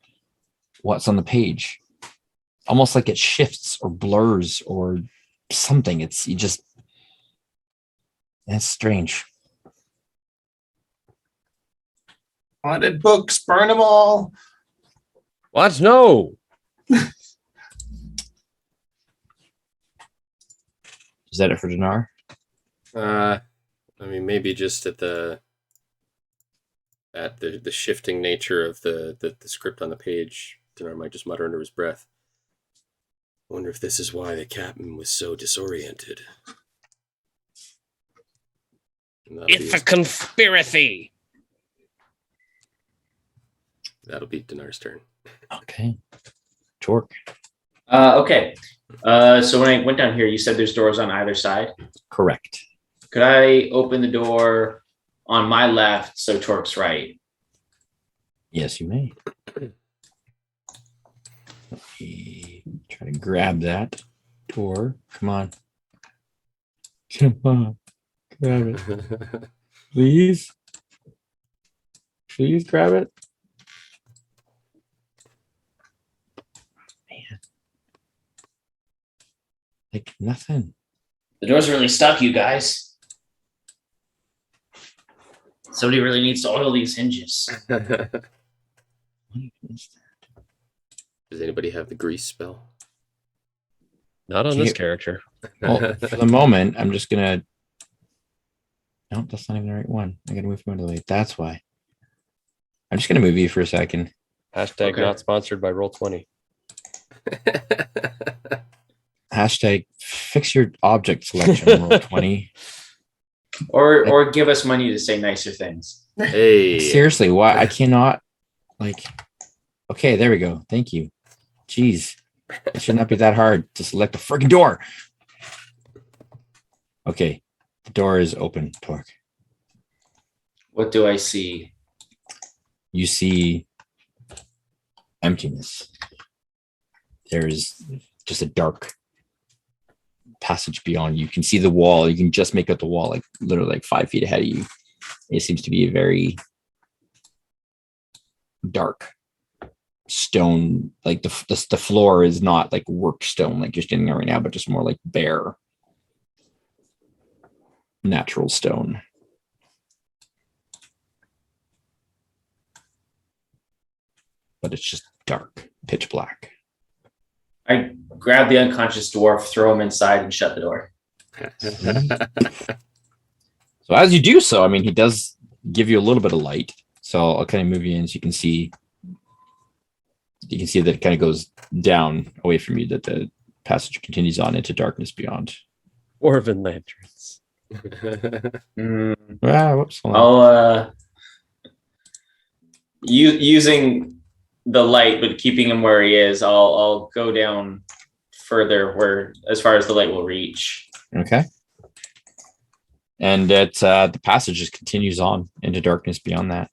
Speaker 2: what's on the page. Almost like it shifts or blurs or something. It's strange.
Speaker 3: Haunted books, burn them all.
Speaker 5: What? No.
Speaker 2: Is that it for Dinar?
Speaker 4: I mean, maybe just at the shifting nature of the script on the page, Dinar might just mutter under his breath. I wonder if this is why the captain was so disoriented.
Speaker 7: It's a conspiracy.
Speaker 4: That'll be Dinar's turn.
Speaker 2: Okay. Torque.
Speaker 6: Okay. So when I went down here, you said there's doors on either side.
Speaker 2: Correct.
Speaker 6: Could I open the door on my left so Torque's right?
Speaker 2: Yes, you may. Let me try to grab that door. Come on. Come on. Grab it. Please. Please grab it. Man. Like nothing.
Speaker 6: The door's really stuck, you guys. Somebody really needs to oil these hinges.
Speaker 2: What is that?
Speaker 4: Does anybody have the grease spell?
Speaker 5: Not on
Speaker 2: Do
Speaker 5: this
Speaker 2: you-
Speaker 5: character.
Speaker 2: Well, for the moment, I'm just gonna. No, that's not even the right one. I gotta move him out of the way. That's why. I'm just gonna move you for a second.
Speaker 5: Hashtag
Speaker 6: Okay.
Speaker 5: not sponsored by Roll20.
Speaker 2: Hashtag fix your object selection. Roll 20.
Speaker 6: Or give us money to say nicer things.
Speaker 4: Hey.
Speaker 2: Seriously, why I cannot like. Okay, there we go. Thank you. Jeez, it should not be that hard to select a freaking door. Okay, the door is open. Torque.
Speaker 6: What do I see?
Speaker 2: You see emptiness. There is just a dark passage beyond you. You can see the wall. You can just make out the wall, like literally like 5 feet ahead of you. It seems to be a very dark stone. Like the floor is not like work stone, like you're standing there right now, but just more like bare natural stone. But it's just dark, pitch black.
Speaker 6: I grab the unconscious dwarf, throw him inside, and shut the door.
Speaker 2: So as you do so, I mean, he does give you a little bit of light. So I'll kind of move you in so you can see. You can see that it kind of goes down away from you, that the passage continues on into darkness beyond.
Speaker 5: Dwarven lanterns.
Speaker 2: Whoops. Hold on.
Speaker 6: I'll using the light, but keeping him where he is. I'll go down further, where as far as the light will reach.
Speaker 2: Okay. And the passage just continues on into darkness beyond that.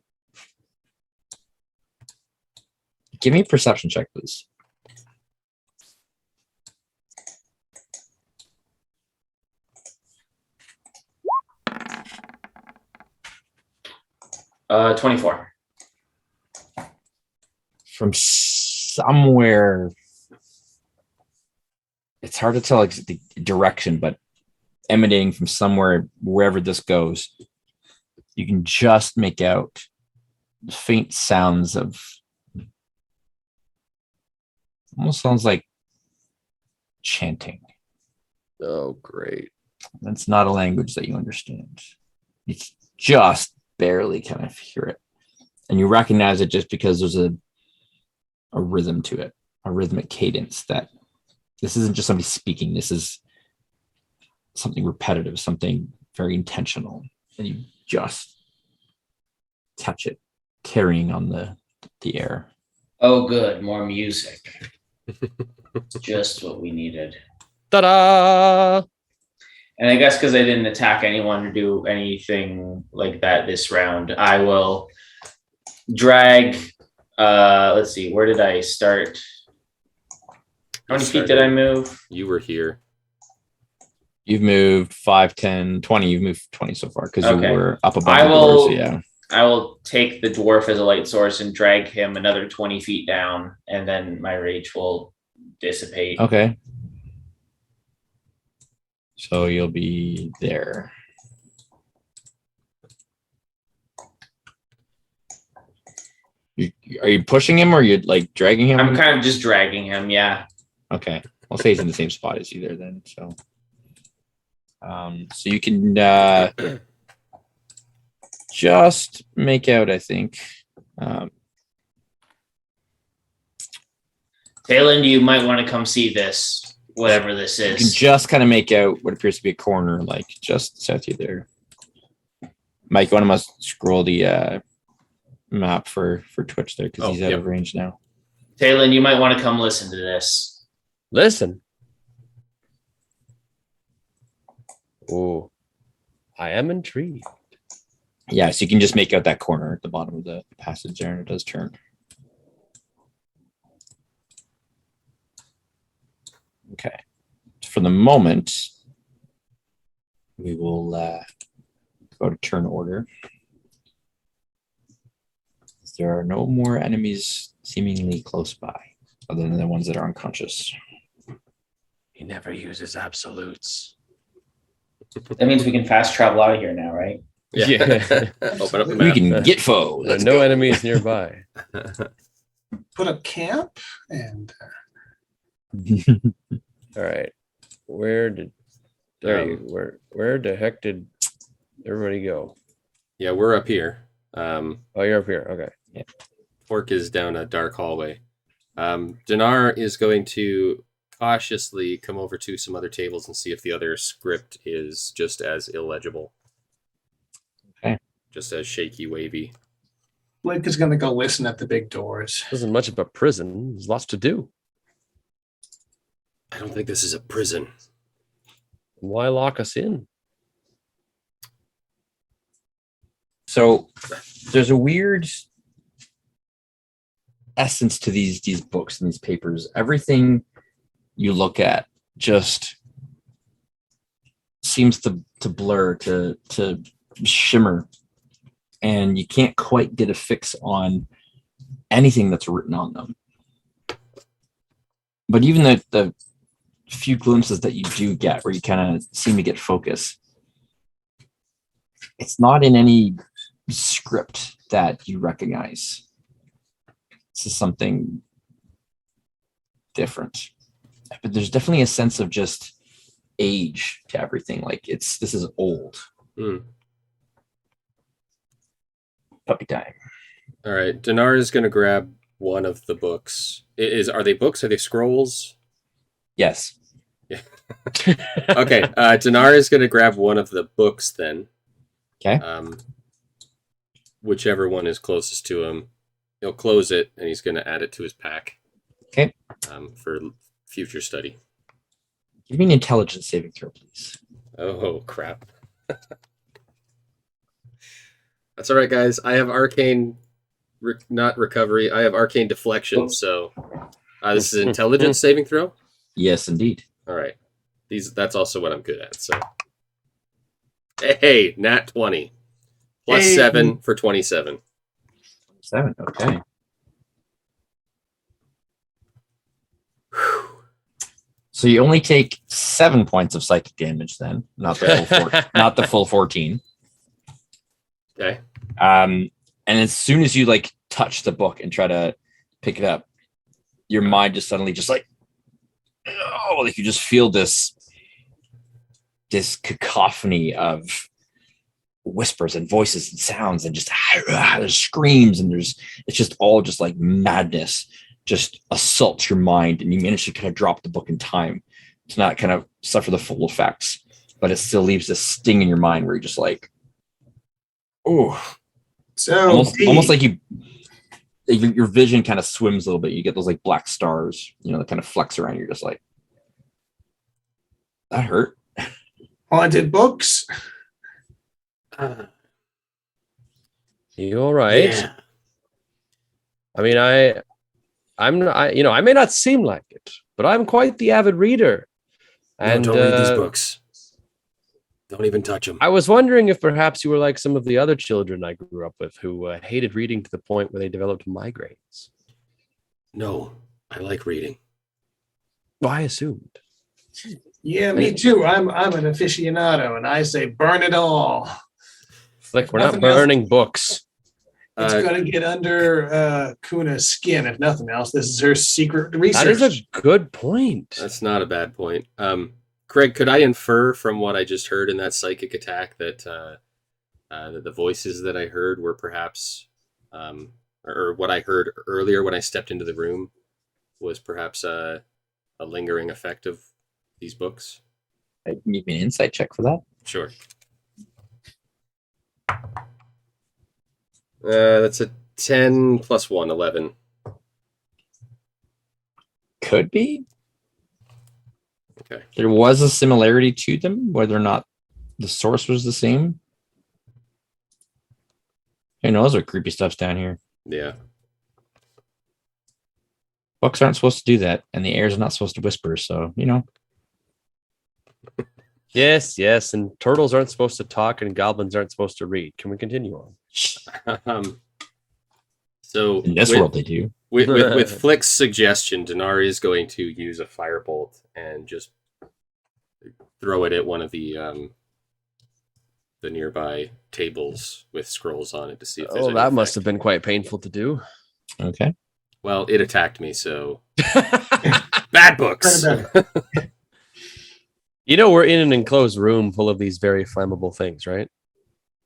Speaker 2: Give me a perception check, please.
Speaker 6: 24.
Speaker 2: From somewhere, it's hard to tell like the direction, but emanating from somewhere, wherever this goes, you can just make out faint sounds of, almost sounds like chanting.
Speaker 5: Oh, great.
Speaker 2: That's not a language that you understand. You just barely kind of hear it. And you recognize it just because there's a rhythm to it, a rhythmic cadence, that this isn't just somebody speaking. This is something repetitive, something very intentional. And you just catch it carrying on the air.
Speaker 6: Oh, good. More music. Just what we needed.
Speaker 5: Ta-da!
Speaker 6: And I guess because I didn't attack anyone or do anything like that this round, I will drag. Let's see, where did I start? How many feet did I move?
Speaker 4: You were here.
Speaker 2: You've moved 5, 10, 20. You've moved 20 so far because
Speaker 6: Okay.
Speaker 2: you were up above
Speaker 6: I
Speaker 2: the door.
Speaker 6: will-
Speaker 2: So yeah.
Speaker 6: I will take the dwarf as a light source and drag him another 20 feet down, and then my rage will dissipate.
Speaker 2: Okay. So you'll be there. Are you pushing him or are you like dragging him?
Speaker 6: I'm kind of just dragging him, yeah.
Speaker 2: Okay. I'll say he's in the same spot as you there then. So So you can just make out, I think.
Speaker 6: Talon, you might want to come see this, whatever this
Speaker 2: You can
Speaker 6: is.
Speaker 2: just kind of make out what appears to be a corner, like just south of you there. Mike, you want to scroll the map for Twitch there because he's out of range now.
Speaker 6: Talon, you might want to come listen to this.
Speaker 5: Listen. Oh, I am intrigued.
Speaker 2: Yeah, so you can just make out that corner at the bottom of the passage there, and it does turn. Okay. For the moment, we will go to turn order. There are no more enemies seemingly close by, other than the ones that are unconscious.
Speaker 5: He never uses absolutes.
Speaker 6: That means we can fast travel out of here now, right?
Speaker 5: Yeah.
Speaker 4: Open up the
Speaker 2: We
Speaker 4: map.
Speaker 2: can get foe.
Speaker 5: There are
Speaker 2: Let's
Speaker 5: no
Speaker 2: go.
Speaker 5: enemies nearby.
Speaker 3: Put up camp and
Speaker 5: All right. Where the heck did everybody go?
Speaker 4: Yeah, we're up here.
Speaker 5: Oh, you're up here. Okay.
Speaker 4: Fork is down a dark hallway. Dinar is going to cautiously come over to some other tables and see if the other script is just as illegible.
Speaker 2: Okay.
Speaker 4: Just as shaky, wavy.
Speaker 3: Blake is going to go listen at the big doors.
Speaker 5: Isn't much of a prison. There's lots to do.
Speaker 4: I don't think this is a prison.
Speaker 5: Why lock us in?
Speaker 2: So there's a weird essence to these books and these papers. Everything you look at just seems to blur, to shimmer, and you can't quite get a fix on anything that's written on them. But even the few glimpses that you do get where you kind of seem to get focus, it's not in any script that you recognize. This is something different. But there's definitely a sense of just age to everything. Like this is old. Puppy time.
Speaker 4: All right. Dinar is going to grab one of the books. Are they books? Are they scrolls?
Speaker 2: Yes.
Speaker 4: Yeah. Okay. Dinar is going to grab one of the books then.
Speaker 2: Okay.
Speaker 4: Whichever one is closest to him. He'll close it and he's going to add it to his pack.
Speaker 2: Okay.
Speaker 4: For future study.
Speaker 2: Give me an intelligence saving throw, please.
Speaker 4: Oh, crap. That's all right, guys. I have arcane, not recovery. I have arcane deflection. So this is intelligence saving throw?
Speaker 2: Yes, indeed.
Speaker 4: All right. That's also what I'm good at. So, hey, nat 20. Plus 7 for 27.
Speaker 2: 7, okay. So you only take 7 points of psychic damage then, not the full 14.
Speaker 4: Okay.
Speaker 2: And as soon as you like touch the book and try to pick it up, your mind just suddenly just like, oh, like you just feel this cacophony of whispers and voices and sounds and just there's screams and it's just all just like madness just assaults your mind, and you manage to kind of drop the book in time to not kind of suffer the full effects, but it still leaves this sting in your mind where you're just like, oh,
Speaker 3: so
Speaker 2: almost like your vision kind of swims a little bit. You get those like black stars, that kind of flex around. You're just like, that hurt.
Speaker 3: Haunted books.
Speaker 5: You all right?
Speaker 4: Yeah.
Speaker 5: I mean, I'm not, I may not seem like it, but I'm quite the avid reader. And
Speaker 4: don't read these books. Don't even touch them.
Speaker 5: I was wondering if perhaps you were like some of the other children I grew up with who hated reading to the point where they developed migraines.
Speaker 4: No, I like reading.
Speaker 5: Well, I assumed.
Speaker 3: Yeah, me too. I'm an aficionado, and I say burn it all.
Speaker 5: Like, we're not
Speaker 3: Nothing else.
Speaker 5: burning books.
Speaker 3: It's going to get under Kuna's skin, if nothing else. This is her secret research.
Speaker 5: That is a good point.
Speaker 4: That's not a bad point. Craig, could I infer from what I just heard in that psychic attack that the voices that I heard were perhaps, or what I heard earlier when I stepped into the room was perhaps a lingering effect of these books?
Speaker 2: Can you give me an insight check for that?
Speaker 4: Sure. That's a 10 plus 1, 11.
Speaker 2: Could be.
Speaker 4: Okay.
Speaker 2: There was a similarity to them, whether or not the source was the same. Who knows what creepy stuff's down here?
Speaker 4: Yeah.
Speaker 2: Books aren't supposed to do that, and the air's not supposed to whisper, so, you know.
Speaker 5: Yes, and turtles aren't supposed to talk, and goblins aren't supposed to read. Can we continue on?
Speaker 4: So
Speaker 2: in this world, they do.
Speaker 4: With Flick's suggestion, Denari is going to use a firebolt and just throw it at one of the nearby tables with scrolls on it to see if there's any
Speaker 5: that must
Speaker 4: effect.
Speaker 5: have been quite painful to do.
Speaker 2: Okay.
Speaker 4: Well, it attacked me, so bad books.
Speaker 5: You know, we're in an enclosed room full of these very flammable things, right?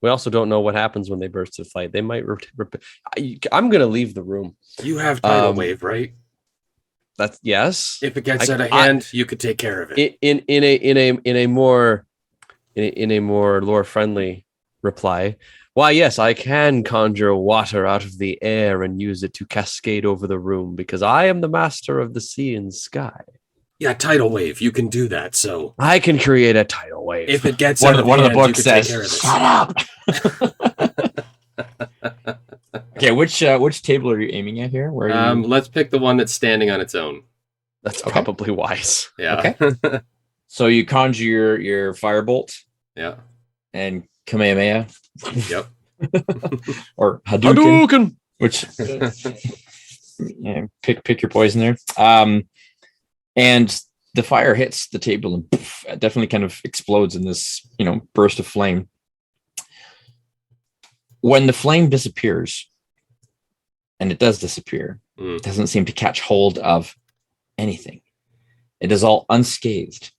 Speaker 5: We also don't know what happens when they burst to fight. They might. I'm going to leave the room.
Speaker 4: You have tidal wave, right?
Speaker 5: That's yes.
Speaker 4: If it gets out of hand, you could take care of it.
Speaker 5: In a more lore friendly reply. Why, yes, I can conjure water out of the air and use it to cascade over the room because I am the master of the sea and sky.
Speaker 4: Yeah, tidal wave. You can do that. So
Speaker 5: I can create a tidal wave.
Speaker 4: If it gets
Speaker 2: one
Speaker 4: out
Speaker 2: of the
Speaker 4: hand,
Speaker 2: books
Speaker 4: you can
Speaker 2: says,
Speaker 4: take care
Speaker 2: "Shut up." Okay, which table are you aiming at here? Where are you?
Speaker 4: Let's pick the one that's standing on its own.
Speaker 5: That's probably wise.
Speaker 4: Yeah.
Speaker 2: Okay. So you conjure your firebolt.
Speaker 4: Yeah.
Speaker 2: And Kamehameha.
Speaker 4: Yep.
Speaker 2: Or Hadouken. Which pick your poison there. And the fire hits the table and poof, it definitely kind of explodes in this, burst of flame. When the flame disappears, and it does disappear, it doesn't seem to catch hold of anything. It is all unscathed.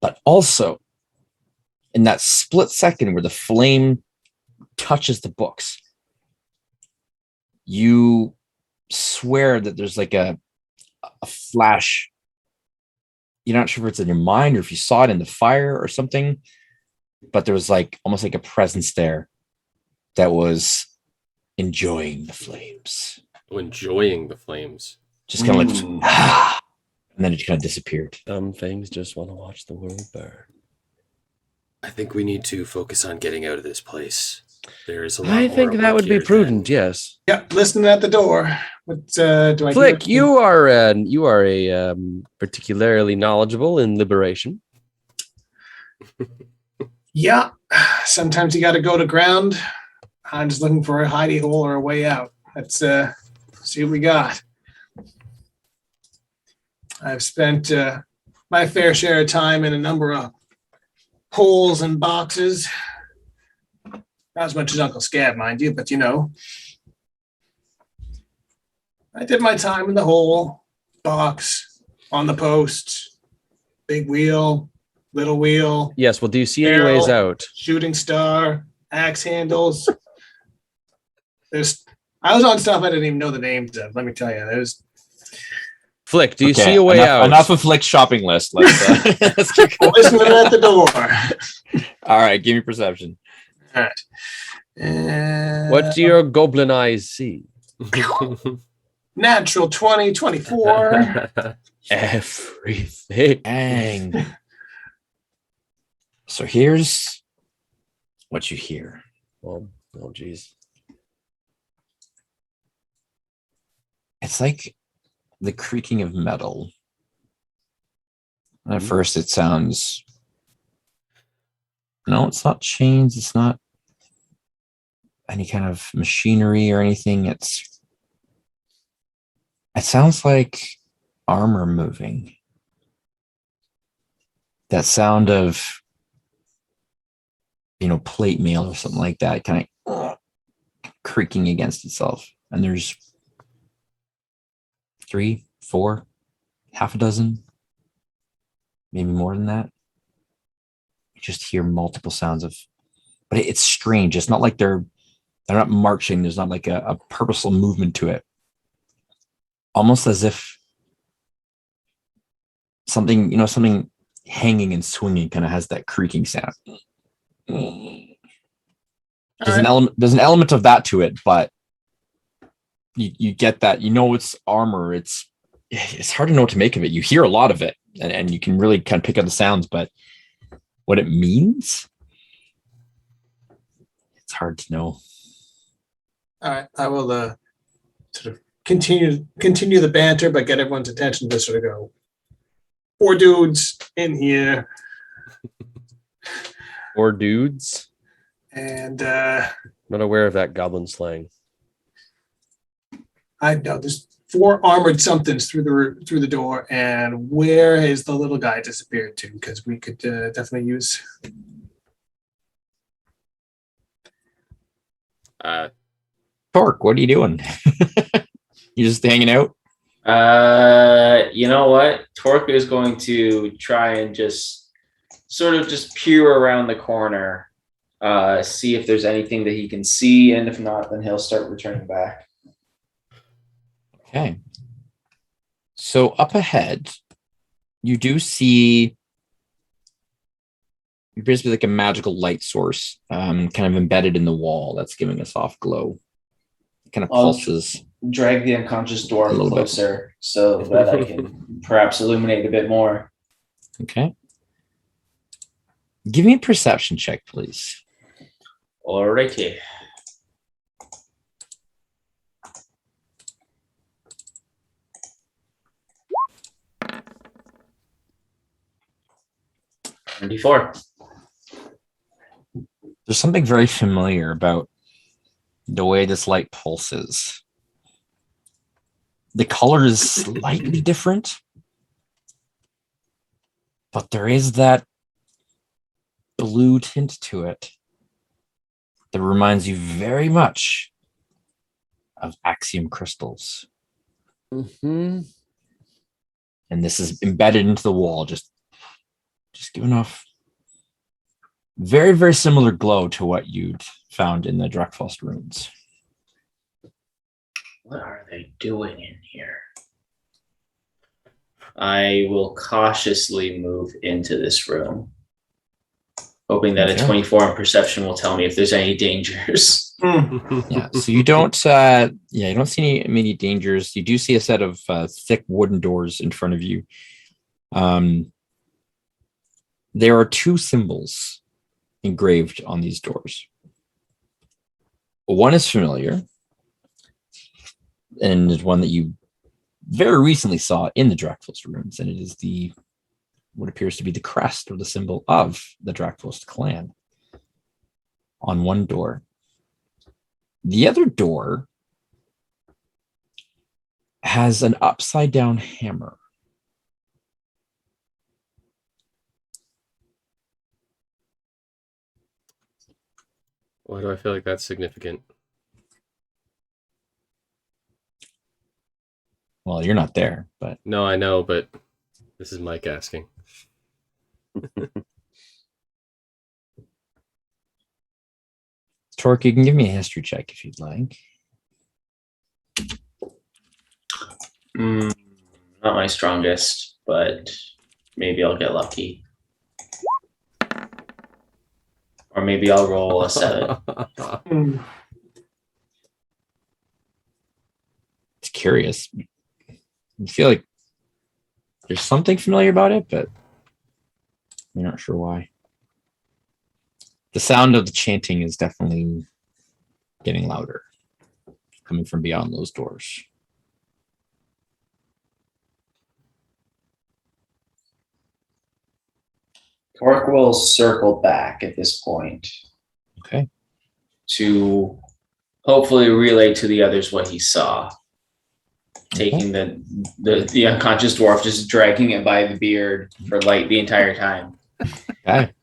Speaker 2: But also, in that split second where the flame touches the books, you swear that there's like a flash. You're not sure if it's in your mind or if you saw it in the fire or something, but there was like almost like a presence there that was enjoying the flames.
Speaker 4: Enjoying the flames.
Speaker 2: Just kind of like, and then it kind of disappeared.
Speaker 5: Some things just want to watch the world burn.
Speaker 4: I think we need to focus on getting out of this place. There is a lot
Speaker 5: I
Speaker 4: more
Speaker 5: think
Speaker 4: at
Speaker 5: that
Speaker 4: work
Speaker 5: would be
Speaker 4: here
Speaker 5: prudent. Yes.
Speaker 3: Yep, listening at the door. What do I
Speaker 5: Flick,
Speaker 3: do?
Speaker 5: you are a particularly knowledgeable in liberation.
Speaker 3: Yeah, sometimes you got to go to ground. I'm just looking for a hidey hole or a way out. Let's see what we got. I've spent my fair share of time in a number of holes and boxes. Not as much as Uncle Scab, mind you, but I did my time in the hole, box, on the post, big wheel, little wheel.
Speaker 5: Yes. Well, do you see any ways out?
Speaker 3: Shooting star, axe handles. I was on stuff I didn't even know the names of. Let me tell you,
Speaker 5: Flick, do you see a way out?
Speaker 2: Enough of Flick's shopping list. Let's keep going.
Speaker 3: Listening at the door.
Speaker 2: All right, give me perception.
Speaker 3: All right.
Speaker 5: What do your goblin eyes see?
Speaker 3: Natural 20, 24.
Speaker 5: Everything.
Speaker 2: Dang. So here's what you hear.
Speaker 5: Oh, geez.
Speaker 2: It's like the creaking of metal. At first it sounds... No, it's not chains. It's not any kind of machinery or anything. It sounds like armor moving. That sound of, plate mail or something like that, kind of creaking against itself. And there's 3, 4, half a dozen maybe more than that. You just hear multiple sounds but it's strange. It's not like they're not marching. There's not like a purposeful movement to it. Almost as if something hanging and swinging kind of has that creaking sound. There's an element of that to it, but you get that, it's armor. It's hard to know what to make of it. You hear a lot of it, and you can really kind of pick up the sounds, but what it means, it's hard to know.
Speaker 3: All right, I will sort of continue the banter, but get everyone's attention to sort of go, 4 dudes in here.
Speaker 5: 4 dudes?
Speaker 3: And
Speaker 5: I'm not aware of that goblin slang.
Speaker 3: I know there's 4 armored somethings through the door, and where has the little guy disappeared to? Because we could definitely use.
Speaker 2: Torque, what are you doing? You just hanging out?
Speaker 6: You know what? Torque is going to try and just sort of just peer around the corner, see if there's anything that he can see, and if not, then he'll start returning back.
Speaker 2: Okay. So up ahead, you do see basically like a magical light source, kind of embedded in the wall that's giving a soft glow. It kind of pulses.
Speaker 6: Drag the unconscious dwarf closer so that I can perhaps illuminate a bit more.
Speaker 2: Okay. Give me a perception check, please.
Speaker 6: Alrighty.
Speaker 2: There's something very familiar about the way this light pulses. The color is slightly different, but there is that blue tint to it that reminds you very much of Axiom crystals.
Speaker 5: Mm-hmm.
Speaker 2: And this is embedded into the wall, just giving off very, very similar glow to what you'd found in the Drakfrost ruins.
Speaker 6: What are they doing in here? I will cautiously move into this room, hoping that a 24 in perception will tell me if there's any dangers.
Speaker 2: Yeah, so you don't see any immediate dangers. You do see a set of thick wooden doors in front of you. There are 2 symbols engraved on these doors. One is familiar, and is one that you very recently saw in the Drakfrost ruins, and it is what appears to be the crest or the symbol of the Drakfrost clan on one door. The other door has an upside down hammer.
Speaker 4: Why do I feel like that's significant?
Speaker 2: Well, you're not there, but
Speaker 4: No, I know, but this is Mike asking.
Speaker 2: Torque, you can give me a history check if you'd like.
Speaker 6: Not my strongest, but maybe I'll get lucky. Or maybe I'll roll a 7.
Speaker 2: It's curious. I feel like there's something familiar about it, but you're not sure why. The sound of the chanting is definitely getting louder, coming from beyond those doors.
Speaker 6: Torque will circle back at this point.
Speaker 2: Okay.
Speaker 6: To hopefully relay to the others what he saw. Taking the unconscious dwarf, just dragging it by the beard for light the entire time.
Speaker 2: Okay.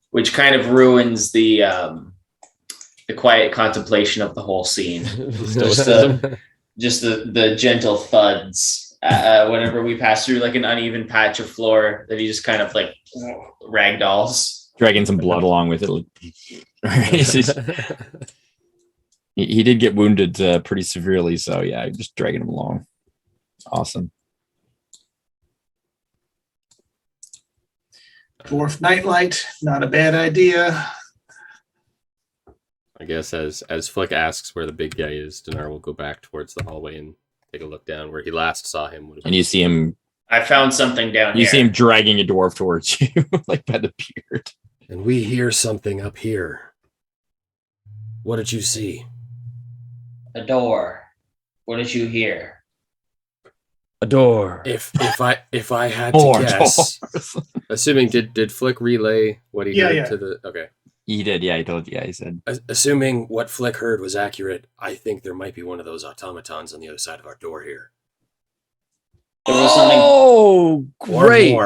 Speaker 6: Which kind of ruins the quiet contemplation of the whole scene. Just the gentle thuds whenever we pass through like an uneven patch of floor that he just kind of like ragdolls.
Speaker 2: Dragging some blood along with it. He did get wounded pretty severely, so yeah, just dragging him along. Awesome.
Speaker 3: Dwarf nightlight, not a bad idea.
Speaker 4: I guess as Flick asks where the big guy is, Dinar will go back towards the hallway and take a look down where he last saw him.
Speaker 2: And you see him.
Speaker 6: I found something down here.
Speaker 2: You see him dragging a dwarf towards you, like by the beard.
Speaker 4: And we hear something up here. What did you see?
Speaker 6: A door. What did you hear?
Speaker 5: A door.
Speaker 4: If I had to guess, assuming did Flick relay what he heard to the okay.
Speaker 2: He did, yeah, he told you, yeah, he said.
Speaker 4: Assuming what Flick heard was accurate, I think there might be one of those automatons on the other side of our door here.
Speaker 6: There was something.
Speaker 5: Oh, great!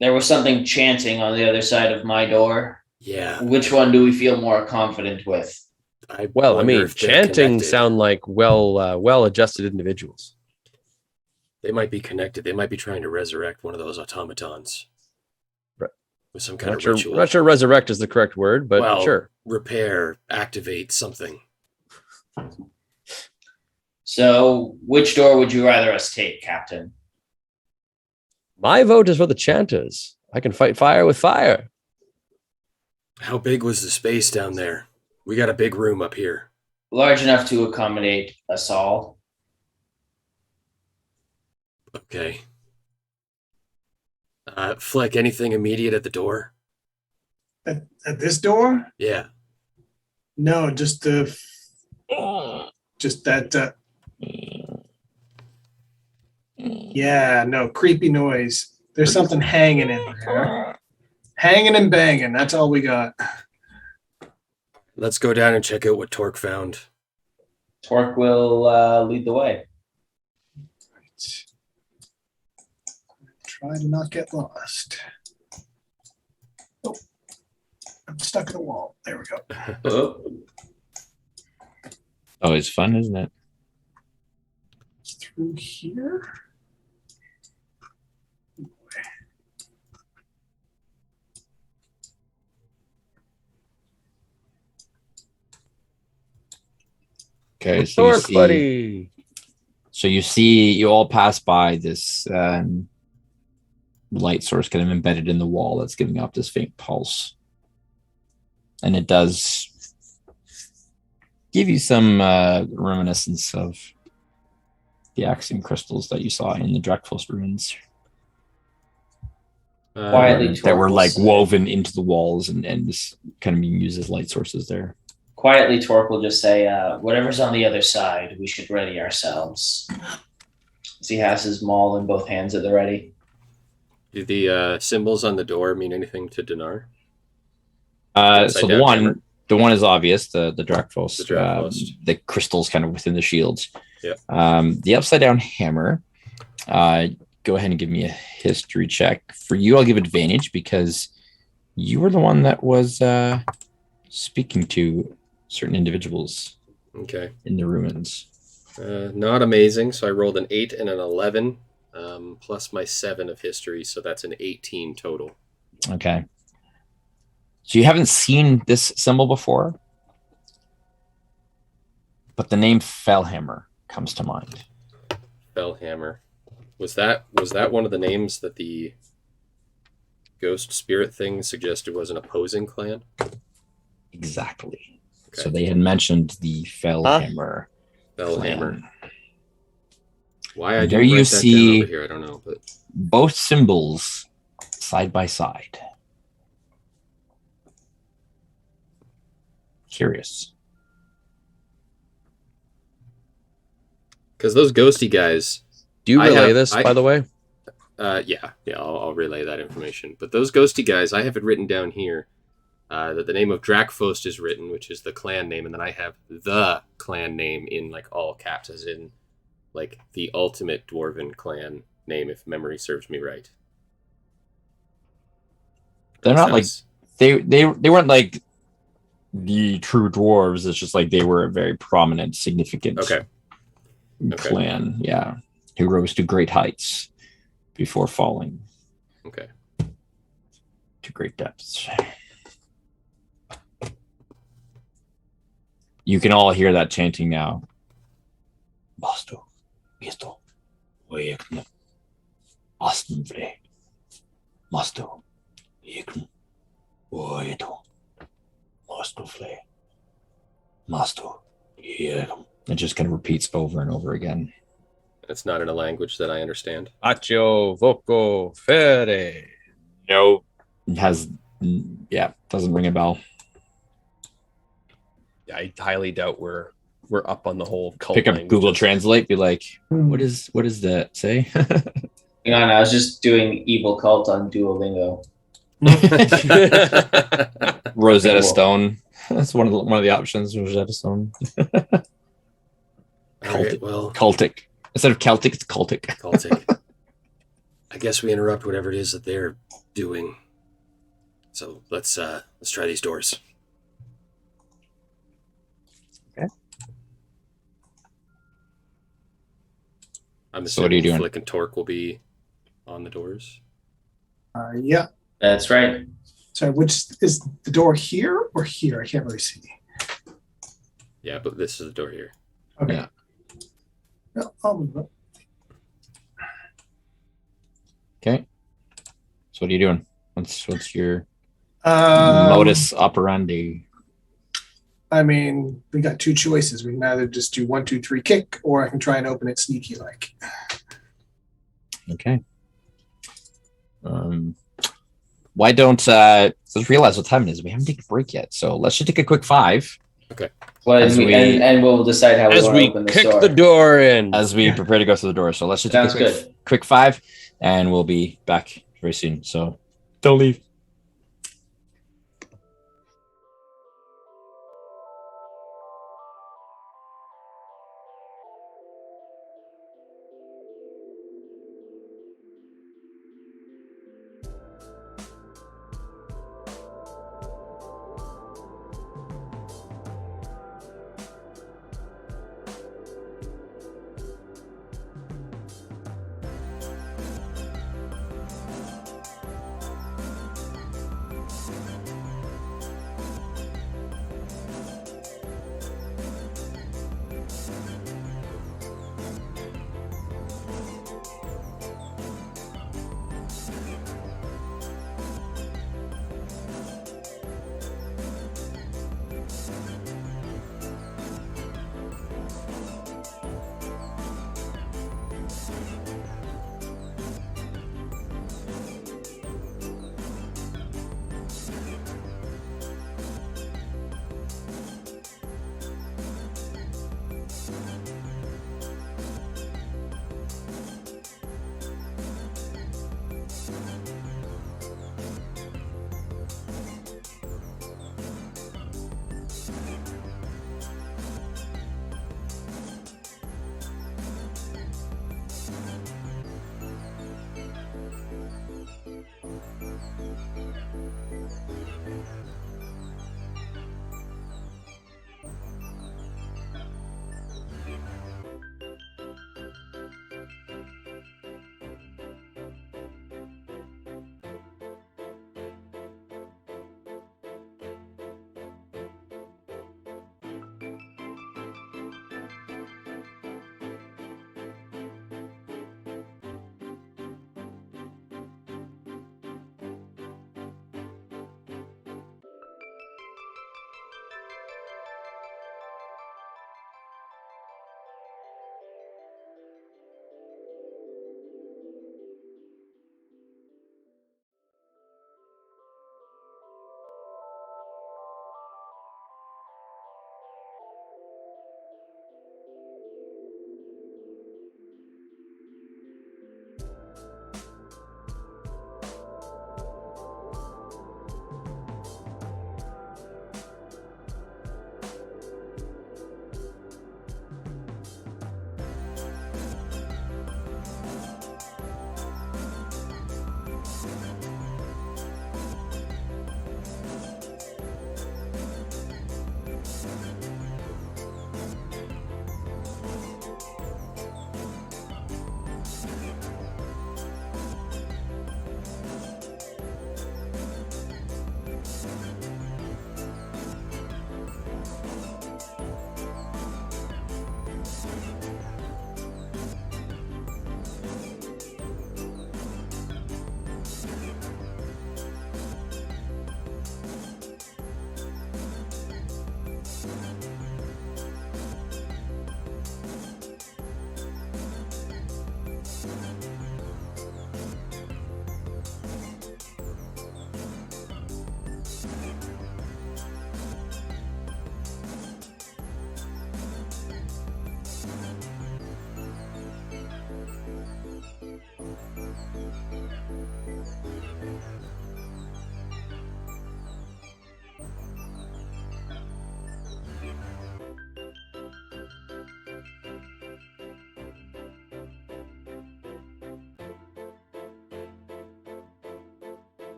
Speaker 6: There was something chanting on the other side of my door.
Speaker 4: Yeah.
Speaker 6: Which one do we feel more confident with?
Speaker 4: Chanting
Speaker 5: sound like well-adjusted individuals.
Speaker 4: They might be connected. They might be trying to resurrect one of those automatons. With some kind of ritual.
Speaker 5: I'm not sure resurrect is the correct word, but sure.
Speaker 4: Repair, activate, something.
Speaker 6: So, which door would you rather us take, Captain?
Speaker 5: My vote is for the chanters. I can fight fire with fire.
Speaker 4: How big was the space down there? We got a big room up here.
Speaker 6: Large enough to accommodate us all.
Speaker 4: Okay. Flick, anything immediate at the door?
Speaker 3: At this door?
Speaker 4: Yeah.
Speaker 3: No, just that. Yeah, no, creepy noise. There's something hanging in there. Hanging and banging. That's all we got.
Speaker 4: Let's go down and check out what Torque found.
Speaker 6: Torque will lead the way.
Speaker 3: Right. Try to not get lost. Oh, I'm stuck in the wall. There we go.
Speaker 2: Always fun, isn't it?
Speaker 3: It's through here.
Speaker 2: Okay, so you all pass by this light source kind of embedded in the wall that's giving off this faint pulse. And it does give you some reminiscence of the axiom crystals that you saw in the Drakfost ruins. That were like woven into the walls and just kind of being used as light sources there.
Speaker 6: Quietly, Torque will just say, whatever's on the other side, we should ready ourselves. As he has his maul in both hands at the ready.
Speaker 4: Do the symbols on the door mean anything to Dinar?
Speaker 2: So the one is obvious, the Drakfost, the crystals kind of within the shields.
Speaker 4: Yeah.
Speaker 2: The upside down hammer. Go ahead and give me a history check. For you, I'll give advantage because you were the one that was speaking to certain individuals.
Speaker 4: Okay.
Speaker 2: In the ruins.
Speaker 4: Not amazing. So I rolled an 8 and an 11, plus my 7 of history, so that's an 18 total.
Speaker 2: Okay. So you haven't seen this symbol before, but the name Fellhammer comes to mind.
Speaker 4: Fellhammer. Was that one of the names that the ghost spirit thing suggested was an opposing clan?
Speaker 2: Exactly. Okay. So they had mentioned the Fellhammer.
Speaker 4: Fellhammer. Why I
Speaker 2: there
Speaker 4: didn't
Speaker 2: you
Speaker 4: write that
Speaker 2: see
Speaker 4: down over here, I don't know. But
Speaker 2: both symbols side by side. Curious.
Speaker 4: Because those ghosty guys.
Speaker 5: Do you relay this, by the way?
Speaker 4: Yeah, I'll relay that information. But those ghosty guys, I have it written down here. That the name of Drakfost is written, which is the clan name, and then I have the clan name in like all caps, as in like the ultimate dwarven clan name, if memory serves me right.
Speaker 2: They're not like they weren't like the true dwarves. It's just like they were a very prominent, significant clan. Yeah. who rose to great heights before falling
Speaker 4: Okay.
Speaker 2: to great depths. You can all hear that chanting now. Master, esto, oegno, asnvre, master, egno, oedo, masterfle, master, egno. It just kind of repeats over and over again.
Speaker 4: It's not in a language that I understand.
Speaker 5: Accio voco fere.
Speaker 2: No. It has, doesn't ring a bell.
Speaker 5: I highly doubt we're up on the whole cult
Speaker 2: Pick up
Speaker 5: languages.
Speaker 2: Google Translate, be like, what does that say?
Speaker 6: Hang on, I was just doing evil cult on Duolingo.
Speaker 2: Rosetta
Speaker 6: Cool.
Speaker 2: Stone. That's one of the options. Rosetta Stone.
Speaker 4: All right, well,
Speaker 2: Cultic. Instead of Celtic, it's cultic.
Speaker 4: Celtic. I guess we interrupt whatever it is that they're doing. So let's try these doors.
Speaker 2: Okay.
Speaker 4: I'm
Speaker 2: So what are you
Speaker 4: assuming
Speaker 2: doing?
Speaker 4: Flick and Torque will be on the doors.
Speaker 3: Yeah.
Speaker 6: That's right.
Speaker 3: So which is the door here or here? I can't really see.
Speaker 4: Yeah, but this is the door here.
Speaker 3: Okay.
Speaker 2: Yeah.
Speaker 3: No, I'll move up.
Speaker 2: Okay. So what are you doing? What's your modus operandi?
Speaker 3: I mean, we got two choices. We can either just do 1, 2, 3 kick, or I can try and open it sneaky like.
Speaker 2: Okay. Why don't let's realize what time it is. We haven't taken a break yet, so let's just take a quick 5
Speaker 6: Well,
Speaker 2: As
Speaker 6: and we'll decide how we
Speaker 5: As
Speaker 6: want to
Speaker 5: we
Speaker 6: open the
Speaker 5: kick
Speaker 6: door.
Speaker 5: the door in.
Speaker 2: as we prepare to go through the door. So let's just take
Speaker 6: Sounds
Speaker 2: a
Speaker 6: good.
Speaker 2: quick 5, and we'll be back very soon. So don't leave.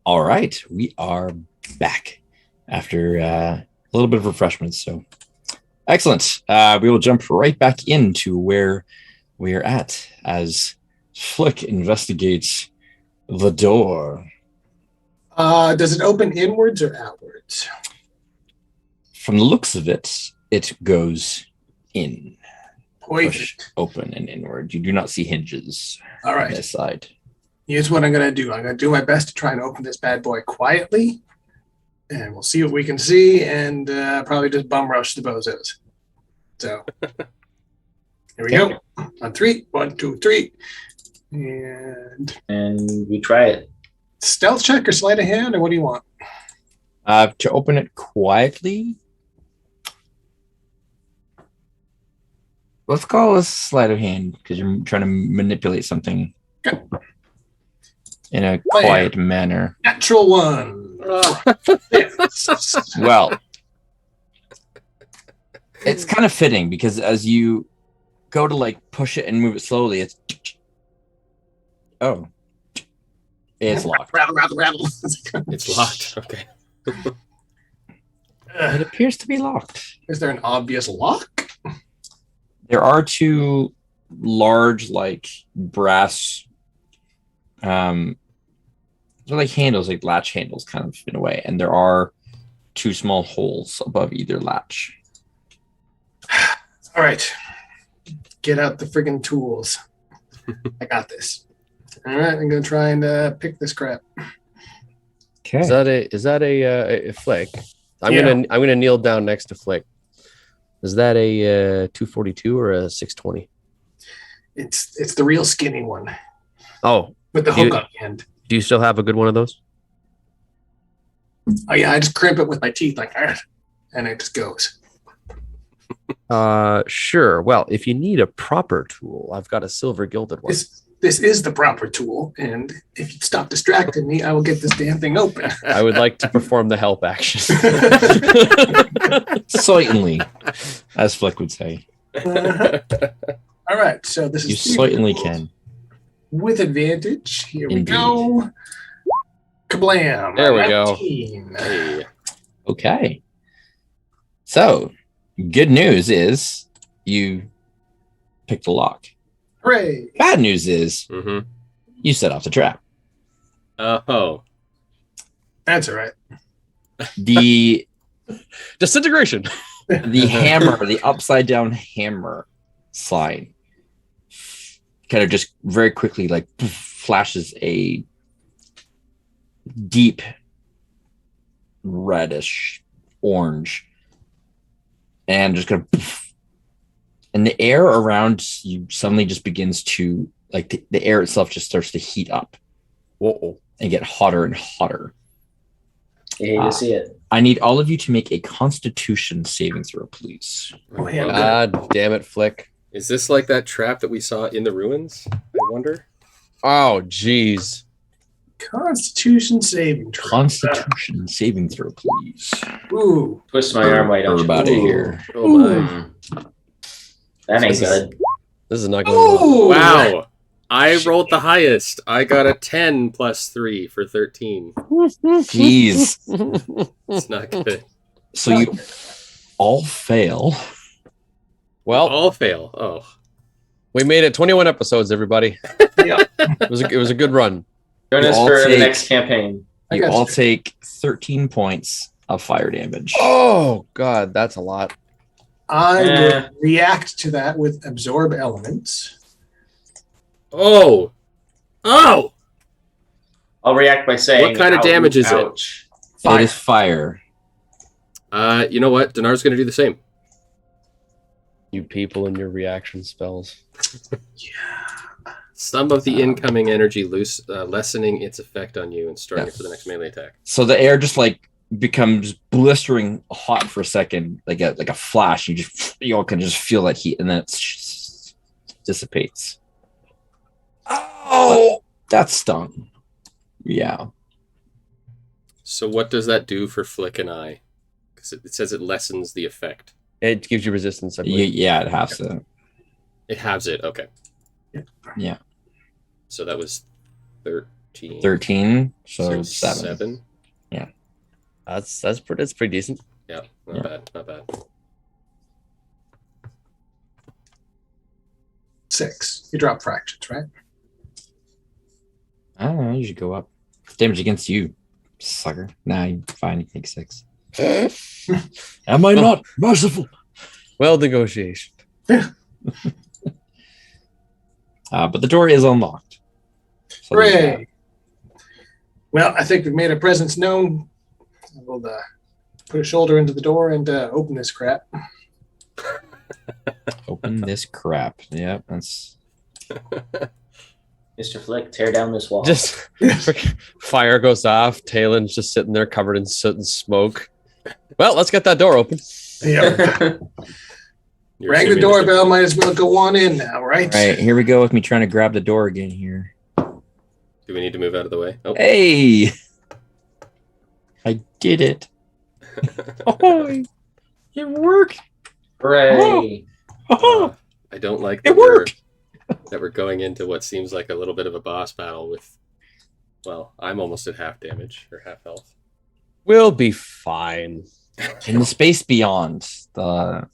Speaker 2: All right, we are back after a little bit of refreshments. So excellent. We will jump right back into where we are at as Flick investigates the door.
Speaker 3: Does it open inwards or outwards?
Speaker 2: From the looks of it, it goes in. Push
Speaker 3: Perfect.
Speaker 2: open and inward. You do not see hinges
Speaker 3: All
Speaker 2: on
Speaker 3: right.
Speaker 2: this side.
Speaker 3: Here's what I'm going to do. I'm going to do my best to try and open this bad boy quietly. And we'll see what we can see and probably just bum rush the bozos. So, here we go. On 3. 1, 2, 3.
Speaker 6: And we try it.
Speaker 3: Stealth check or sleight of hand, or what do you want?
Speaker 2: To open it quietly, let's call this sleight of hand because you're trying to manipulate something in a quiet manner.
Speaker 3: Natural 1.
Speaker 2: Well, it's kind of fitting because as you go to like push it and move it slowly, it's it's locked.
Speaker 3: Rattle.
Speaker 4: It's locked. Okay.
Speaker 2: It appears to be locked.
Speaker 3: Is there an obvious lock?
Speaker 2: There are 2 large, like brass, they're like handles, like latch handles, kind of in a way, and there are 2 small holes above either latch.
Speaker 3: All right. Get out the friggin' tools. I got this. All right, I'm gonna try and pick this crap.
Speaker 2: Okay.
Speaker 5: Is that a Flick? I'm gonna kneel down next to Flick. Is that a 242 or a 620?
Speaker 3: It's the real skinny one
Speaker 5: Oh,
Speaker 3: with the hook on the end.
Speaker 5: do you still have a good one of those?
Speaker 3: Oh yeah, I just crimp it with my teeth like that, and it just goes.
Speaker 5: Sure. Well, if you need a proper tool, I've got a silver gilded one.
Speaker 3: This is the proper tool, and if you stop distracting me, I will get this damn thing open.
Speaker 5: I would like to perform the help action.
Speaker 2: Certainly, as Flick would say.
Speaker 3: All right, so this is
Speaker 2: You certainly can.
Speaker 3: with advantage. Here
Speaker 2: Indeed.
Speaker 3: we go. Kablam!
Speaker 5: There we go.
Speaker 3: 19.
Speaker 4: Hey.
Speaker 2: Okay. So, good news is you picked the lock.
Speaker 3: Hooray!
Speaker 2: Bad news is
Speaker 4: Mm-hmm.
Speaker 2: you set off the trap.
Speaker 4: Oh.
Speaker 3: That's all right.
Speaker 2: The
Speaker 5: Disintegration.
Speaker 2: hammer, the upside down hammer sign kind of just very quickly like flashes a deep reddish orange and just kind of and the air around you suddenly just begins to like the air itself just starts to heat up.
Speaker 5: Whoa.
Speaker 2: And get hotter and hotter.
Speaker 6: You hate to see it.
Speaker 2: I need all of you to make a Constitution saving throw, please.
Speaker 3: Oh, yeah.
Speaker 5: God damn it, Flick.
Speaker 4: Is this like that trap that we saw in the ruins? I wonder.
Speaker 5: Oh, jeez.
Speaker 3: Constitution saving throw.
Speaker 2: Constitution saving throw, please.
Speaker 3: Ooh.
Speaker 6: Twist my arm right out.
Speaker 2: Everybody here.
Speaker 4: Oh my.
Speaker 6: That ain't good.
Speaker 5: This is not going well.
Speaker 3: Ooh.
Speaker 4: Wow. I rolled the highest. I got a 10 plus 3 for 13.
Speaker 2: Jeez.
Speaker 4: It's not good.
Speaker 2: So you all fail.
Speaker 5: Well,
Speaker 4: All fail. Oh.
Speaker 5: we made it 21 episodes, everybody.
Speaker 3: Yeah.
Speaker 5: It was a good run.
Speaker 6: Join
Speaker 2: You
Speaker 6: us
Speaker 2: all
Speaker 6: for the
Speaker 2: take-
Speaker 6: next campaign.
Speaker 2: You
Speaker 3: got
Speaker 2: all
Speaker 3: you.
Speaker 2: take 13 points of fire damage.
Speaker 5: Oh, God, that's a lot.
Speaker 3: I
Speaker 6: Eh.
Speaker 3: will react to that with absorb elements.
Speaker 4: Oh. Oh.
Speaker 6: I'll react by saying,
Speaker 4: What kind of
Speaker 6: "Ouch,
Speaker 4: damage is it?"
Speaker 6: ouch."
Speaker 2: It is fire.
Speaker 4: You know what? Dinar's going to do the same.
Speaker 5: You people and your reaction spells.
Speaker 4: Some of the incoming energy lessening its effect on you and starting it for the next melee attack.
Speaker 2: So the air just like becomes blistering hot for a second, like a flash. You all can just feel that heat, and then it dissipates. Oh, that stung. Yeah.
Speaker 4: So what does that do for Flick and I? Because it says it lessens the effect.
Speaker 5: It gives you resistance, I believe.
Speaker 2: Yeah, it has to.
Speaker 4: It halves it. Okay.
Speaker 2: Yeah.
Speaker 4: So that was 13.
Speaker 2: 13, so
Speaker 4: Six,
Speaker 2: 7.
Speaker 4: 7.
Speaker 5: That's pretty decent.
Speaker 4: Yeah, not bad.
Speaker 3: 6. You drop fractions, right?
Speaker 2: I don't know, you should go up. Damage against you, sucker. Nah, you're fine, you take 6. Am I not merciful?
Speaker 5: Well, negotiation.
Speaker 2: But the door is unlocked. So there's that.
Speaker 3: Hooray! Well, I think we've made our presence known. We'll put a shoulder into the door and open this crap.
Speaker 2: Open this crap. Yep, that's...
Speaker 6: Mr. Flick, tear down this wall.
Speaker 5: Just fire goes off. Talen's just sitting there covered in soot and smoke. Well, let's get that door open.
Speaker 3: Yep.
Speaker 4: You're
Speaker 3: Rang the
Speaker 4: assuming
Speaker 3: doorbell, might as well go on in now, right?
Speaker 2: All right, here we go with me trying to grab the door again here.
Speaker 4: Do we need to move out of the way? Oh.
Speaker 2: Hey! I did it. Oh, it worked.
Speaker 6: Hooray!
Speaker 4: I don't like
Speaker 2: It worked.
Speaker 4: that we're going into what seems like a little bit of a boss battle with, well, I'm almost at half damage or half health.
Speaker 5: We'll be fine.
Speaker 2: In the space beyond, the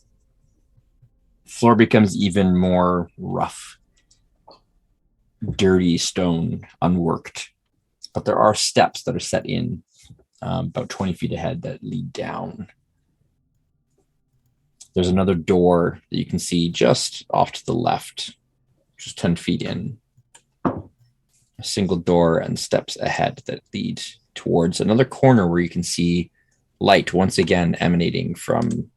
Speaker 2: floor becomes even more rough, dirty stone, unworked. But there are steps that are set in about 20 feet ahead that lead down. There's another door that you can see just off to the left, just 10 feet in. A single door and steps ahead that lead towards another corner where you can see light once again emanating from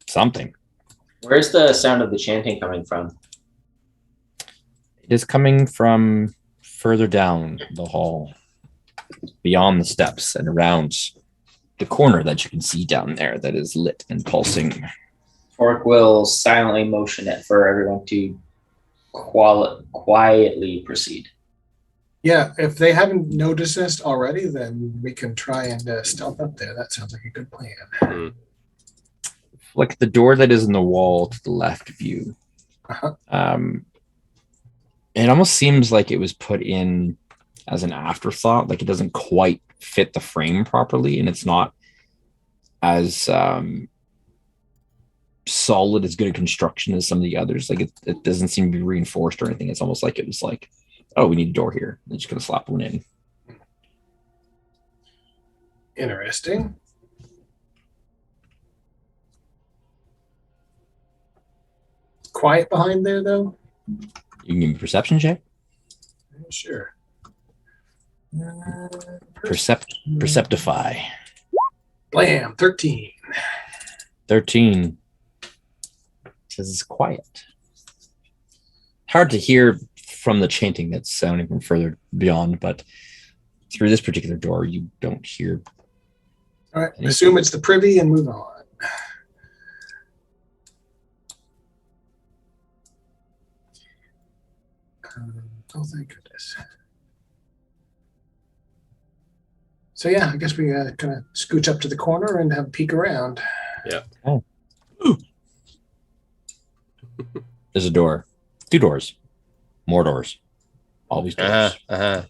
Speaker 2: something.
Speaker 6: Where's the sound of the chanting coming from?
Speaker 2: It is coming from further down the hall, beyond the steps and around the corner that you can see down there that is lit and pulsing.
Speaker 6: Fork will silently motion it for everyone to quietly proceed.
Speaker 3: Yeah, if they haven't noticed us already, then we can try and stealth up there. That sounds like a good plan.
Speaker 2: Like the door that is in the wall to the left of you. It almost seems like it was put in as an afterthought. Like it doesn't quite fit the frame properly, and it's not as solid, as good a construction as some of the others. Like it doesn't seem to be reinforced or anything. It's almost like it was like, oh, we need a door here. They're just gonna slap one in.
Speaker 3: Interesting. Quiet behind there, though?
Speaker 2: You can give me a perception check.
Speaker 3: Sure.
Speaker 2: Perceptify.
Speaker 3: Blam, 13.
Speaker 2: 13. Says it's quiet. Hard to hear from the chanting that's sounding from further beyond, but through this particular door, you don't hear.
Speaker 3: All right,
Speaker 2: anything.
Speaker 3: assume it's the privy and move on. Oh, thank goodness. So yeah, I guess we kind of scooch up to the corner and have a peek around.
Speaker 4: Yeah.
Speaker 2: Oh. There's a door. 2 doors. More doors. All these doors.
Speaker 3: The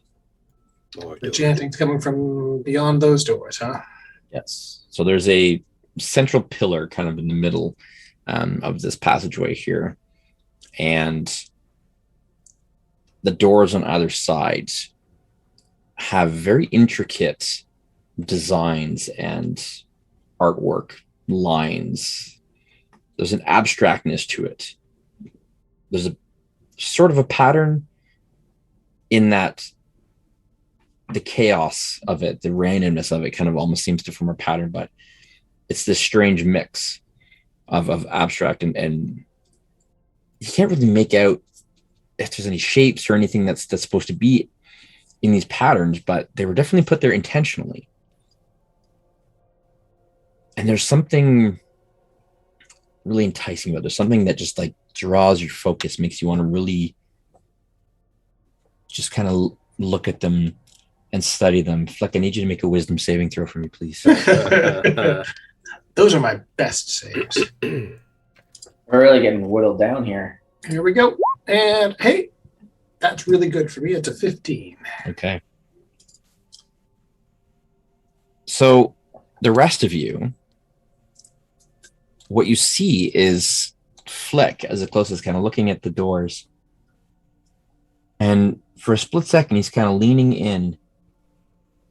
Speaker 3: chanting's coming from beyond those doors, huh?
Speaker 2: Yes. So there's a central pillar kind of in the middle of this passageway here. And the doors on either side have very intricate designs and artwork, lines. There's an abstractness to it. There's a sort of a pattern in that the chaos of it, the randomness of it kind of almost seems to form a pattern, but it's this strange mix of abstract and you can't really make out if there's any shapes or anything that's supposed to be in these patterns, but they were definitely put there intentionally. And there's something really enticing about it. There's something that just like draws your focus, makes you want to really just kind of look at them and study them. Fleck, I need you to make a wisdom saving throw for me, please.
Speaker 3: Those are my best saves.
Speaker 6: We're really getting whittled down here.
Speaker 3: Here we go. And hey, That's really good for me. It's a 15.
Speaker 2: Okay. So the rest of you, what you see is Flick as the closest, kind of looking at the doors. And for a split second, he's kind of leaning in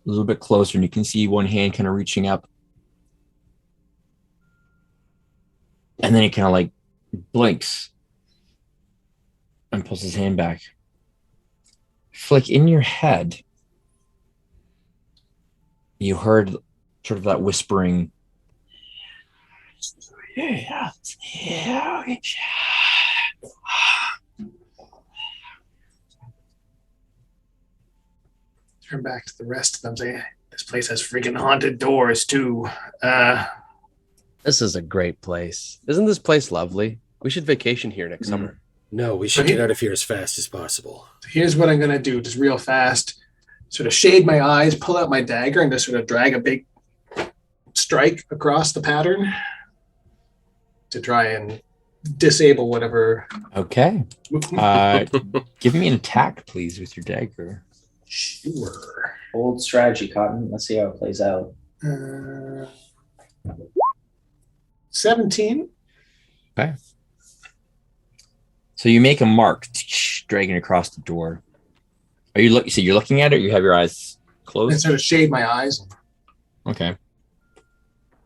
Speaker 2: a little bit closer, and you can see one hand kind of reaching up. And then he kind of like blinks and pulls his hand back. Flick, in your head, you heard sort of that whispering.
Speaker 3: Turn back to the rest of them. Say, this place has freaking haunted doors too.
Speaker 5: This is a great place. Isn't this place lovely? We should vacation here next summer.
Speaker 4: No, we should get out of here as fast as possible.
Speaker 3: Here's what I'm going to do, just real fast. Sort of shade my eyes, pull out my dagger, and just sort of drag a big strike across the pattern to try and disable whatever.
Speaker 2: Okay. Give me an attack, please, with your dagger.
Speaker 3: Sure.
Speaker 6: Old strategy, Cotton. Let's see how it plays out.
Speaker 3: 17.
Speaker 2: Okay. So you make a mark, dragging across the door. Are you look? So you're looking at it, or you have your eyes closed?
Speaker 3: And sort of shade my eyes.
Speaker 2: Okay.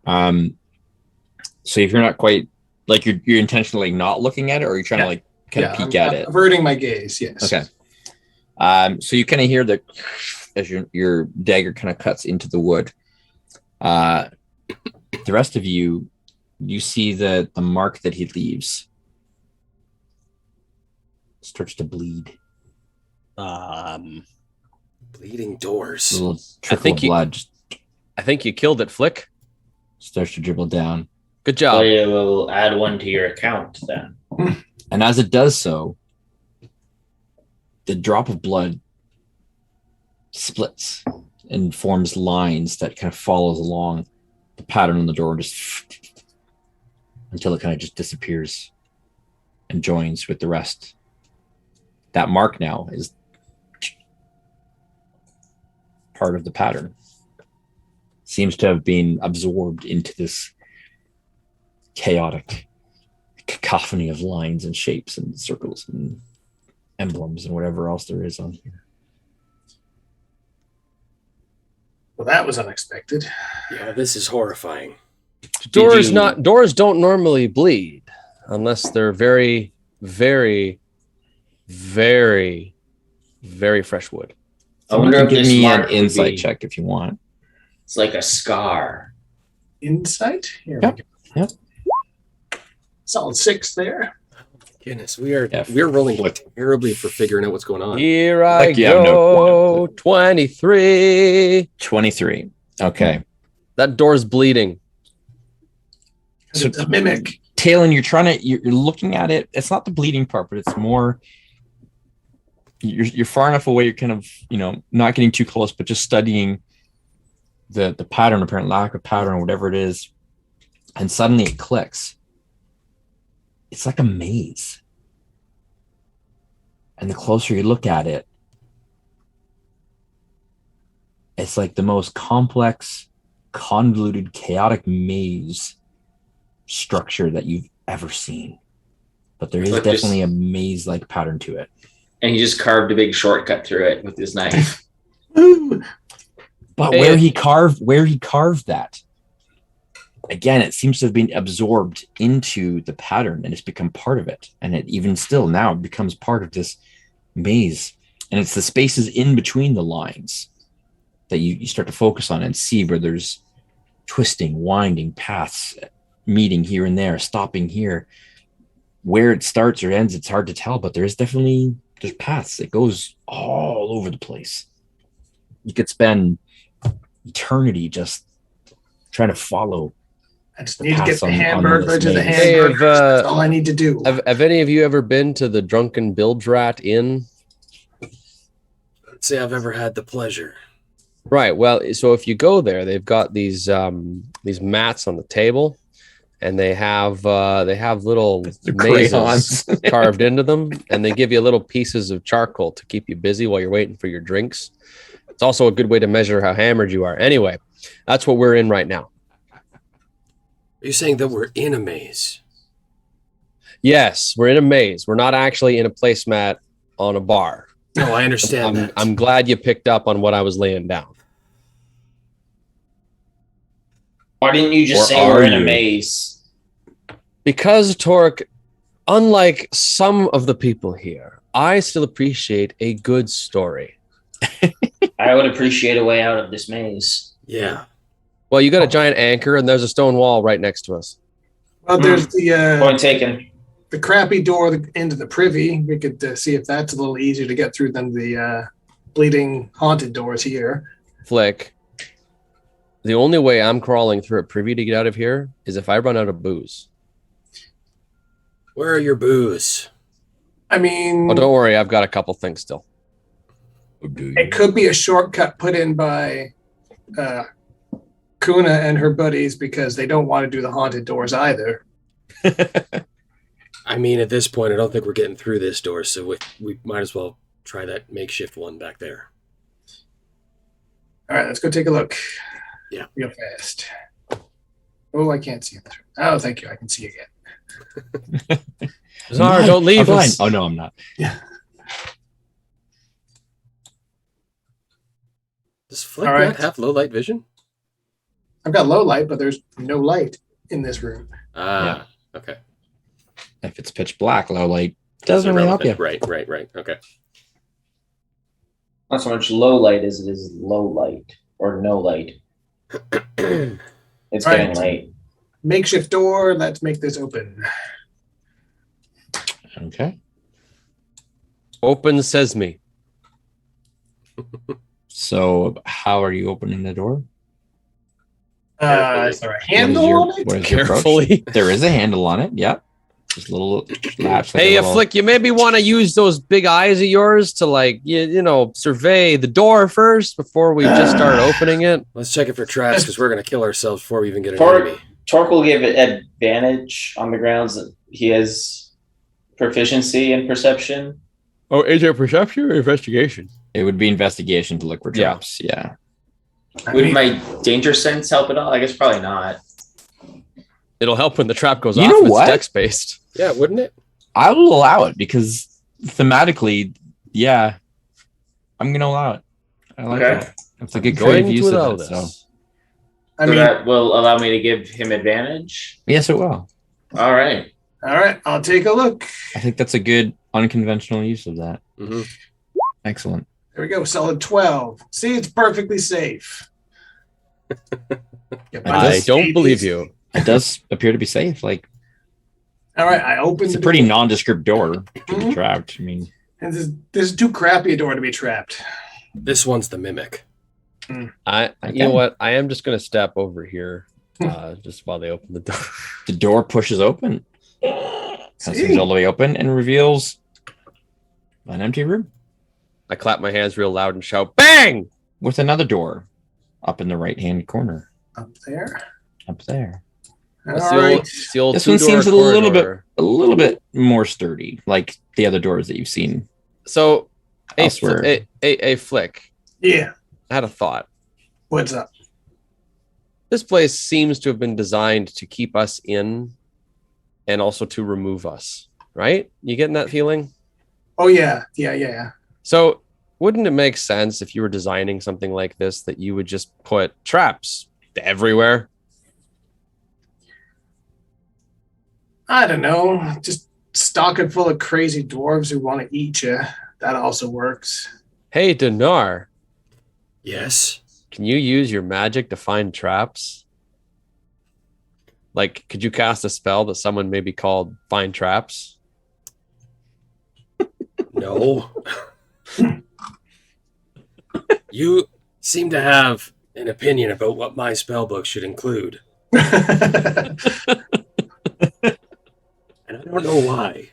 Speaker 2: So if you're not quite like you're intentionally not looking at it, or you're trying to like kind of peek at it.
Speaker 3: Averting my gaze. Yes.
Speaker 2: Okay. So you kind of hear the as your dagger kind of cuts into the wood. The rest of you see the mark that he leaves starts to bleed.
Speaker 4: Bleeding doors.
Speaker 2: A little trickle of blood
Speaker 5: I think you killed it, Flick.
Speaker 2: starts to dribble down.
Speaker 5: Good job.
Speaker 6: So you will add one to your account then.
Speaker 2: And as it does so, the drop of blood splits and forms lines that kind of follows along the pattern on the door, just until it kind of just disappears and joins with the rest. That mark now is part of the pattern. Seems to have been absorbed into this chaotic cacophony of lines and shapes and circles and emblems and whatever else there is on here.
Speaker 3: Well, that was unexpected.
Speaker 4: Yeah, this is horrifying.
Speaker 5: Doors don't normally bleed unless they're very, very, very, very fresh wood.
Speaker 6: I wonder
Speaker 2: You
Speaker 6: if
Speaker 2: can give
Speaker 6: this
Speaker 2: me
Speaker 6: mark
Speaker 2: an
Speaker 6: would
Speaker 2: insight
Speaker 6: be-
Speaker 2: check if you want.
Speaker 6: It's like a scar.
Speaker 3: Insight? Here
Speaker 2: Yep.
Speaker 3: we go.
Speaker 2: Yep.
Speaker 3: Solid 6 there.
Speaker 4: Goodness, we're
Speaker 2: Yeah,
Speaker 4: rolling
Speaker 2: Flick.
Speaker 4: terribly for figuring out what's going on.
Speaker 5: Here I
Speaker 2: Like, yeah,
Speaker 5: go. 23.
Speaker 2: 23. Okay.
Speaker 5: That door's bleeding.
Speaker 3: So it's a mimic.
Speaker 2: Talon, you're looking at it. It's not the bleeding part, but it's more you're far enough away. You're kind of, not getting too close, but just studying the pattern, apparent lack of pattern, whatever it is. And suddenly it clicks. It's like a maze. And the closer you look at it, it's like the most complex, convoluted, chaotic maze structure that you've ever seen. But there is
Speaker 6: But
Speaker 2: definitely a maze-like pattern to it.
Speaker 6: And he just carved a big shortcut through it with his knife.
Speaker 2: But where he carved that, again, it seems to have been absorbed into the pattern and it's become part of it. And it even still now becomes part of this maze. And it's the spaces in between the lines that you start to focus on and see where there's twisting, winding paths, meeting here and there, stopping here. Where it starts or ends, it's hard to tell, but there's paths. It goes all over the place. You could spend eternity just trying to follow.
Speaker 3: I just need to get
Speaker 2: Pass
Speaker 3: the
Speaker 2: on
Speaker 3: Hamburglar
Speaker 2: this
Speaker 3: to the
Speaker 2: maze.
Speaker 5: Hey,
Speaker 3: Hamburglar. That's all I need to do.
Speaker 5: Have any of you ever been to the Drunken Bilge Rat Inn?
Speaker 4: I'd say I've ever had the pleasure.
Speaker 5: Right. Well, so if you go there, they've got these mats on the table, and they have little
Speaker 2: The
Speaker 5: mazes
Speaker 2: crayons.
Speaker 5: carved into them, and they give you little pieces of charcoal to keep you busy while you're waiting for your drinks. It's also a good way to measure how hammered you are. Anyway, that's what we're in right now.
Speaker 4: Are you saying that we're in a maze?
Speaker 5: Yes, we're in a maze. We're not actually in a placemat on a bar.
Speaker 4: No, I understand that.
Speaker 5: I'm glad you picked up on what I was laying down.
Speaker 6: Why didn't you just
Speaker 2: Or
Speaker 6: say we're
Speaker 2: are
Speaker 6: in a
Speaker 2: you?
Speaker 6: maze?
Speaker 5: Because, Torque, unlike some of the people here, I still appreciate a good story.
Speaker 6: I would appreciate a way out of this maze.
Speaker 4: Yeah.
Speaker 5: Well, you got a giant anchor, and there's a stone wall right next to us.
Speaker 3: Well, there's the
Speaker 6: Point taken.
Speaker 3: crappy door into the privy. We could see if that's a little easier to get through than the bleeding haunted doors here.
Speaker 5: Flick, the only way I'm crawling through a privy to get out of here is if I run out of booze.
Speaker 4: Where are your booze?
Speaker 3: I mean,
Speaker 5: Oh, don't worry, I've got a couple things still.
Speaker 3: it could be a shortcut put in by Kuna and her buddies because they don't want to do the haunted doors either.
Speaker 4: I mean, at this point, I don't think we're getting through this door, so we might as well try that makeshift one back there.
Speaker 3: All right, let's go take a look.
Speaker 4: Yeah.
Speaker 3: Real fast. Oh, I can't see it. Oh, thank you. I can see again.
Speaker 5: Zara, don't leave
Speaker 2: I'm
Speaker 5: us.
Speaker 2: fine. Oh, no, I'm not.
Speaker 4: Does Flick
Speaker 3: All right.
Speaker 4: not have low light vision?
Speaker 3: I've got low light, but there's no light in this room.
Speaker 4: Ah, okay.
Speaker 2: If it's pitch black, low light doesn't really help you.
Speaker 4: Right. Okay.
Speaker 6: Not so much low light as it is low light or no light. It's
Speaker 3: All
Speaker 6: getting
Speaker 3: right.
Speaker 6: late.
Speaker 3: Makeshift door. Let's make this open.
Speaker 2: Okay.
Speaker 5: Open sesame.
Speaker 2: So, how are you opening the door?
Speaker 3: Is there a handle on it?
Speaker 2: What is your approach?
Speaker 5: Carefully.
Speaker 2: There is a handle on it. Yep. Just a little latch.
Speaker 5: Hey,
Speaker 2: a little-
Speaker 5: Flick, you maybe want to use those big eyes of yours to, like, you know, survey the door first before we just start opening it.
Speaker 4: Let's check it for traps because we're going to kill ourselves before we even get an
Speaker 6: Torque,
Speaker 4: enemy.
Speaker 6: Torque will give it advantage on the grounds that he has proficiency in perception.
Speaker 5: Oh, is it perception or investigation?
Speaker 2: It would be investigation to look for
Speaker 5: Yeah.
Speaker 2: traps. Yeah.
Speaker 3: I
Speaker 6: Would
Speaker 3: mean,
Speaker 6: my danger sense help at all? I guess probably not.
Speaker 5: It'll help when the trap goes
Speaker 2: You
Speaker 5: off
Speaker 2: know
Speaker 5: if it's
Speaker 2: what?
Speaker 5: dex-based.
Speaker 4: Yeah, wouldn't it?
Speaker 2: I will allow it because thematically, yeah, I'm going to allow it. I like
Speaker 6: Okay.
Speaker 2: it. It's like a
Speaker 5: Going
Speaker 2: creative
Speaker 5: to
Speaker 2: use
Speaker 5: allow
Speaker 2: of it.
Speaker 5: this.
Speaker 2: So,
Speaker 3: I
Speaker 6: So
Speaker 3: mean,
Speaker 6: that will allow me to give him advantage.
Speaker 2: yes, it will.
Speaker 6: All right.
Speaker 3: all right, I'll take a look.
Speaker 2: I think that's a good unconventional use of that.
Speaker 4: Mm-hmm.
Speaker 2: Excellent.
Speaker 3: There we go. Solid 12. See, it's perfectly safe. Get my
Speaker 5: I
Speaker 2: does-
Speaker 5: don't
Speaker 3: babies.
Speaker 5: believe you.
Speaker 2: It does appear to be safe. Like,
Speaker 3: All right, I opened
Speaker 2: it's a
Speaker 3: the
Speaker 2: pretty
Speaker 3: door.
Speaker 2: nondescript door to be
Speaker 3: Mhm.
Speaker 2: trapped. I mean,
Speaker 3: And this is too crappy a door to be trapped.
Speaker 4: This one's the mimic.
Speaker 5: You
Speaker 2: Okay.
Speaker 5: know what? I am just going to step over here just while they open the door.
Speaker 2: the door pushes open, things all the way open, and reveals an empty room
Speaker 5: I clap my hands real loud and shout, "Bang!"
Speaker 2: with another door up in the right-hand corner.
Speaker 3: Up there.
Speaker 2: Up there.
Speaker 5: That's
Speaker 3: All
Speaker 5: the old,
Speaker 3: right.
Speaker 5: it's the old
Speaker 2: This one
Speaker 5: two-door
Speaker 2: seems a little
Speaker 5: corridor.
Speaker 2: more sturdy, like the other doors that you've seen
Speaker 5: So,
Speaker 2: elsewhere.
Speaker 5: a Flick,
Speaker 3: Yeah.
Speaker 5: I had a thought.
Speaker 3: What's up?
Speaker 5: This place seems to have been designed to keep us in and also to remove us, right? You getting that feeling?
Speaker 3: Oh, yeah. Yeah.
Speaker 5: So, wouldn't it make sense if you were designing something like this that you would just put traps everywhere?
Speaker 3: I don't know. Just stock it full of crazy dwarves who want to eat you. That also works.
Speaker 5: Hey, Dinar,
Speaker 4: Yes.
Speaker 5: can you use your magic to find traps? Like, could you cast a spell that someone maybe called Find Traps?
Speaker 4: No. You seem to have an opinion about what my spell book should include, and I don't know why.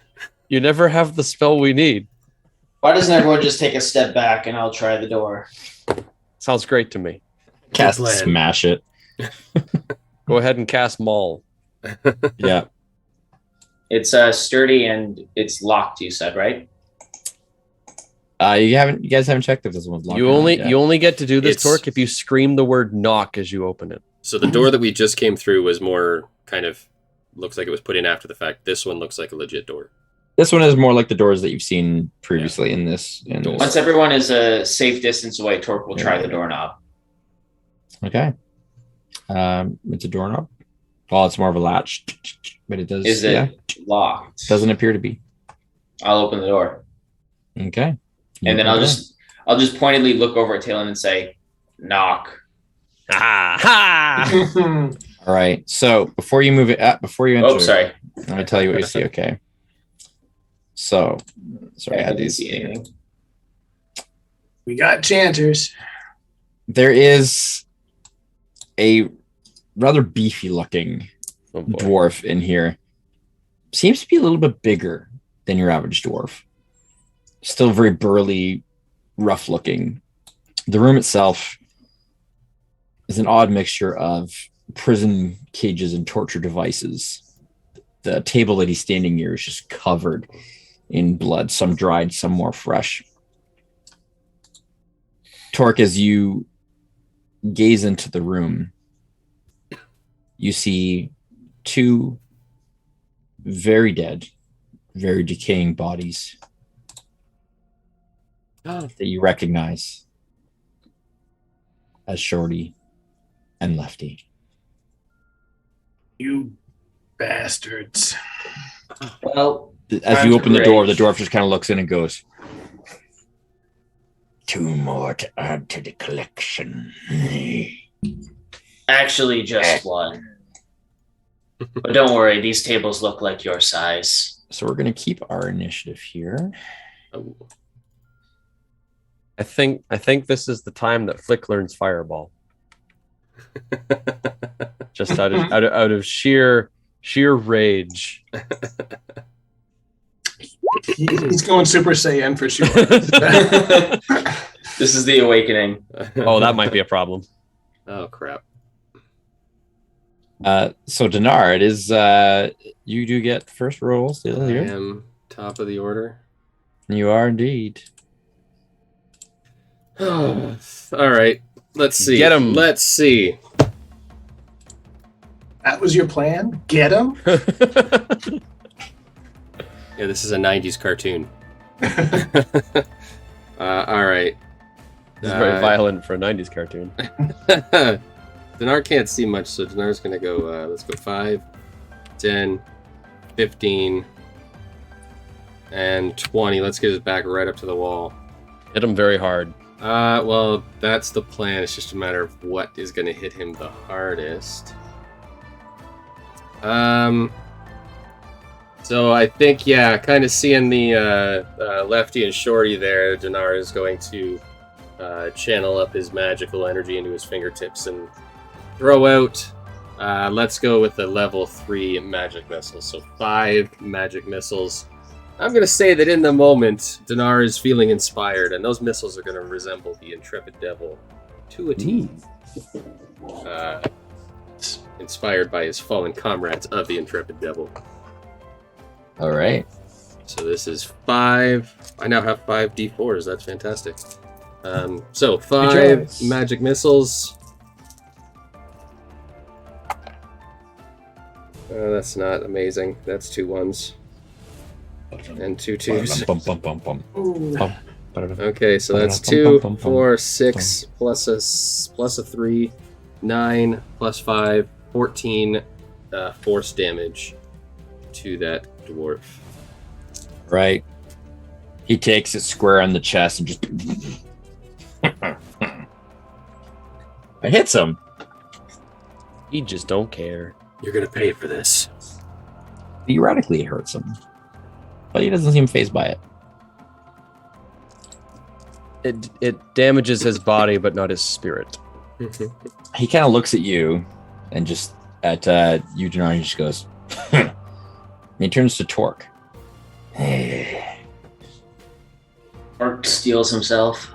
Speaker 5: You never have the spell we need.
Speaker 6: Why doesn't everyone just take a step back and I'll try the door?
Speaker 5: Sounds great to me.
Speaker 2: Cast
Speaker 4: plan.
Speaker 2: smash it.
Speaker 5: Go ahead and cast Maul.
Speaker 2: Yeah.
Speaker 6: It's sturdy and it's locked. You said, right?
Speaker 2: You guys haven't checked if this one's locked.
Speaker 5: You only get to do this, Torque, if you scream the word knock as you open it.
Speaker 4: So the door that we just came through was more kind of looks like it was put in after the fact. This one looks like a legit door.
Speaker 2: This one is more like the doors that you've seen previously in this.
Speaker 6: Once everyone is a safe distance away, Torque will try the doorknob.
Speaker 2: Okay. It's a doorknob. Well, it's more of a latch, but it does.
Speaker 6: Is it locked?
Speaker 2: Doesn't appear to be.
Speaker 6: I'll open the door.
Speaker 2: Okay.
Speaker 6: And then I'll just pointedly look over at Talon and say, knock.
Speaker 2: All right. So before you move it up, before you enter,
Speaker 6: sorry.
Speaker 2: Let me tell you what you see. Okay. So, sorry, I
Speaker 6: didn't see anything.
Speaker 3: We got chanters.
Speaker 2: There is a rather beefy looking dwarf in here. Seems to be a little bit bigger than your average dwarf. Still very burly, rough looking. The room itself is an odd mixture of prison cages and torture devices. The table that he's standing near is just covered in blood, some dried, some more fresh. Torque, as you gaze into the room, you see two very dead, very decaying bodies that you recognize as Shorty and Lefty.
Speaker 3: You bastards.
Speaker 6: Well,
Speaker 2: as you open the door, the dwarf just kind of looks in and goes, 2 more to add to the collection.
Speaker 6: Actually, just 1. But don't worry, these tables look like your size.
Speaker 2: So we're going to keep our initiative here.
Speaker 5: I think this is the time that Flick learns Fireball. Just out of sheer rage.
Speaker 3: He's going Super Saiyan for sure.
Speaker 6: This is the awakening.
Speaker 5: Oh, that might be a problem.
Speaker 4: Oh, crap.
Speaker 2: So Dinar, it is you do get first roll still here.
Speaker 4: I am top of the order.
Speaker 2: You are indeed.
Speaker 4: All right. Let's see.
Speaker 5: Get him.
Speaker 4: Let's see.
Speaker 3: That was your plan? Get him?
Speaker 4: Yeah, this is a 90s cartoon. All right.
Speaker 5: This is very violent for a 90s cartoon.
Speaker 4: Dinar can't see much, so Dinar's going to go, let's go 5, 10, 15, and 20. Let's get his back right up to the wall.
Speaker 5: Hit him very hard.
Speaker 4: Well, that's the plan. It's just a matter of what is going to hit him the hardest. So I think, yeah, kind of seeing the Lefty and Shorty there, Dinar is going to channel up his magical energy into his fingertips and throw out, let's go with the level 3 magic missiles. So 5 magic missiles. I'm going to say that in the moment, Dinar is feeling inspired, and those missiles are going to resemble the Intrepid Devil to a T. Inspired by his fallen comrades of the Intrepid Devil.
Speaker 2: All right.
Speaker 4: So this is 5. I now have 5 D4s. That's fantastic. So 5 magic missiles. That's not amazing. That's 2 1s. And 2 2s. Okay, so that's 2, 4, 6, plus a 3, 9, plus 5, 14 force damage to that dwarf.
Speaker 2: Right. He takes it square on the chest and just... It hits him.
Speaker 5: He just don't care.
Speaker 4: You're gonna pay for this.
Speaker 2: Theoretically, it hurts him. But he doesn't seem fazed by it.
Speaker 5: It damages his body, but not his spirit.
Speaker 2: He kind of looks at you and just at you, Dinar, and he just goes... And he turns to Torque.
Speaker 6: Torque steals himself.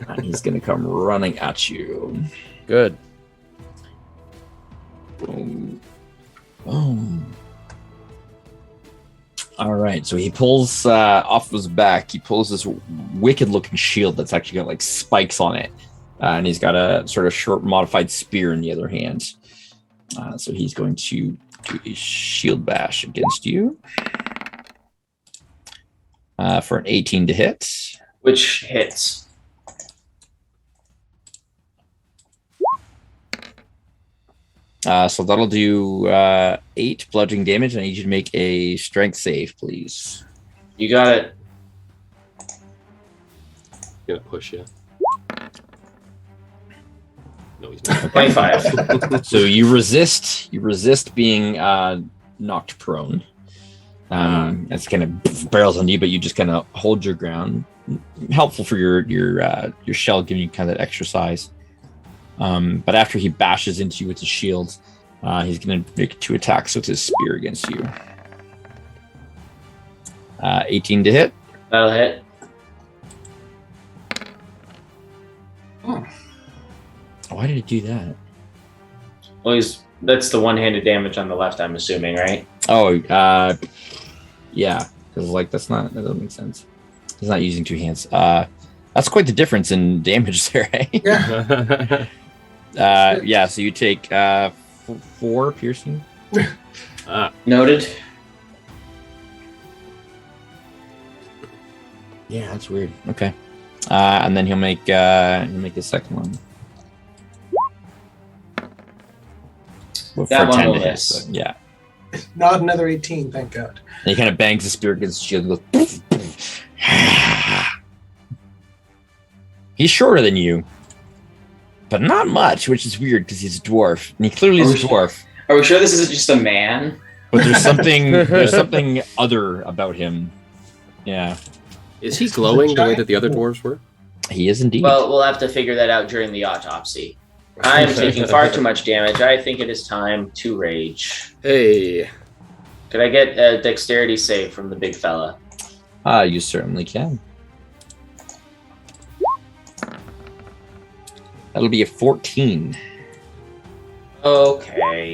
Speaker 2: And he's going to come running at you.
Speaker 5: Good.
Speaker 2: Boom. Boom. All right, so he pulls off his back. He pulls this wicked-looking shield that's actually got like spikes on it, and he's got a sort of short, modified spear in the other hand. So he's going to do a shield bash against you for an 18 to hit.
Speaker 6: Which hits?
Speaker 2: So that'll do 8 bludgeoning damage. I need you to make a strength save, please.
Speaker 6: You got it.
Speaker 4: Gonna push you. No, he's not.
Speaker 6: 25.
Speaker 2: So you resist being knocked prone. That's kind of barrels on you, but you just kind of hold your ground. Helpful for your shell, giving you kind of that extra size. But after he bashes into you with his shield, he's going to make 2 attacks with his spear against you. 18 to hit.
Speaker 6: That'll hit.
Speaker 2: Why did it do that?
Speaker 6: Well, that's the one-handed damage on the left, I'm assuming, right?
Speaker 2: Oh, yeah. Because that doesn't make sense. He's not using 2 hands. That's quite the difference in damage there, eh?
Speaker 3: Yeah.
Speaker 2: So you take 4 piercing.
Speaker 6: Noted.
Speaker 2: Yeah, that's weird. Okay. And then he'll make the second one. Well,
Speaker 6: That
Speaker 2: for
Speaker 6: one
Speaker 2: 10
Speaker 6: will
Speaker 2: to hit,
Speaker 6: miss.
Speaker 2: but yeah.
Speaker 3: Not another 18, thank God.
Speaker 2: And he kind of bangs the spear against the shield and goes. He's shorter than you, but not much, which is weird because he's a dwarf, and he clearly is a dwarf.
Speaker 6: Are we sure this isn't just a man?
Speaker 2: But there's something other about him. Yeah,
Speaker 4: Is he glowing the way that the other dwarves were?
Speaker 2: he is indeed.
Speaker 6: Well, we'll have to figure that out during the autopsy. I'm taking far too much damage. I think it is time to rage.
Speaker 4: Hey.
Speaker 6: Could I get a dexterity save from the big fella?
Speaker 2: You certainly can. That'll be a 14.
Speaker 6: Okay.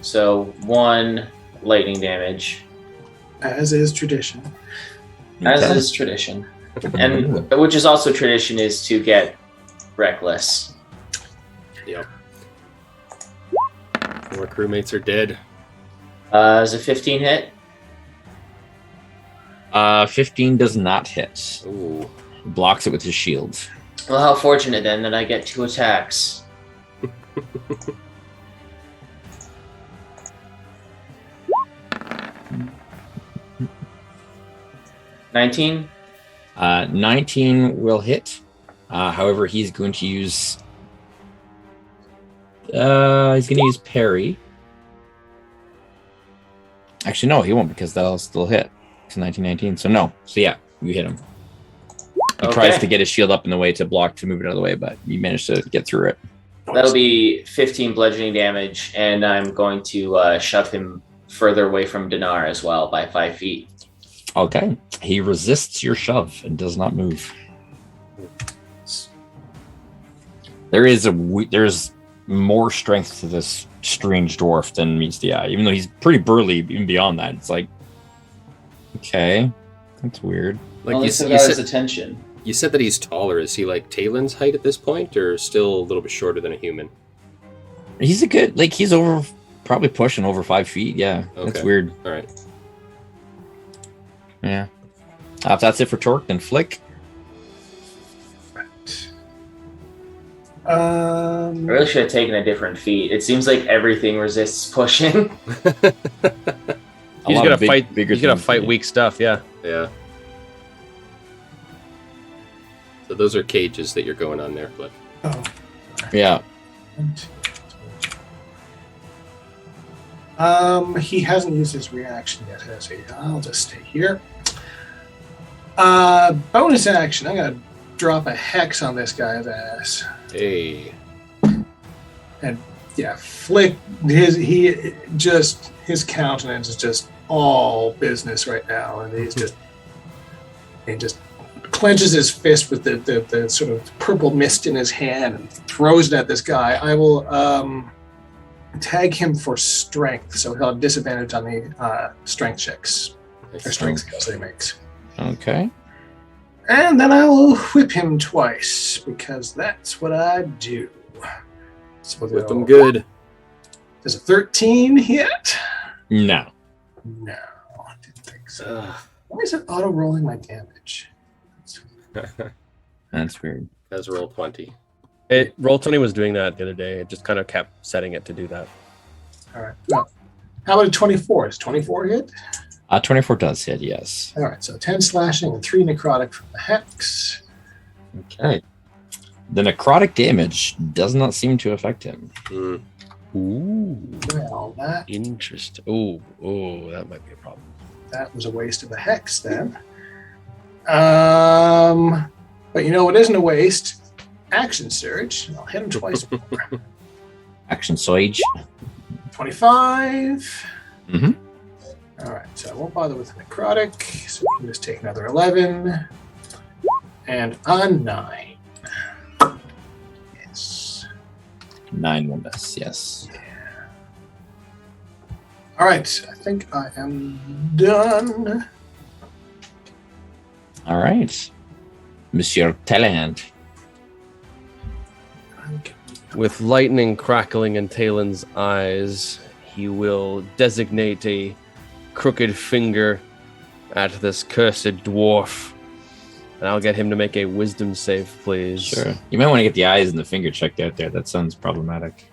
Speaker 6: So 1 lightning damage,
Speaker 3: As is tradition.
Speaker 6: as
Speaker 2: Okay.
Speaker 6: is tradition, and which is also tradition is to get reckless.
Speaker 4: Yep. 4 crewmates are dead.
Speaker 6: Is a 15 hit?
Speaker 2: 15 does not hit.
Speaker 4: Ooh.
Speaker 2: Blocks it with his shield.
Speaker 6: Well, how fortunate then that I get 2 attacks. 19?
Speaker 2: 19 will hit. However, he's going to use parry. Actually, no, he won't, because that'll still hit. It's 1919. So no. So yeah, you hit him. He tries to get his shield up in the way to block to move it out of the way, but you managed to get through it.
Speaker 6: That'll be 15 bludgeoning damage, and I'm going to shove him further away from Dinar as well by 5 feet.
Speaker 2: Okay. He resists your shove and does not move. There's more strength to this strange dwarf than meets the eye. Even though he's pretty burly, even beyond that, it's like, okay, that's weird.
Speaker 6: Like you said, his attention.
Speaker 4: You said that he's taller. Is he like Talon's height at this point, or still a little bit shorter than a human?
Speaker 2: He's he's probably pushing over 5 feet. Yeah,
Speaker 4: Okay.
Speaker 2: That's weird.
Speaker 4: All right.
Speaker 2: Yeah. If that's it for Torque, then Flick.
Speaker 6: I really should have taken a different feat. It seems like everything resists pushing.
Speaker 5: He's gonna fight weak stuff. Yeah.
Speaker 4: Yeah. So those are cages that you're going on there, but
Speaker 3: Oh.
Speaker 2: Yeah.
Speaker 3: He hasn't used his reaction yet, has he? I'll just stay here. Bonus action. I'm gonna drop a hex on this guy's ass.
Speaker 4: hey.
Speaker 3: And yeah, Flick. His countenance is just all business right now, and he just clenches his fist with the sort of purple mist in his hand and throws it at this guy. I will tag him for strength, so he'll have disadvantage on the strength checks or strength skills he makes.
Speaker 2: Okay.
Speaker 3: And then I will whip him twice because that's what I do. So
Speaker 4: Whip him good.
Speaker 3: Does a 13 hit?
Speaker 2: No.
Speaker 3: No, I didn't think so. Why is it auto rolling my damage?
Speaker 2: That's weird.
Speaker 4: That's roll 20.
Speaker 5: Roll20 was doing that the other day. It just kind of kept setting it to do that.
Speaker 3: All right. Well, how about a 24? Is 24 hit?
Speaker 2: 24 does hit, yes.
Speaker 3: All right. So 10 slashing and 3 necrotic from the hex.
Speaker 2: Okay. The necrotic damage does not seem to affect him.
Speaker 4: Mm.
Speaker 5: Ooh,
Speaker 3: Well,
Speaker 5: interesting. That might be a problem.
Speaker 3: that was a waste of the hex then. But you know what isn't a waste? Action surge. I'll hit him twice more.
Speaker 2: Action surge.
Speaker 3: 25.
Speaker 2: Mm-hmm.
Speaker 3: All right, so I won't bother with the necrotic. So we can just take another 11. And a 9. Yes.
Speaker 2: 9 will miss, yes.
Speaker 3: All right, I think I am done.
Speaker 2: All right. Monsieur Talland.
Speaker 5: With lightning crackling in Talen's eyes, he will designate a crooked finger at this cursed dwarf. And I'll get him to make a wisdom save, please.
Speaker 2: Sure. You might want to get the eyes and the finger checked out there. That sounds problematic.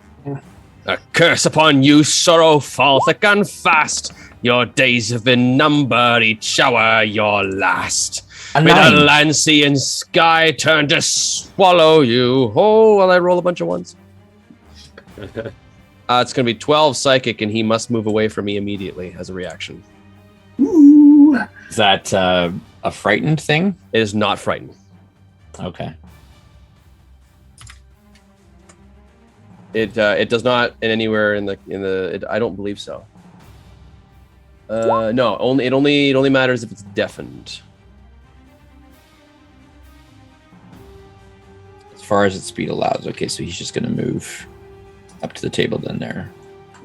Speaker 7: A curse upon you, sorrowful, thick and fast. Your days have been numbered, each hour your last.
Speaker 2: A
Speaker 7: May the
Speaker 2: 9.
Speaker 7: land, sea, and sky turn to swallow you.
Speaker 5: Oh, will I roll a bunch of ones? It's going to be 12 psychic, and he must move away from me immediately as a reaction.
Speaker 3: Ooh.
Speaker 2: Is that a frightened thing?
Speaker 5: It is not frightened.
Speaker 2: Okay.
Speaker 5: It does not in anywhere in the I don't believe so. No, it only matters if it's deafened.
Speaker 2: As far as its speed allows. Okay, so he's just going to move up to the table then there.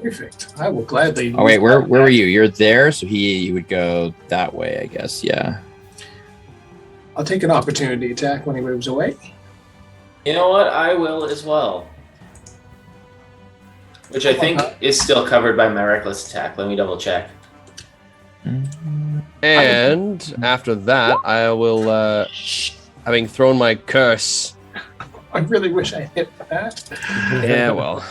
Speaker 3: Perfect. I will gladly.
Speaker 2: Oh, wait, where were you? You're there, so he would go that way, I guess. Yeah.
Speaker 3: I'll take an opportunity attack when he moves away.
Speaker 6: You know what? I will as well. Which I think is still covered by my reckless attack. Let me double check.
Speaker 5: And after that, I will, having thrown my curse.
Speaker 3: I really wish I hit that.
Speaker 5: Yeah, well,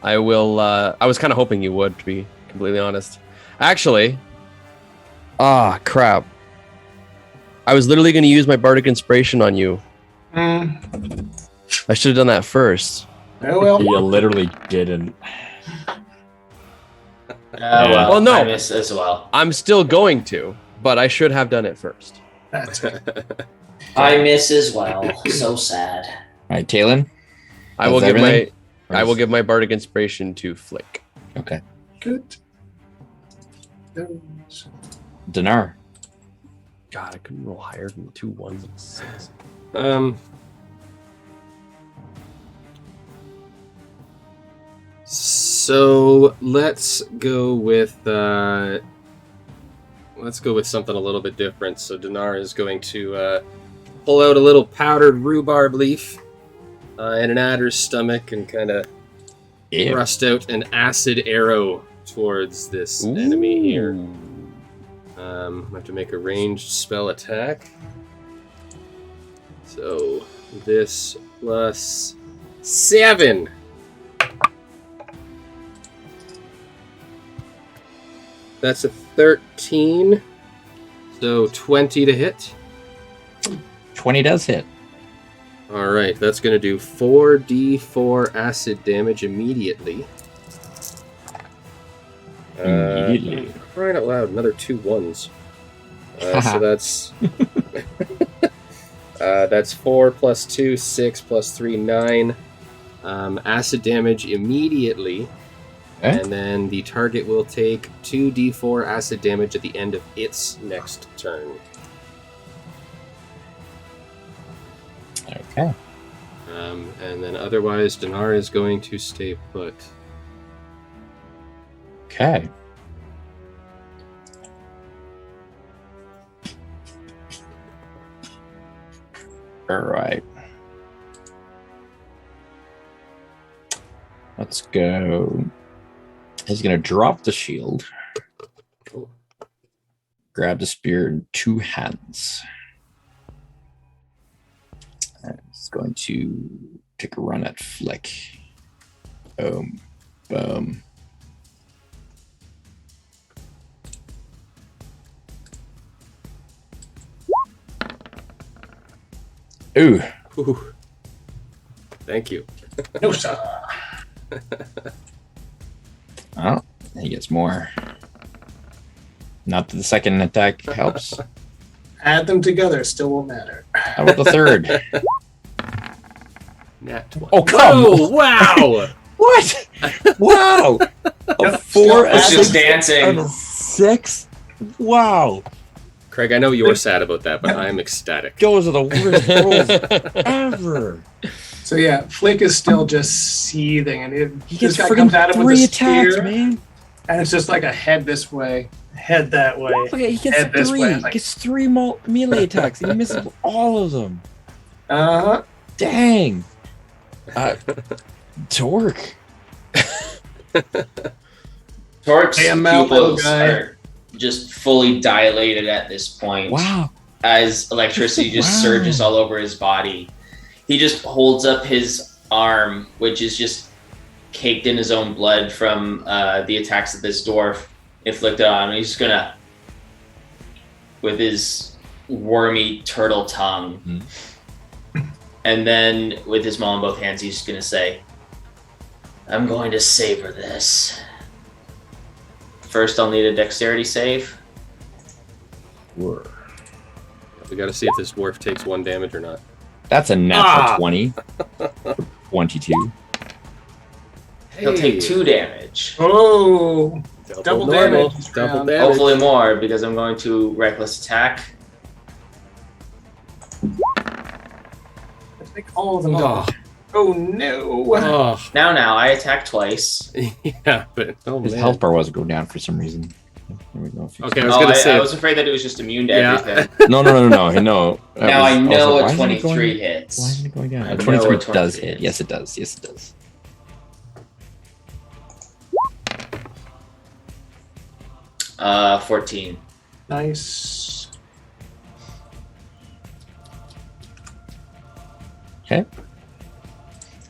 Speaker 5: I will. I was kind of hoping you would, to be completely honest. Actually, crap. I was literally going to use my bardic inspiration on you. I should have done that first.
Speaker 3: Oh well.
Speaker 2: You literally didn't.
Speaker 5: Well, no.
Speaker 6: I miss as well.
Speaker 5: I'm still going to, but I should have done it first.
Speaker 3: That's it.
Speaker 6: I miss as well. So sad.
Speaker 2: All right, Talon.
Speaker 5: I will
Speaker 2: That's
Speaker 5: give
Speaker 2: everything?
Speaker 5: I will give my bardic inspiration to Flick.
Speaker 2: Okay.
Speaker 3: Good.
Speaker 2: Dinar.
Speaker 5: God, I couldn't roll higher than 2 1s and 6.
Speaker 4: So let's go with something a little bit different. So Dinar is going to pull out a little powdered rhubarb leaf and an adder's stomach and kind of thrust out an acid arrow towards this enemy here. I have to make a ranged spell attack. So this plus 7. That's a 13. So 20 to hit.
Speaker 2: 20 does hit.
Speaker 4: All right, that's going to do 4d4 acid damage immediately.
Speaker 2: Immediately.
Speaker 4: Crying out loud, another 2 1s. So that's 4 plus 2, 6 plus 3, 9. Acid damage immediately.
Speaker 2: Okay.
Speaker 4: And then the target will take 2d4 acid damage at the end of its next turn.
Speaker 2: Okay.
Speaker 4: And then otherwise, Dinar is going to stay put.
Speaker 2: Okay. All right. Let's go. He's going to drop the shield. Grab the spear in two hands. And he's going to take a run at Flick. Boom. Boom. Ooh.
Speaker 4: Ooh. Thank you.
Speaker 3: No, sir.
Speaker 2: Oh, he gets more. Not that the second attack helps.
Speaker 3: Add them together, still won't matter.
Speaker 2: How about the third?
Speaker 4: Nat 20.
Speaker 2: Oh, come
Speaker 4: Whoa,
Speaker 2: on.
Speaker 4: wow.
Speaker 2: What? Wow. A 4, a
Speaker 6: It's just
Speaker 2: 6, and
Speaker 6: dancing.
Speaker 2: a 6? Wow.
Speaker 4: Craig, I know you're sad about that, but I'm ecstatic.
Speaker 2: Those are the worst rolls ever.
Speaker 3: So yeah, Flick is still just seething, and
Speaker 2: He
Speaker 3: this
Speaker 2: gets
Speaker 3: guy comes at
Speaker 2: friggin'
Speaker 3: him with
Speaker 2: 3
Speaker 3: a
Speaker 2: attacks,
Speaker 3: spear,
Speaker 2: man.
Speaker 3: and it's just like a head this way, head that way.
Speaker 2: Look at, he gets
Speaker 3: Head this
Speaker 2: 3.
Speaker 3: way,
Speaker 2: He
Speaker 3: like-
Speaker 2: gets 3 melee attacks. And he misses all of them.
Speaker 3: Uh-huh.
Speaker 2: Dang. Torque.
Speaker 6: Torque's
Speaker 3: Damn mouth, little
Speaker 6: pupils
Speaker 3: guy.
Speaker 6: are just fully dilated at this point.
Speaker 2: Wow.
Speaker 6: As electricity just
Speaker 2: Wow.
Speaker 6: surges all over his body. He just holds up his arm, which is just caked in his own blood from the attacks that this dwarf inflicted on him. He's just gonna, with his wormy turtle tongue, and then with his maul in both hands, he's just gonna say, I'm going to savor this. First, I'll need a dexterity save.
Speaker 4: We got to see if this dwarf takes 1 damage or not.
Speaker 2: That's a natural 20. 22.
Speaker 6: He'll take 2 damage.
Speaker 3: Oh, double
Speaker 4: normal.
Speaker 3: damage.
Speaker 4: Double
Speaker 3: round.
Speaker 4: damage.
Speaker 6: Hopefully more, because I'm going to reckless attack.
Speaker 3: I think all of them
Speaker 4: Oh,
Speaker 3: go. Oh no.
Speaker 4: oh.
Speaker 6: Now, I attack twice.
Speaker 4: Yeah, but oh
Speaker 2: His
Speaker 4: man.
Speaker 2: health bar wasn't going down for some reason. There we go.
Speaker 4: Okay, I was gonna say.
Speaker 6: I was afraid that it was just immune to
Speaker 4: Yeah.
Speaker 6: everything.
Speaker 2: No. No.
Speaker 6: Now I know
Speaker 2: why
Speaker 6: a
Speaker 2: isn't it
Speaker 6: 23
Speaker 2: going-
Speaker 6: hits.
Speaker 2: Why isn't it going down?
Speaker 6: I
Speaker 2: A
Speaker 6: know
Speaker 2: 23
Speaker 6: a 23
Speaker 2: does hit.
Speaker 6: hits.
Speaker 2: Yes, it does. Yes, it does.
Speaker 6: Uh, 14.
Speaker 3: Nice.
Speaker 2: Okay.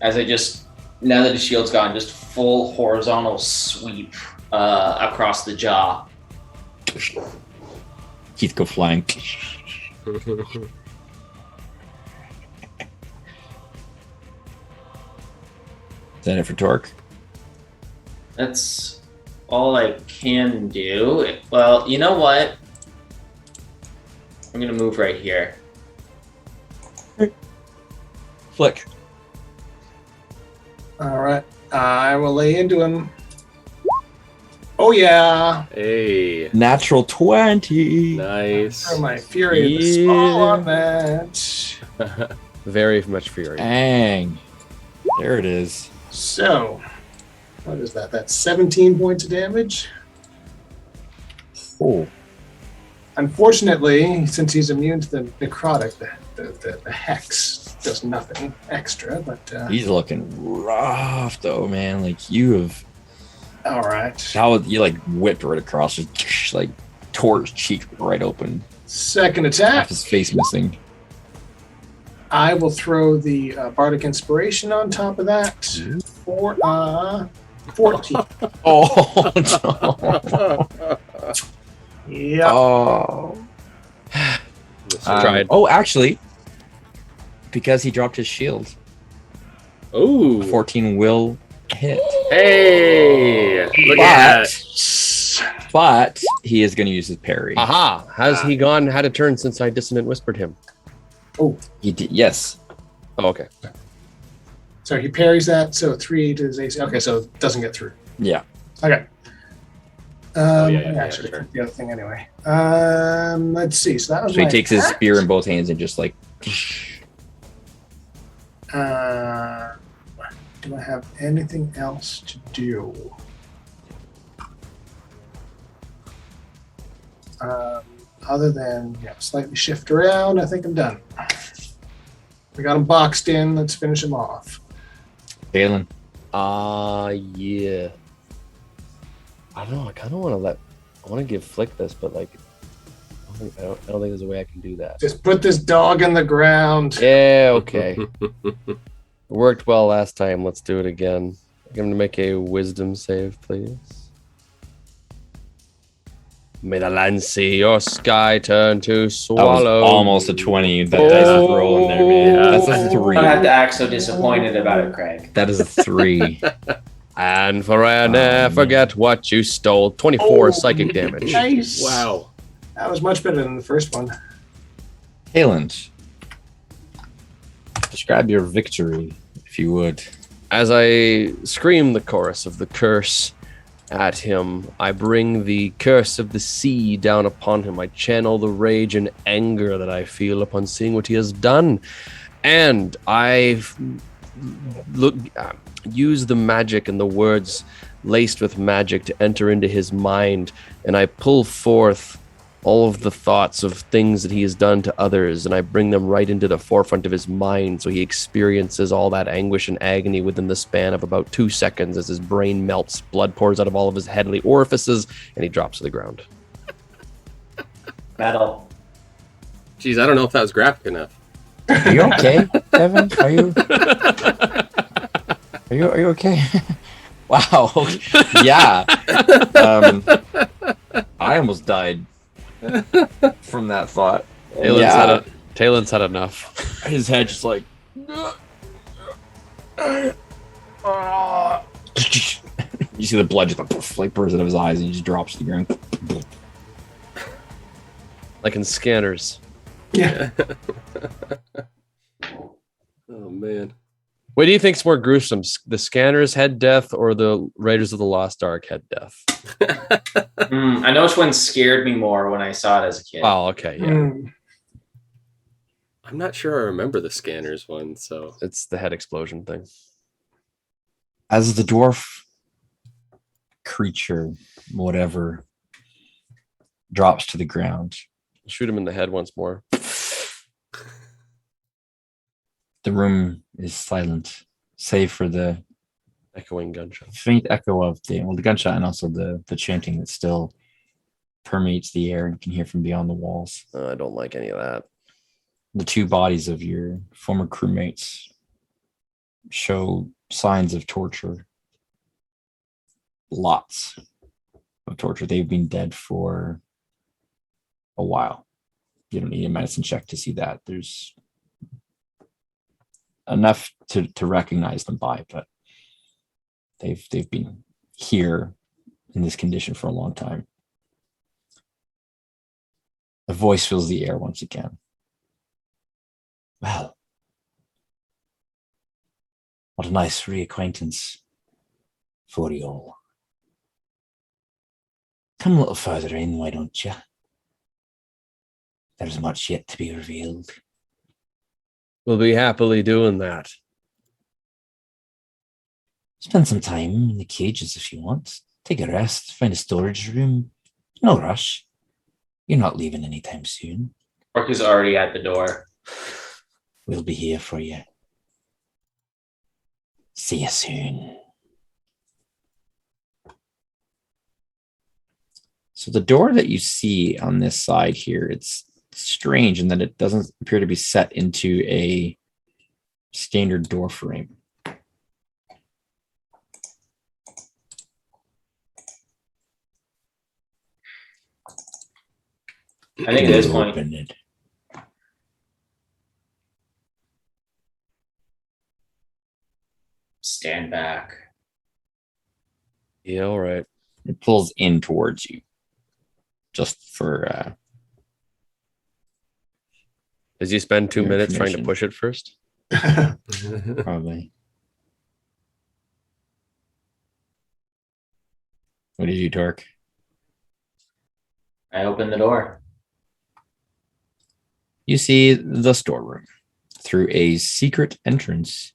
Speaker 6: As I just, now that his shield's gone, just full horizontal sweep across the jaw.
Speaker 2: Keith go flying. Is that it for Torque?
Speaker 6: That's all I can do. Well, you know what? I'm gonna move right here.
Speaker 2: Flick.
Speaker 3: All right. I will lay into him. Oh yeah.
Speaker 4: Hey,
Speaker 2: Natural 20.
Speaker 4: nice.
Speaker 3: Throw my fury of the small on that.
Speaker 5: Very much fury.
Speaker 2: Dang. There it is.
Speaker 3: So, what is that? That's 17 points of damage.
Speaker 2: Oh.
Speaker 3: Unfortunately, since he's immune to the necrotic, the hex does nothing extra. But
Speaker 2: He's looking rough though, man. Like you have
Speaker 3: all right.
Speaker 2: how you like whipped right across, just like tore his cheek right open.
Speaker 3: Second
Speaker 2: Half
Speaker 3: attack.
Speaker 2: his face missing.
Speaker 3: I will throw the Bardic Inspiration on top of that for 14.
Speaker 2: Oh no.
Speaker 3: Yep.
Speaker 2: Oh.
Speaker 5: Tried.
Speaker 2: Oh, actually, because he dropped his shield,
Speaker 4: Ooh.
Speaker 2: 14 will hit.
Speaker 4: Hey, look at that.
Speaker 2: But he is going to use his parry.
Speaker 5: Aha! Has he gone had a turn since I dissonant whispered him?
Speaker 2: He did, yes.
Speaker 5: Oh, okay.
Speaker 3: So he parries that, so 3 to his AC. Okay, so it doesn't get through.
Speaker 2: Yeah.
Speaker 3: Okay.
Speaker 4: yeah,
Speaker 3: Actually,
Speaker 4: sure.
Speaker 3: the other thing anyway. Let's see. So that was
Speaker 2: So he
Speaker 3: my
Speaker 2: takes his
Speaker 3: attack.
Speaker 2: spear in both hands and just like.
Speaker 3: Do I have anything else to do? Other than slightly shift around, I think I'm done. We got him boxed in. Let's finish him off.
Speaker 2: Galen.
Speaker 5: Yeah. I don't know. I kind of want to I want to give Flick this, but like, I don't think there's a way I can do that.
Speaker 3: Just put this dog in the ground.
Speaker 5: Yeah, okay. It worked well last time. Let's do it again. I'm going to make a wisdom save, please. May the land see your sky turn to
Speaker 2: That was
Speaker 5: swallow.
Speaker 2: almost a 20. That dice is rolling there, man. That's a
Speaker 6: You
Speaker 2: 3.
Speaker 6: don't have to act so disappointed about it, Craig.
Speaker 2: That is a 3.
Speaker 5: And for never forget what you stole. 24 psychic damage.
Speaker 3: Nice.
Speaker 4: Wow.
Speaker 3: That was much better than the first one.
Speaker 2: Hayland, describe your victory, if you would.
Speaker 5: As I scream the chorus of the curse at him, I bring the curse of the sea down upon him. I channel the rage and anger that I feel upon seeing what he has done. And I use the magic and the words laced with magic to enter into his mind. And I pull forth all of the thoughts of things that he has done to others, and I bring them right into the forefront of his mind, so he experiences all that anguish and agony within the span of about 2 seconds as his brain melts, blood pours out of all of his headly orifices, and he drops to the ground.
Speaker 6: Battle.
Speaker 4: Jeez, I don't know if that was graphic enough.
Speaker 2: Are you okay, Kevin? Are you okay? Wow. Yeah. I almost died from that thought.
Speaker 5: Talon's had enough.
Speaker 2: His head just like. You see the blood just like bursts out of his eyes, and he just drops to the ground.
Speaker 5: Like in Scanners.
Speaker 3: Yeah.
Speaker 4: Oh man.
Speaker 5: What do you think's more gruesome, the Scanners' head death or the Raiders of the Lost Ark head death?
Speaker 6: I know which one scared me more when I saw it as a kid.
Speaker 5: Oh, okay, yeah.
Speaker 4: I'm not sure I remember the Scanners one, so
Speaker 5: It's the head explosion thing.
Speaker 2: As the dwarf creature, whatever, drops to the ground,
Speaker 5: Shoot him in the head once more.
Speaker 2: the room is silent, save for the
Speaker 5: Echoing gunshot.
Speaker 2: faint echo of the gunshot and also the chanting that still permeates the air and you can hear from beyond the walls.
Speaker 5: I don't like any of that.
Speaker 2: The 2 bodies of your former crewmates show signs of torture. Lots of torture. They've been dead for a while. You don't need a medicine check to see that. There's enough to recognize them by, but they've been here in this condition for a long time. A voice fills the air once again. Well, what a nice reacquaintance for you all. Come a little further in, why don't you? There's much yet to be revealed.
Speaker 5: We'll be happily doing that.
Speaker 2: Spend some time in the cages if you want. Take a rest, find a storage room. No rush. You're not leaving anytime soon.
Speaker 6: Orc is already at the door.
Speaker 2: We'll be here for you. See you soon. So the door that you see on this side here, it's strange in that it doesn't appear to be set into a standard door frame.
Speaker 6: I think at this point,
Speaker 2: Open it.
Speaker 6: stand back.
Speaker 5: Yeah, all right.
Speaker 2: It pulls in towards you. Just for
Speaker 5: Does he spend 2
Speaker 2: Your
Speaker 5: minutes trying to
Speaker 2: information.
Speaker 5: push it first?
Speaker 2: probably. What did you, Torque?
Speaker 6: I open the door.
Speaker 2: You see the storeroom through a secret entrance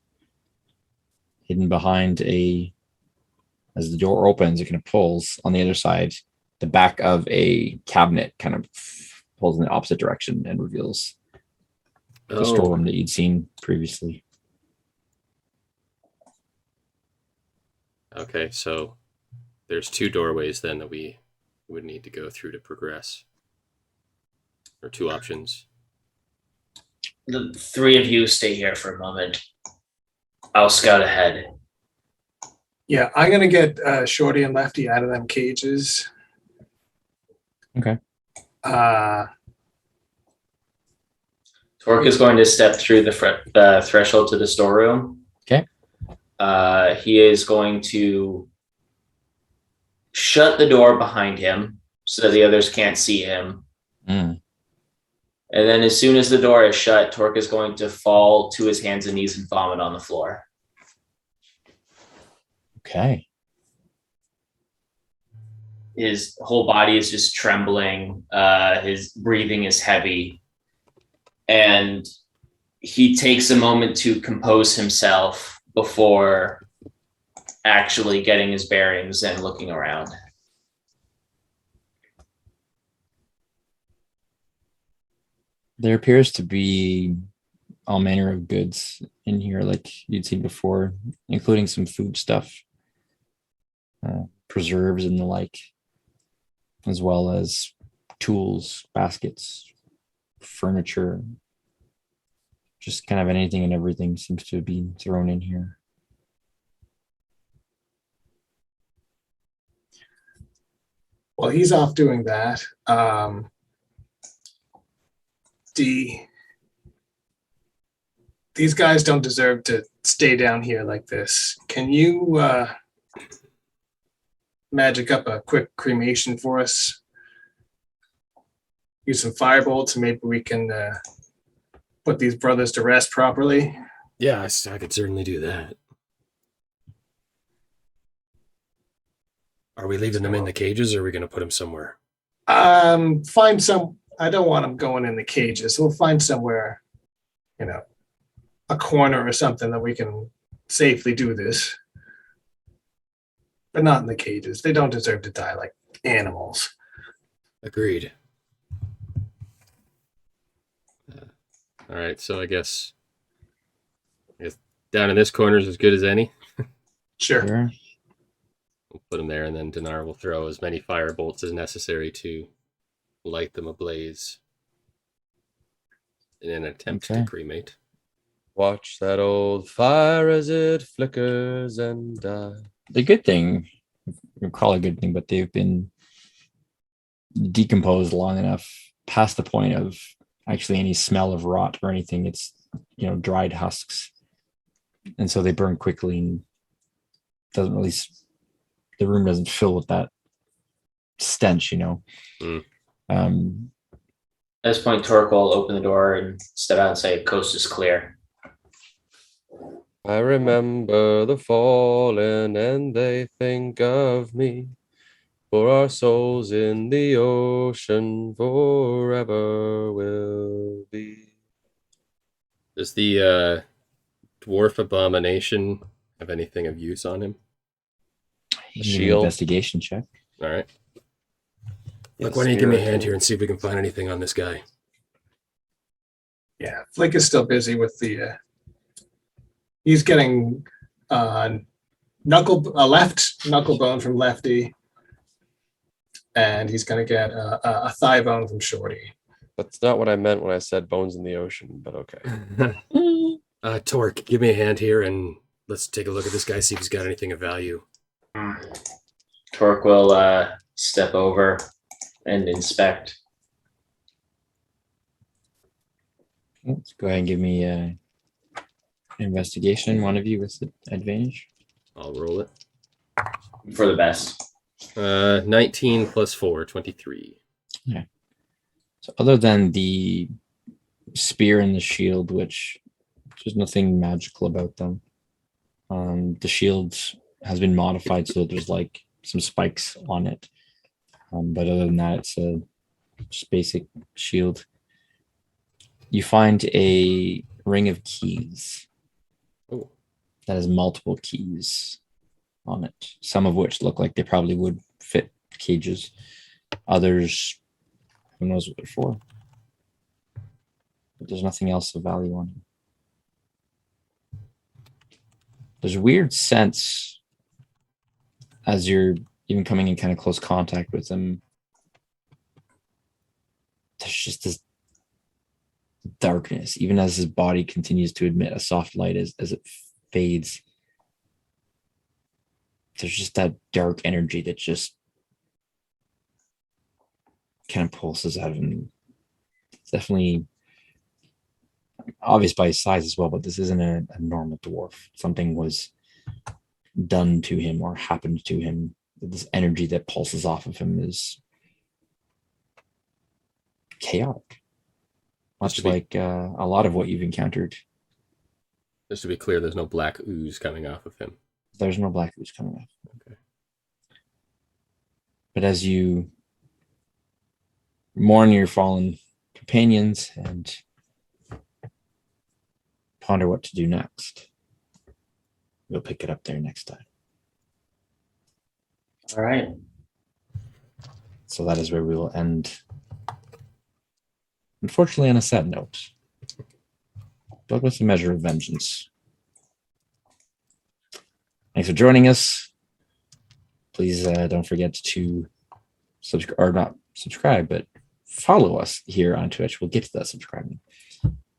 Speaker 2: hidden behind as the door opens, it kind of pulls on the other side. the back of a cabinet kind of pulls in the opposite direction and reveals the storeroom that you'd seen previously.
Speaker 4: Okay, so there's 2 doorways then that we would need to go through to progress. Or 2 options.
Speaker 6: The 3 of you stay here for a moment. I'll scout ahead.
Speaker 3: Yeah, I'm gonna get Shorty and Lefty out of them cages.
Speaker 2: Okay.
Speaker 6: Torque is going to step through the threshold to the storeroom.
Speaker 2: Okay.
Speaker 6: He is going to shut the door behind him so that the others can't see him.
Speaker 2: Mm.
Speaker 6: And then as soon as the door is shut, Torque is going to fall to his hands and knees and vomit on the floor.
Speaker 2: Okay.
Speaker 6: His whole body is just trembling. His breathing is heavy. And he takes a moment to compose himself before actually getting his bearings and looking around.
Speaker 2: There appears to be all manner of goods in here, like you'd seen before, including some food stuff, preserves and the like, as well as tools, baskets, furniture, just kind of anything and everything seems to be thrown in here.
Speaker 3: Well, he's off doing that. These guys don't deserve to stay down here like this. Can you magic up a quick cremation for us? Use some firebolts and maybe we can put these brothers to rest properly.
Speaker 4: Yeah, I could certainly do that. Are we leaving them in the cages or are we going to put them somewhere?
Speaker 3: Find some. I don't want them going in the cages. We'll find somewhere, a corner or something that we can safely do this. But not in the cages. They don't deserve to die like animals.
Speaker 4: Agreed. All right, so I guess down in this corner is as good as any.
Speaker 3: Sure.
Speaker 4: We'll put them there, and then Dinar will throw as many fire bolts as necessary to light them ablaze in an attempt to cremate.
Speaker 5: Watch that old fire as it flickers and dies.
Speaker 2: The good thing, you call it a good thing, but they've been decomposed long enough past the point of actually any smell of rot or anything. It's, dried husks. And so they burn quickly and doesn't really, the room doesn't fill with that stench,
Speaker 6: At this point, Torque will open the door and step out and say, "Coast is clear."
Speaker 5: I remember the fallen and they think of me, for our souls in the ocean forever will be.
Speaker 4: Does the dwarf abomination have anything of use on him?
Speaker 5: Shield.
Speaker 2: Investigation check.
Speaker 4: All right.
Speaker 5: Yes,
Speaker 4: Look, why don't you give me a hand here and see if we can find anything on this guy?
Speaker 3: Yeah, Flick is still busy with the. He's getting a left knuckle bone from Lefty, and he's going to get a thigh bone from Shorty.
Speaker 5: That's not what I meant when I said bones in the ocean, but okay.
Speaker 4: Torque, give me a hand here and let's take a look at this guy, see if he's got anything of value.
Speaker 6: Torque will step over and inspect.
Speaker 2: Let's go ahead and give me an investigation, one of you with the advantage.
Speaker 4: I'll roll it.
Speaker 6: For the best.
Speaker 4: 19 plus 4, 23.
Speaker 2: Yeah. So other than the spear and the shield, which there's nothing magical about them, the shield has been modified so that there's like some spikes on it. But other than that, it's a just basic shield. You find a ring of keys.
Speaker 4: Oh.
Speaker 2: That has multiple keys on it, some of which look like they probably would fit cages. Others, who knows what they're for. But there's nothing else of value on him. There's a weird sense as you're even coming in kind of close contact with him. There's just this darkness, even as his body continues to emit a soft light as it fades. There's just that dark energy that just kind of pulses out of him. It's definitely obvious by his size as well, but this isn't a normal dwarf. Something was done to him or happened to him. This energy that pulses off of him is chaotic, much like a lot of what you've encountered.
Speaker 4: Just to be clear, there's no black ooze coming off of him.
Speaker 2: There's no black ooze coming off.
Speaker 4: Okay.
Speaker 2: But as you mourn your fallen companions and ponder what to do next, we'll pick it up there next time.
Speaker 6: All right.
Speaker 2: So that is where we will end. Unfortunately, on a sad note, but with a measure of vengeance. Thanks for joining us. Please don't forget to subscribe, or not subscribe, but follow us here on Twitch. We'll get to that subscribing.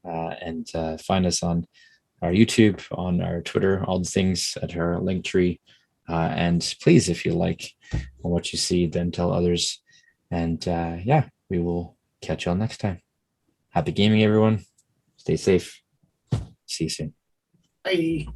Speaker 2: And find us on our YouTube, on our Twitter, all the things at our link tree. And please, if you like what you see, then tell others. And yeah, we will catch you all next time. Happy gaming, everyone. Stay safe. See you soon.
Speaker 3: Bye.